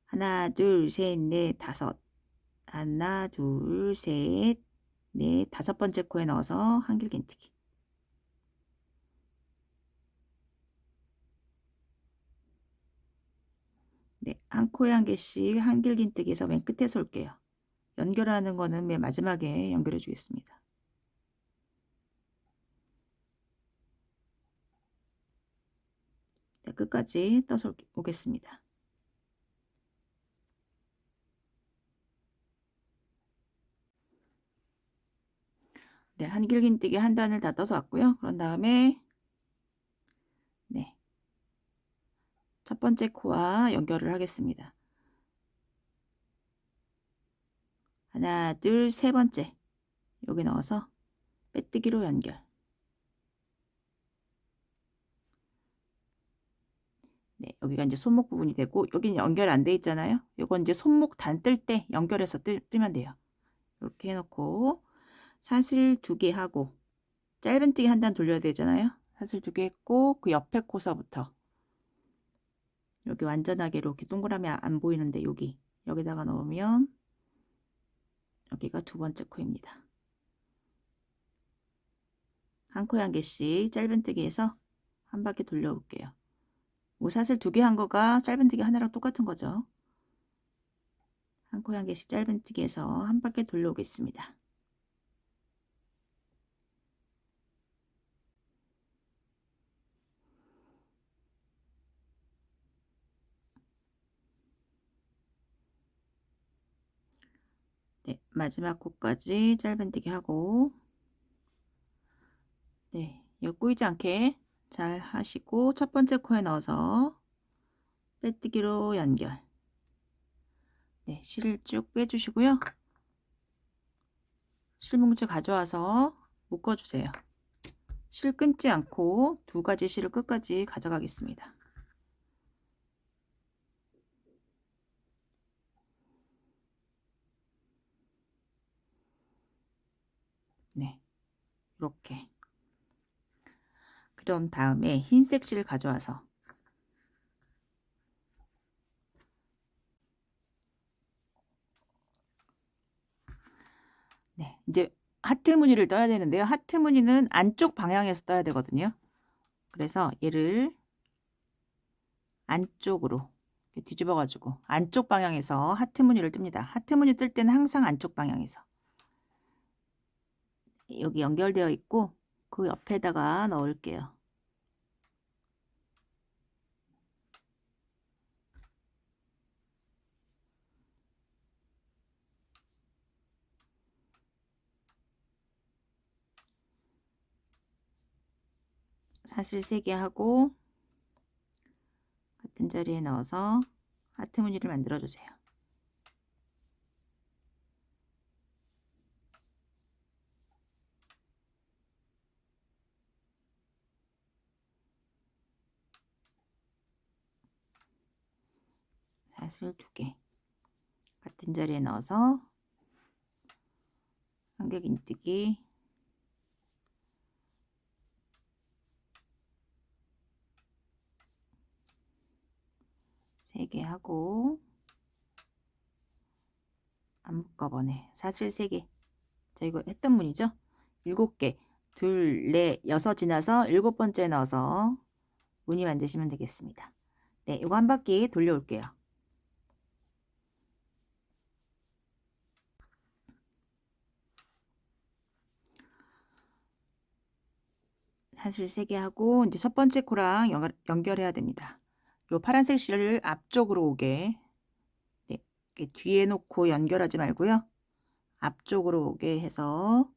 S1: 하나, 둘, 셋, 넷, 다섯. 하나, 둘, 셋, 넷, 다섯 번째 코에 넣어서 한길긴뜨기. 네, 한 코에 한 개씩 한길긴뜨기에서 맨 끝에서 올게요. 연결하는 거는 맨 마지막에 연결해 주겠습니다. 네, 끝까지 떠서 오겠습니다. 네, 한길긴뜨기 한 단을 다 떠서 왔고요. 그런 다음에 네, 첫 번째 코와 연결을 하겠습니다. 하나, 둘, 세 번째 여기 넣어서 빼뜨기로 연결. 네, 여기가 이제 손목 부분이 되고 여기는 연결 안 돼 있잖아요. 이건 이제 손목 단 뜰 때 연결해서 뜨면 돼요. 이렇게 해놓고 사슬 2개 하고 짧은뜨기 한 단 돌려야 되잖아요. 사슬 2개 했고 그 옆에 코서부터 여기 완전하게 이렇게 동그라미 안 보이는데 여기다가 넣으면 여기가 두 번째 코입니다. 한 코에 한 개씩 짧은뜨기 해서 한 바퀴 돌려볼게요. 뭐 사슬 2개 한 거가 짧은뜨기 하나랑 똑같은 거죠. 한 코에 한 개씩 짧은뜨기 해서 한 바퀴 돌려오겠습니다. 네, 마지막 코까지 짧은뜨기 하고 네, 꼬이지 않게 잘 하시고 첫 번째 코에 넣어서 빼뜨기로 연결. 네, 실을 쭉 빼주시고요. 실뭉치 가져와서 묶어주세요. 실 끊지 않고 두 가지 실을 끝까지 가져가겠습니다. 네, 이렇게. 그런 다음에 흰색 실을 가져와서 네, 이제 하트 무늬를 떠야 되는데요. 하트 무늬는 안쪽 방향에서 떠야 되거든요. 그래서 얘를 안쪽으로 뒤집어 가지고 안쪽 방향에서 하트 무늬를 뜹니다. 하트 무늬 뜰 때는 항상 안쪽 방향에서 여기 연결되어 있고 그 옆에다가 넣을게요. 사슬 3개 하고 같은 자리에 넣어서 하트 무늬를 만들어 주세요. 사슬 2개 같은 자리에 넣어서 한길긴뜨기 3개 하고 안 묶어보네. 사슬 3개. 자, 이거 했던 무늬죠? 7개. 둘, 넷, 여섯 지나서 7번째 넣어서 무늬 만드시면 되겠습니다. 네, 이거 한 바퀴 돌려올게요. 사슬 3개 하고 이제 첫 번째 코랑 연결해야 됩니다. 요 파란색 실을 앞쪽으로 오게, 네, 이렇게 뒤에 놓고 연결하지 말고요. 앞쪽으로 오게 해서,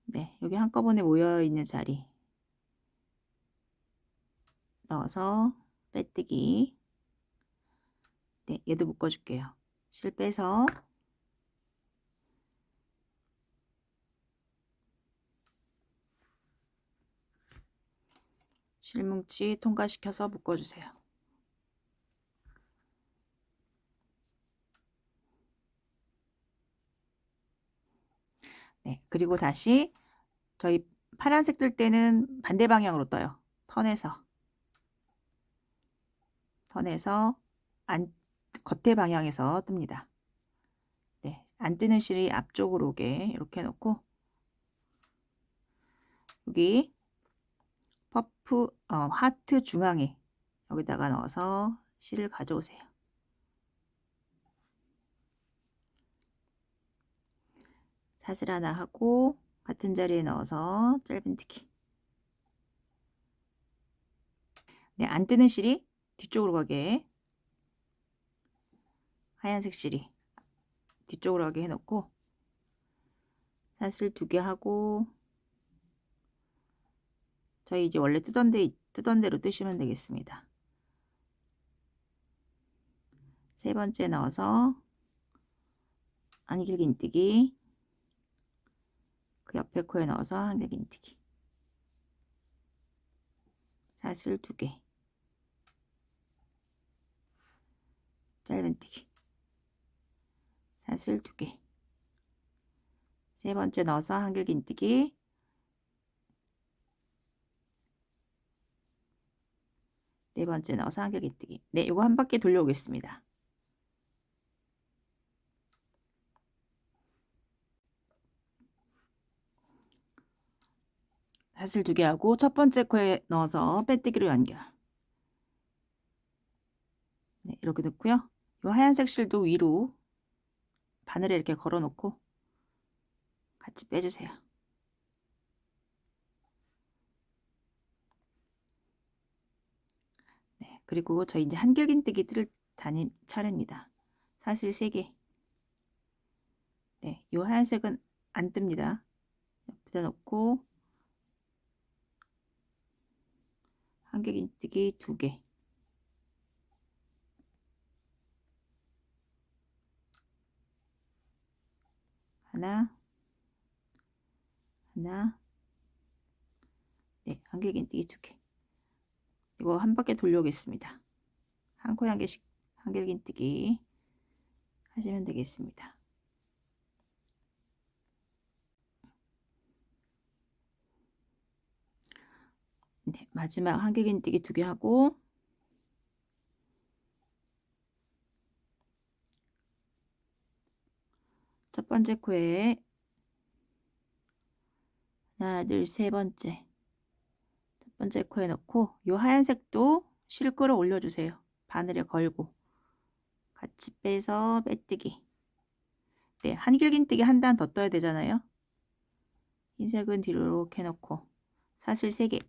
S1: 네, 여기 한꺼번에 모여 있는 자리 넣어서 빼뜨기. 네, 얘도 묶어줄게요. 실 빼서 실뭉치 통과시켜서 묶어주세요. 네, 그리고 다시 저희 파란색 뜰 때는 반대 방향으로 떠요. 턴해서 겉에 방향에서 뜹니다. 네, 안 뜨는 실이 앞쪽으로 오게 이렇게 놓고 여기 하트 중앙에 여기다가 넣어서 실을 가져오세요. 사슬 하나 하고 같은 자리에 넣어서 짧은뜨기. 네, 안 뜨는 실이 뒤쪽으로 가게, 하얀색 실이 뒤쪽으로 가게 해놓고 사슬 2개 하고, 저희 이제 원래 뜨던 대로 뜨시면 되겠습니다. 세 번째 넣어서 한길긴뜨기, 그 옆에 코에 넣어서 한길긴뜨기, 사슬 2개, 짧은뜨기, 사슬 2개, 세 번째 넣어서 한길긴뜨기, 네 번째 넣어서 한길긴뜨기. 네, 이거 한 바퀴 돌려오겠습니다. 사슬 2개 하고 첫 번째 코에 넣어서 빼뜨기로 연결. 네, 이렇게 넣고요. 이 하얀색 실도 위로 바늘에 이렇게 걸어 놓고 같이 빼주세요. 네, 그리고 저희 이제 한길긴뜨기 뜰 차례입니다. 사슬 3개. 네, 이 하얀색은 안 뜹니다. 옆에다 놓고 한길긴뜨기 2개. 하나, 네, 한길긴뜨기 2개. 이거 한 바퀴 돌려오겠습니다. 한 코에 한 개씩 한길긴뜨기 하시면 되겠습니다. 네, 마지막 한길긴뜨기 2개 하고 첫 번째 코에 하나, 둘, 세 번째. 첫 번째 코에 넣고 이 하얀색도 실 끌어 올려주세요. 바늘에 걸고 같이 빼서 빼뜨기. 네, 한길긴뜨기 한 단 더 떠야 되잖아요. 흰색은 뒤로 이렇게 넣고 사슬 3개.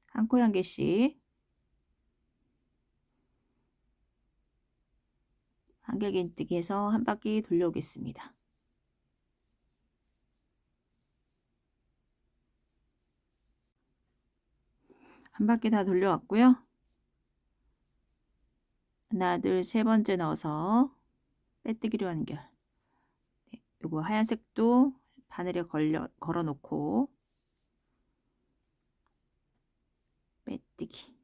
S1: 한 코에 한 개씩 한길긴뜨기 해서 한 바퀴 돌려오겠습니다. 한 바퀴 다 돌려왔고요. 하나, 둘, 세 번째 넣어서 빼뜨기로 연결. 네, 요거 하얀색도 바늘에 걸어 놓고 빼뜨기.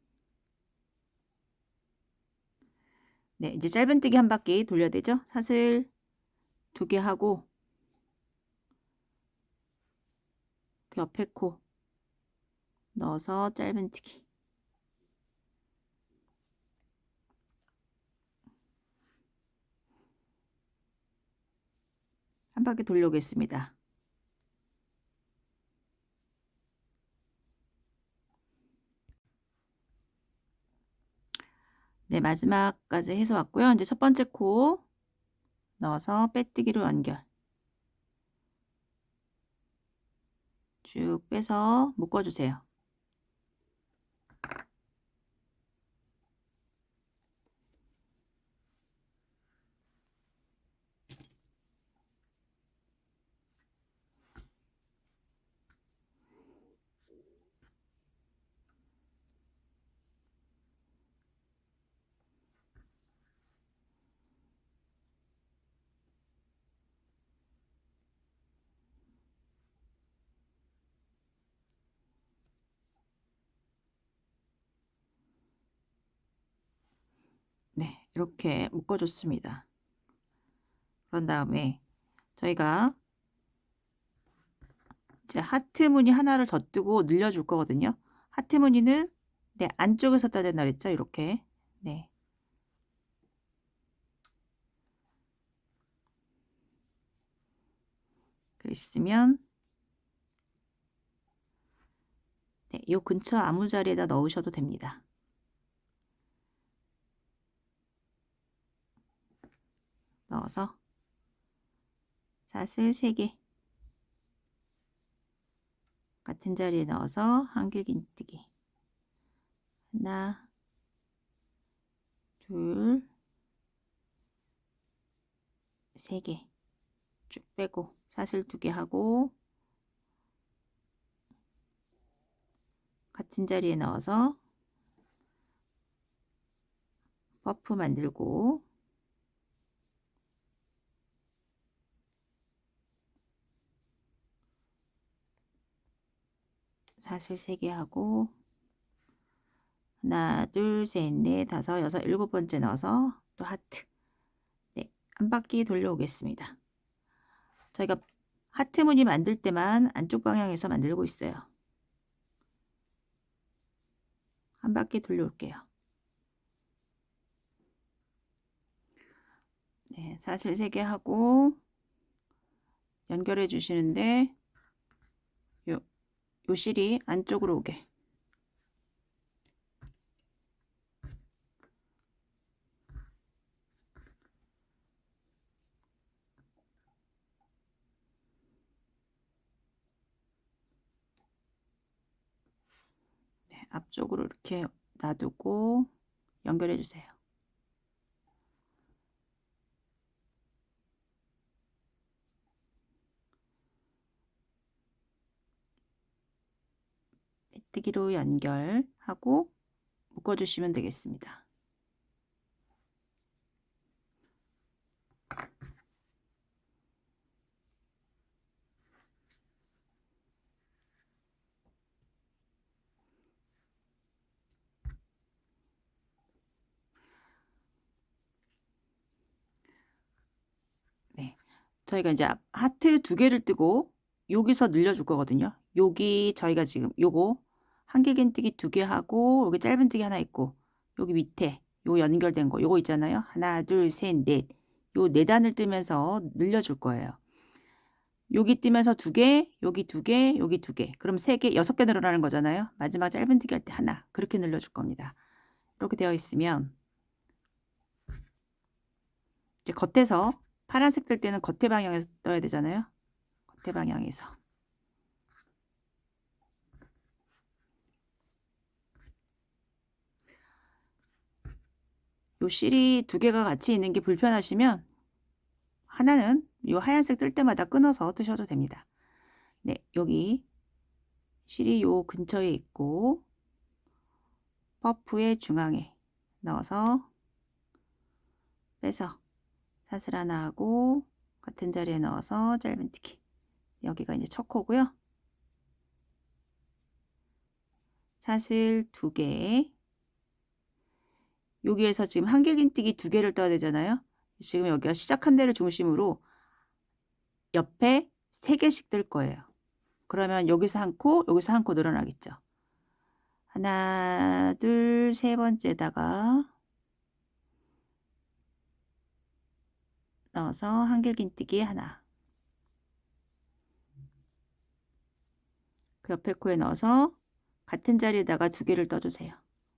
S1: 네, 이제 짧은뜨기 한 바퀴 돌려야 되죠. 사슬 2개 하고 그 옆에 코 넣어서 짧은뜨기. 한 바퀴 돌려오겠습니다. 네, 마지막까지 해서 왔고요. 이제 첫 번째 코 넣어서 빼뜨기로 연결. 쭉 빼서 묶어주세요. 네, 이렇게 묶어줬습니다. 그런 다음에 저희가 이제 하트 무늬 하나를 더 뜨고 늘려줄 거거든요. 하트 무늬는 네, 안쪽에서 따야 된다 그랬죠? 이렇게. 네. 그랬으면 네, 요 근처 아무 자리에다 넣으셔도 됩니다. 넣어서 사슬 3개 같은 자리에 넣어서 한길긴뜨기 하나, 둘, 3개 쭉 빼고 사슬 2개 하고 같은 자리에 넣어서 퍼프 만들고 사슬 3개 하고 하나, 둘, 셋, 넷, 다섯, 여섯, 7번째 넣어서 또 하트. 네, 한 바퀴 돌려오겠습니다. 저희가 하트 무늬 만들 때만 안쪽 방향에서 만들고 있어요. 한 바퀴 돌려올게요. 네, 사슬 3개 하고 연결해 주시는데 요 실이 안쪽으로 오게. 네, 앞쪽으로 이렇게 놔두고 연결해 주세요. 메뜨기로 연결하고 묶어주시면 되겠습니다. 네, 저희가 이제 하트 2개를 뜨고 여기서 늘려줄 거거든요. 여기 저희가 지금 요거 한길긴뜨기 2개 하고 여기 짧은뜨기 하나 있고 여기 밑에 요 연결된 거 요거 있잖아요. 하나, 둘, 셋, 넷. 요 4단을 뜨면서 늘려줄 거예요. 여기 뜨면서 2개, 여기 2개, 여기 2개. 그럼 3개, 6개 늘어나는 거잖아요. 마지막 짧은뜨기 할 때 하나. 그렇게 늘려줄 겁니다. 이렇게 되어 있으면 이제 겉에서 파란색 뜰 때는 겉에 방향에서 떠야 되잖아요. 겉에 방향에서. 요 실이 2개가 같이 있는 게 불편하시면 하나는 요 하얀색 뜰 때마다 끊어서 뜨셔도 됩니다. 네, 여기 실이 요 근처에 있고 퍼프의 중앙에 넣어서 빼서 사슬 하나 하고 같은 자리에 넣어서 짧은뜨기. 여기가 이제 첫 코고요. 사슬 2개. 여기에서 지금 한길긴뜨기 2개를 떠야 되잖아요. 지금 여기가 시작한 데를 중심으로 옆에 3개씩 뜰 거예요. 그러면 여기서 한 코, 여기서 한 코 늘어나겠죠. 하나, 둘, 3번째다가 넣어서 한길긴뜨기 하나. 그 옆에 코에 넣어서 같은 자리에다가 2개를 떠주세요.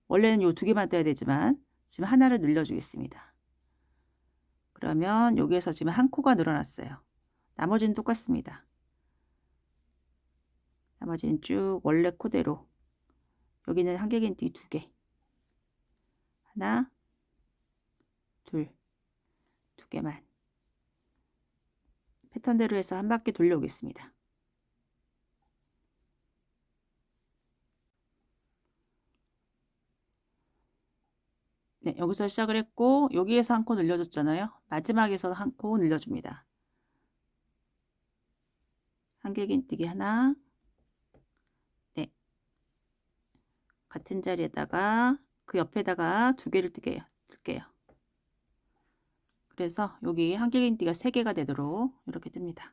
S1: 원래는 요 2개만 떠야 되지만 지금 하나를 늘려주겠습니다. 그러면 여기에서 지금 한 코가 늘어났어요. 나머지는 똑같습니다. 나머지는 쭉 원래 코대로. 여기는 한길긴뜨기 2개. 하나, 둘, 2개만. 패턴대로 해서 한 바퀴 돌려오겠습니다. 네, 여기서 시작을 했고 여기에서 한 코 늘려줬잖아요. 마지막에서 한 코 늘려줍니다. 한길긴뜨기 하나. 네, 같은 자리에다가 그 옆에다가 2개를 뜰게요. 그래서 여기 한길긴뜨기가 3개가 되도록 이렇게 뜹니다.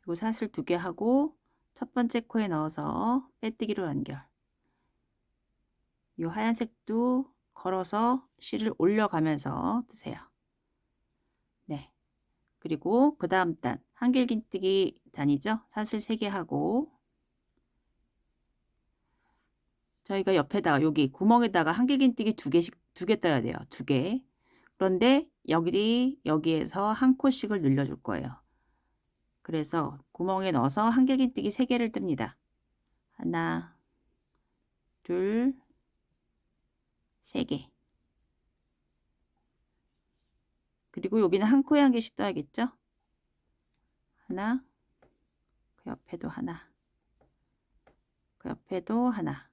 S1: 그리고 사슬 2개 하고 첫 번째 코에 넣어서 빼뜨기로 연결. 이 하얀색도 걸어서 실을 올려가면서 뜨세요. 네. 그리고 그 다음 단 한길긴뜨기 단이죠. 사슬 3개 하고 저희가 옆에다가 여기 구멍에다가 한길긴뜨기 2개 떠야 돼요. 2개. 그런데 여기에서 한 코씩을 늘려줄 거예요. 그래서 구멍에 넣어서 한길긴뜨기 3개를 뜹니다. 하나, 둘, 3개. 그리고 여기는 한 코에 한 개씩 떠야겠죠? 하나, 그 옆에도 하나, 그 옆에도 하나.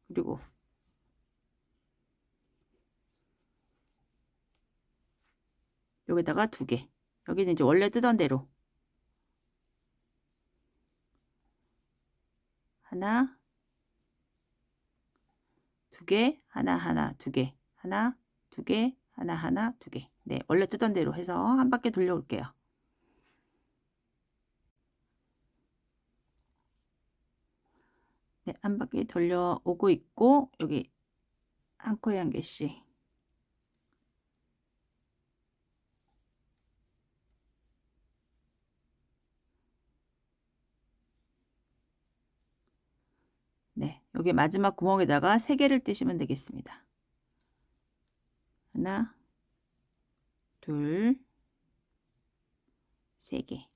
S1: 그리고 여기다가 2개. 여기는 이제 원래 뜨던 대로 하나, 2개, 하나, 하나, 2개, 하나, 2개, 하나, 하나, 2개. 네, 원래 뜨던 대로 해서 한 바퀴 돌려올게요. 네, 한 바퀴 돌려오고 있고 여기 한 코에 한 개씩. 네, 여기 마지막 구멍에다가 3개를 뜨시면 되겠습니다. 하나, 둘, 3개.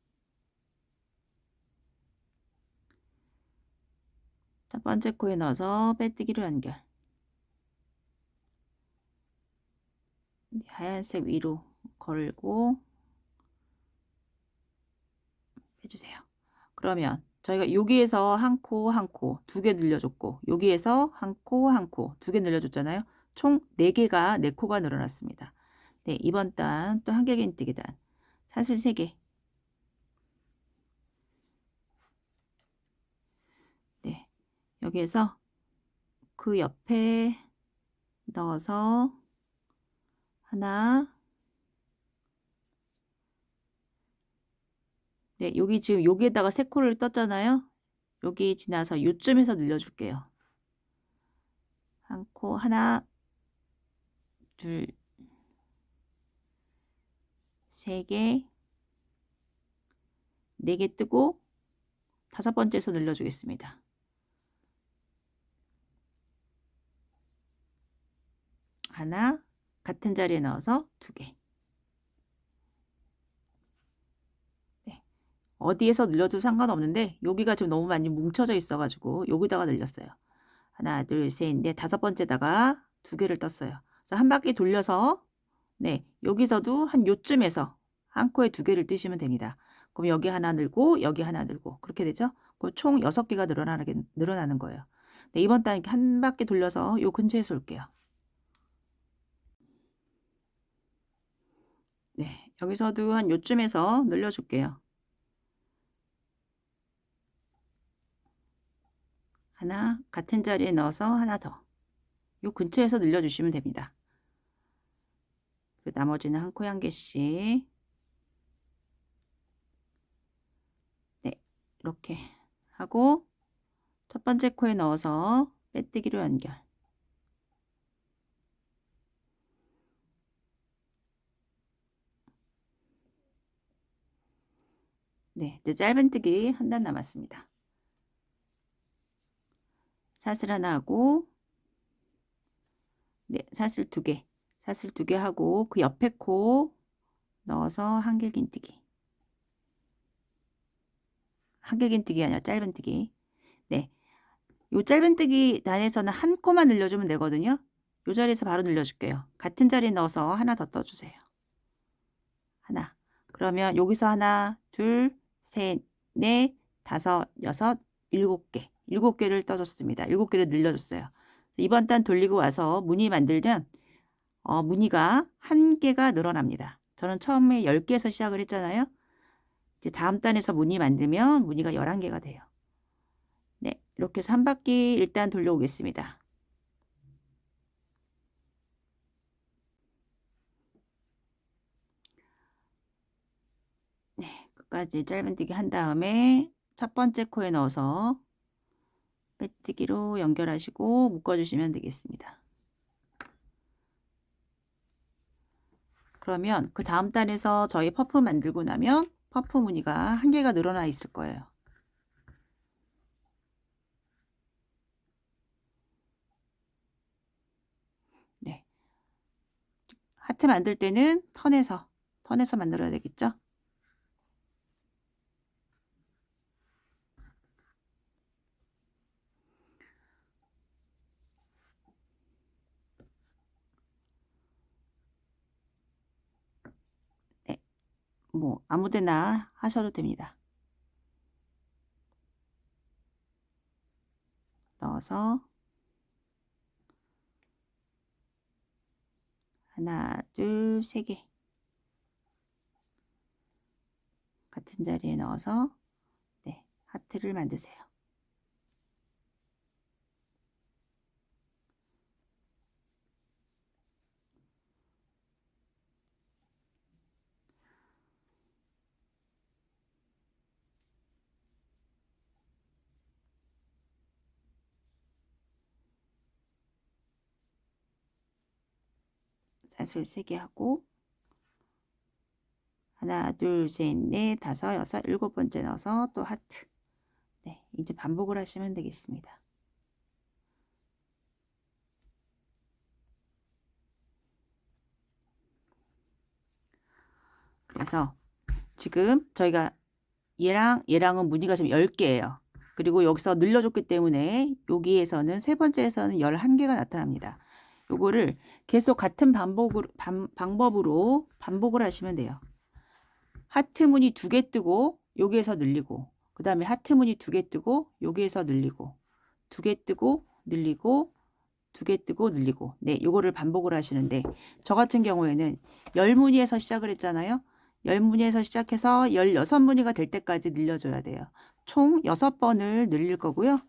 S1: 첫 번째 코에 넣어서 빼뜨기로 연결. 하얀색 위로 걸고 해주세요. 그러면 저희가 여기에서 한 코, 한 코, 2개 늘려줬고 여기에서 한 코, 한 코, 2개 늘려줬잖아요. 총 4개가 4코가 늘어났습니다. 네, 이번 단 또 한길긴뜨기 단 사슬 3개. 네, 여기에서 그 옆에 넣어서 하나. 네, 여기 지금 여기에다가 3코를 떴잖아요. 여기 지나서 요쯤에서 늘려줄게요. 한 코, 하나, 둘, 3개, 4개 뜨고 5번째에서 늘려주겠습니다. 하나, 같은 자리에 넣어서 2개. 네. 어디에서 늘려도 상관없는데 여기가 좀 너무 많이 뭉쳐져 있어가지고 여기다가 늘렸어요. 하나, 둘, 셋, 넷, 5번째다가 2개를 떴어요. 그래서 한 바퀴 돌려서 네, 여기서도 한 요쯤에서 한 코에 2개를 뜨시면 됩니다. 그럼 여기 하나 늘고 여기 하나 늘고 그렇게 되죠? 총 6개가 늘어나는 거예요. 네, 이번 단 이렇게 한 바퀴 돌려서 요 근처에서 올게요. 네, 여기서도 한 요쯤에서 늘려줄게요. 하나, 같은 자리에 넣어서 하나 더. 요 근처에서 늘려주시면 됩니다. 그리고 나머지는 한 코에 한 개씩. 네, 이렇게 하고 첫 번째 코에 넣어서 빼뜨기로 연결. 네, 이제 짧은뜨기 한 단 남았습니다. 사슬 하나 하고 네, 사슬 2개. 사슬 2개 하고 그 옆에 코 넣어서 한길긴뜨기. 한길긴뜨기 아니라 짧은뜨기. 네, 요 짧은뜨기 단에서는 한 코만 늘려주면 되거든요. 요 자리에서 바로 늘려줄게요. 같은 자리에 넣어서 하나 더 떠주세요. 하나. 그러면 여기서 하나, 둘, 셋, 넷, 다섯, 여섯, 7개. 7개를 떠줬습니다. 7개를 늘려줬어요. 이번 단 돌리고 와서 무늬 만들면 무늬가 1개가 늘어납니다. 저는 처음에 10개에서 시작을 했잖아요. 이제 다음 단에서 무늬 만들면 무늬가 11개가 돼요. 네, 이렇게 해서 한 바퀴 일단 돌려오겠습니다. 네, 끝까지 짧은뜨기 한 다음에 첫 번째 코에 넣어서 빼뜨기로 연결하시고 묶어주시면 되겠습니다. 그러면 그 다음 단에서 저희 퍼프 만들고 나면 퍼프 무늬가 1개가 늘어나 있을 거예요. 네, 하트 만들 때는 턴에서 만들어야 되겠죠? 네, 뭐 아무데나 하셔도 됩니다. 넣어서 하나, 둘, 3개 같은 자리에 넣어서 네, 하트를 만드세요. 사슬 3개 하고 하나, 둘, 셋, 넷, 다섯, 여섯, 7번째 넣어서 또 하트. 네, 이제 반복을 하시면 되겠습니다. 그래서 지금 저희가 얘랑은 무늬가 지금 10개예요. 그리고 여기서 늘려줬기 때문에 여기에서는 세 번째에서는 11개가 나타납니다. 요거를 계속 같은 방법으로 반복을 하시면 돼요. 하트 무늬 2개 뜨고 여기에서 늘리고, 그 다음에 하트 무늬 2개 뜨고 여기에서 늘리고, 2개 뜨고 늘리고, 2개 뜨고 늘리고. 네, 요거를 반복을 하시는데 저 같은 경우에는 10무늬에서 시작을 했잖아요. 10무늬에서 시작해서 16무늬가 될 때까지 늘려줘야 돼요. 총 6번을 늘릴 거고요.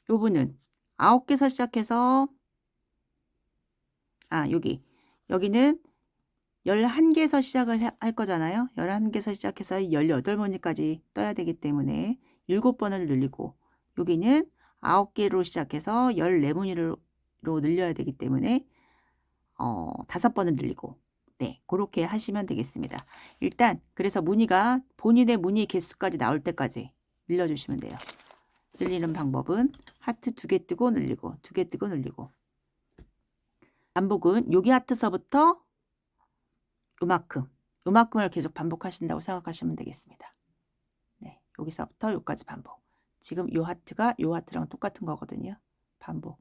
S1: 요 분은 9개에서 시작해서 여기는 11개에서 시작을 할 거잖아요. 11개에서 시작해서 18무늬까지 떠야 되기 때문에 7번을 늘리고, 여기는 9개로 시작해서 14무늬로 늘려야 되기 때문에 5번을 늘리고, 네, 그렇게 하시면 되겠습니다. 일단 그래서 무늬가 본인의 무늬 개수까지 나올 때까지 늘려주시면 돼요. 늘리는 방법은 하트 2개 뜨고 늘리고, 2개 뜨고 늘리고. 반복은 여기 하트서부터 요만큼을 계속 반복하신다고 생각하시면 되겠습니다. 네, 여기서부터 여기까지 반복. 지금 요 하트가 요 하트랑 똑같은 거거든요. 반복.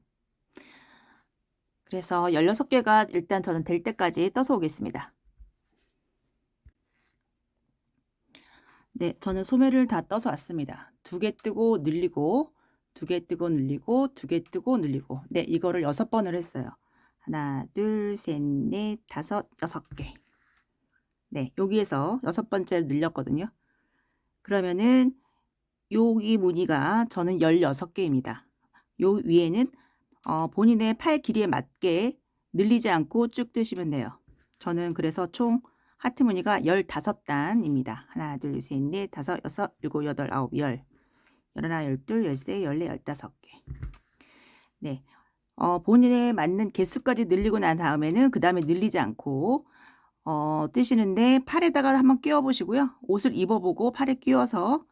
S1: 그래서 16개가 일단 저는 될 때까지 떠서 오겠습니다. 네, 저는 소매를 다 떠서 왔습니다. 2개 뜨고 늘리고, 2개 뜨고 늘리고, 2개 뜨고 늘리고. 네, 이거를 6번을 했어요. 하나, 둘, 셋, 넷, 다섯, 6개. 네, 여기에서 6번째를 늘렸거든요. 그러면은 여기 무늬가 저는 16개입니다. 요 위에는 본인의 팔 길이에 맞게 늘리지 않고 쭉 뜨시면 돼요. 저는 그래서 총 하트 무늬가 15단입니다. 하나, 둘, 셋, 넷, 다섯, 여섯, 일곱, 여덟, 아홉, 열, 열하나, 열둘, 열세, 열네, 15개. 네, 본인에 맞는 개수까지 늘리고 난 다음에는 그 다음에 늘리지 않고 뜨시는데 팔에다가 한번 끼워 보시고요. 옷을 입어보고 팔에 끼워서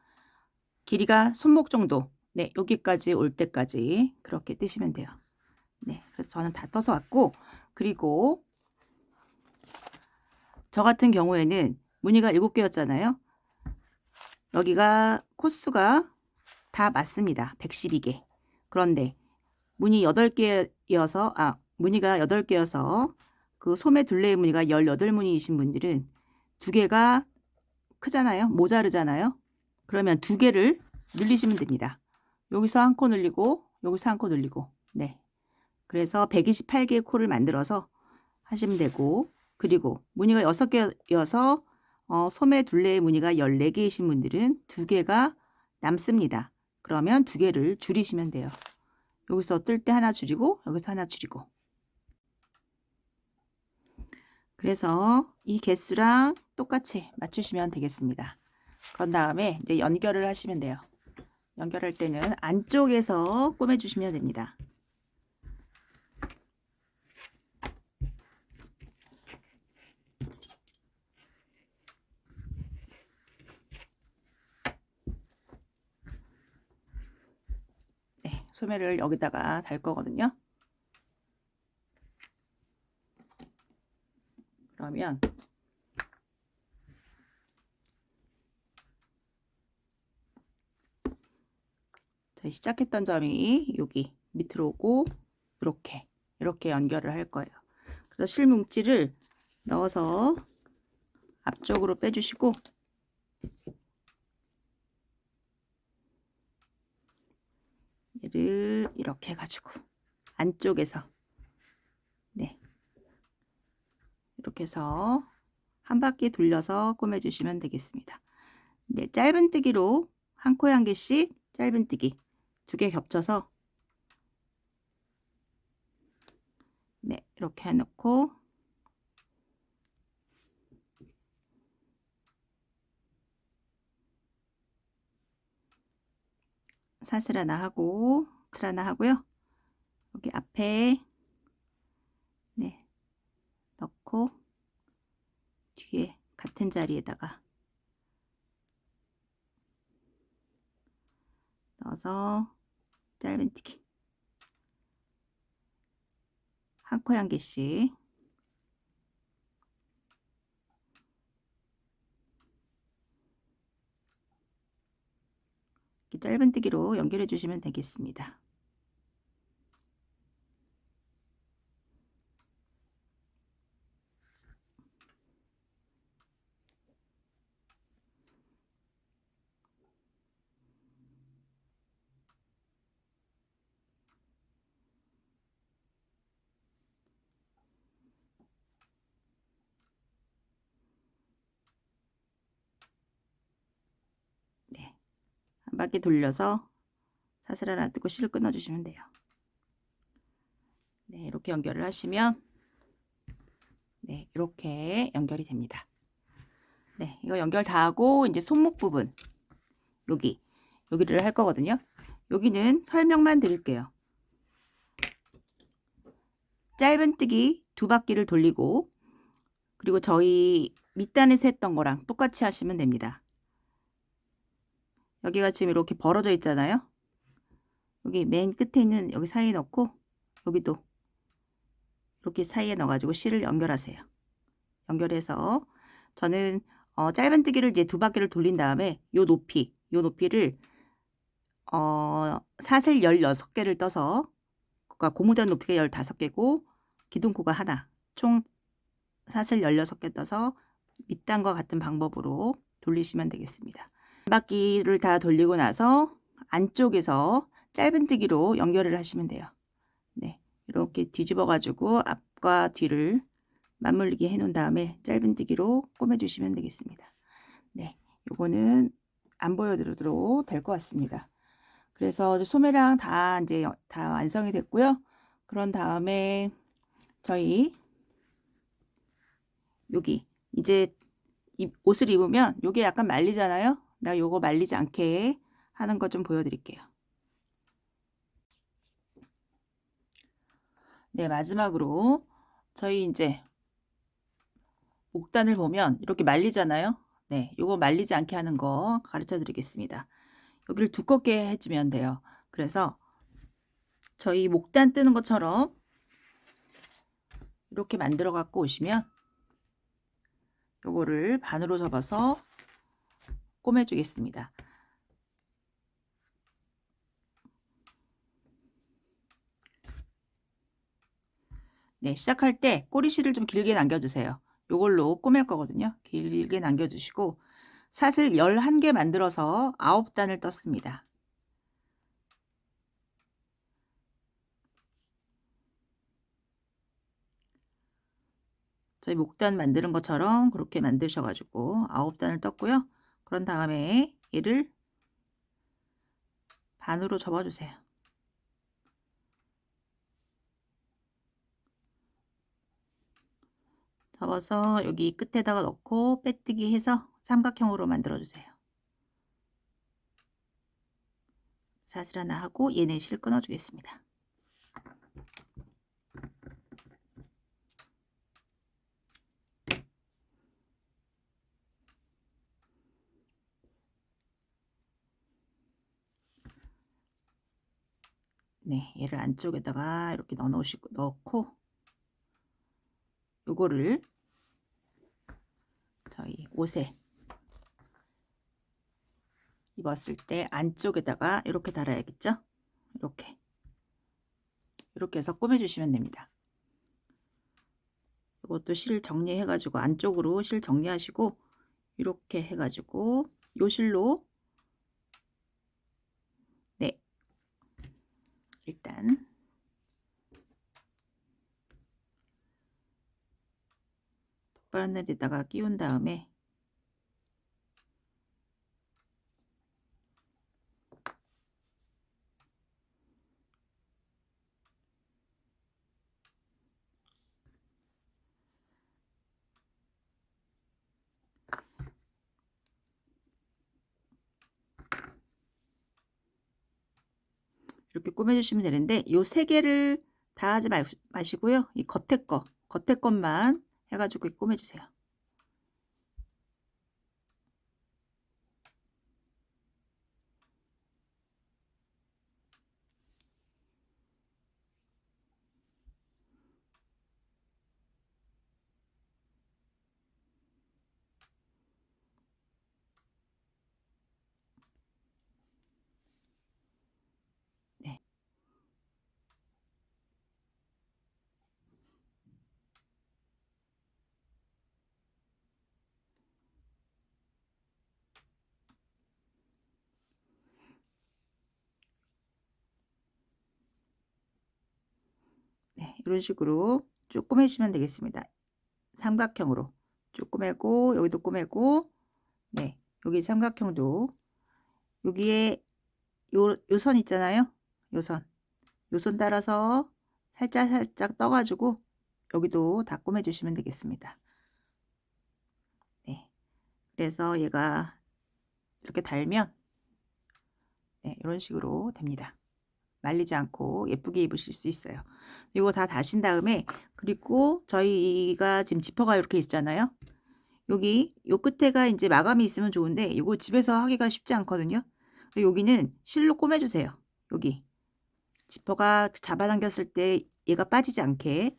S1: 길이가 손목 정도, 네, 여기까지 올 때까지 그렇게 뜨시면 돼요. 네, 그래서 저는 다 떠서 왔고, 그리고 저 같은 경우에는 무늬가 7개였잖아요. 여기가 코수가 다 맞습니다. 112개. 그런데 무늬 8개여서 무늬가 8개여서 그 소매 둘레의 무늬가 18무늬이신 분들은 2개가 크잖아요. 모자르잖아요. 그러면 2개를 늘리시면 됩니다. 여기서 한 코 늘리고 여기서 한 코 늘리고. 네. 그래서 128개의 코를 만들어서 하시면 되고, 그리고 무늬가 6개여서 소매 둘레의 무늬가 14개이신 분들은 2개가 남습니다. 그러면 2개를 줄이시면 돼요. 여기서 뜰 때 하나 줄이고 여기서 하나 줄이고. 그래서 이 개수랑 똑같이 맞추시면 되겠습니다. 그런 다음에 이제 연결을 하시면 돼요. 연결할 때는 안쪽에서 꼬매주시면 됩니다. 네, 소매를 여기다가 달 거거든요. 그러면 저희 시작했던 점이 여기 밑으로 오고 이렇게 연결을 할 거예요. 그래서 실뭉치를 넣어서 앞쪽으로 빼주시고 얘를 이렇게 해가지고 안쪽에서 이렇게 해서 한 바퀴 돌려서 꼬매주시면 되겠습니다. 네, 짧은뜨기로 한 코에 한 개씩 짧은뜨기 2개 겹쳐서 이렇게 해놓고 사슬 하나 하고 사슬 하나 하고요. 여기 앞에 넣고 뒤에 같은 자리에다가 넣어서 짧은뜨기 한 코에 한 개씩 이렇게 짧은뜨기로 연결해 주시면 되겠습니다. 한 바퀴 돌려서 사슬 하나 뜨고 실을 끊어 주시면 돼요. 네, 이렇게 연결을 하시면 이렇게 연결이 됩니다. 네, 이거 연결 다 하고 이제 손목 부분 여기를 할 거거든요. 여기는 설명만 드릴게요. 짧은뜨기 2바퀴를 돌리고 그리고 저희 밑단에서 했던 거랑 똑같이 하시면 됩니다. 여기가 지금 이렇게 벌어져 있잖아요. 여기 맨 끝에 있는 여기 사이에 넣고 여기도 이렇게 사이에 넣어가지고 실을 연결하세요. 연결해서 저는 짧은뜨기를 이제 2바퀴를 돌린 다음에 요 높이를 사슬 16개를 떠서 그러니까 고무된 높이가 15개고 기둥코가 하나 총 사슬 16개 떠서 밑단과 같은 방법으로 돌리시면 되겠습니다. 한 바퀴를 다 돌리고 나서 안쪽에서 짧은뜨기로 연결을 하시면 돼요. 네, 이렇게 뒤집어 가지고 앞과 뒤를 맞물리게 해 놓은 다음에 짧은뜨기로 꼬매 주시면 되겠습니다. 네, 요거는 안 보여드려도 될 것 같습니다. 그래서 소매랑 다 이제 다 완성이 됐고요. 그런 다음에 저희 여기 이제 옷을 입으면 요게 약간 말리잖아요. 나 요거 말리지 않게 하는 거 좀 보여드릴게요. 네, 마지막으로 저희 이제 목단을 보면 이렇게 말리잖아요. 네, 요거 말리지 않게 하는 거 가르쳐 드리겠습니다. 여기를 두껍게 해주면 돼요. 그래서 저희 목단 뜨는 것처럼 이렇게 만들어 갖고 오시면 요거를 반으로 접어서 꼬매주겠습니다. 네, 시작할 때 꼬리실을 좀 길게 남겨주세요. 요걸로 꼬맬 거거든요. 길게 남겨주시고 사슬 11개 만들어서 9단을 떴습니다. 저희 목단 만드는 것처럼 그렇게 만드셔가지고 9단을 떴고요. 그런 다음에 얘를 반으로 접어주세요. 접어서 여기 끝에다가 넣고 빼뜨기 해서 삼각형으로 만들어주세요. 사슬 하나 하고 얘는 실 끊어주겠습니다. 네, 얘를 안쪽에다가 이렇게 넣고 요거를 저희 옷에 입었을 때 안쪽에다가 이렇게 달아야겠죠? 이렇게 해서 꼬매주시면 됩니다. 이것도 실 정리해가지고 안쪽으로 실 정리하시고 이렇게 해가지고 요 실로 네, 일단 똑바른 데다가 끼운 다음에 이렇게 꾸며주시면 되는데 요 세 개를 다 하지 마시고요. 이 겉에 것만 해가지고 꾸며주세요. 네. 네, 이런 식으로 쭉 꾸미시면 되겠습니다. 삼각형으로 쭉 꾸매고 여기도 꾸매고 네, 여기 삼각형도 여기에 요 선 있잖아요. 요 선 따라서 살짝 떠가지고 여기도 다 꾸며주시면 되겠습니다. 네, 그래서 얘가 이렇게 달면 네, 이런 식으로 됩니다. 말리지 않고 예쁘게 입으실 수 있어요. 이거 다 다신 다음에 그리고 저희가 지금 지퍼가 이렇게 있잖아요. 여기 요 끝에가 이제 마감이 있으면 좋은데 이거 집에서 하기가 쉽지 않거든요. 여기는 실로 꼬매주세요. 여기 지퍼가 잡아당겼을 때 얘가 빠지지 않게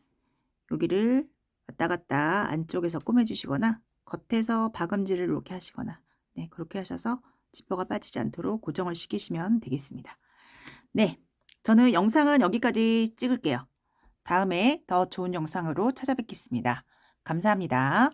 S1: 여기를 왔다 갔다 안쪽에서 꼬매주시거나 겉에서 박음질을 이렇게 하시거나 네, 그렇게 하셔서 지퍼가 빠지지 않도록 고정을 시키시면 되겠습니다. 네, 저는 영상은 여기까지 찍을게요. 다음에 더 좋은 영상으로 찾아뵙겠습니다. 감사합니다.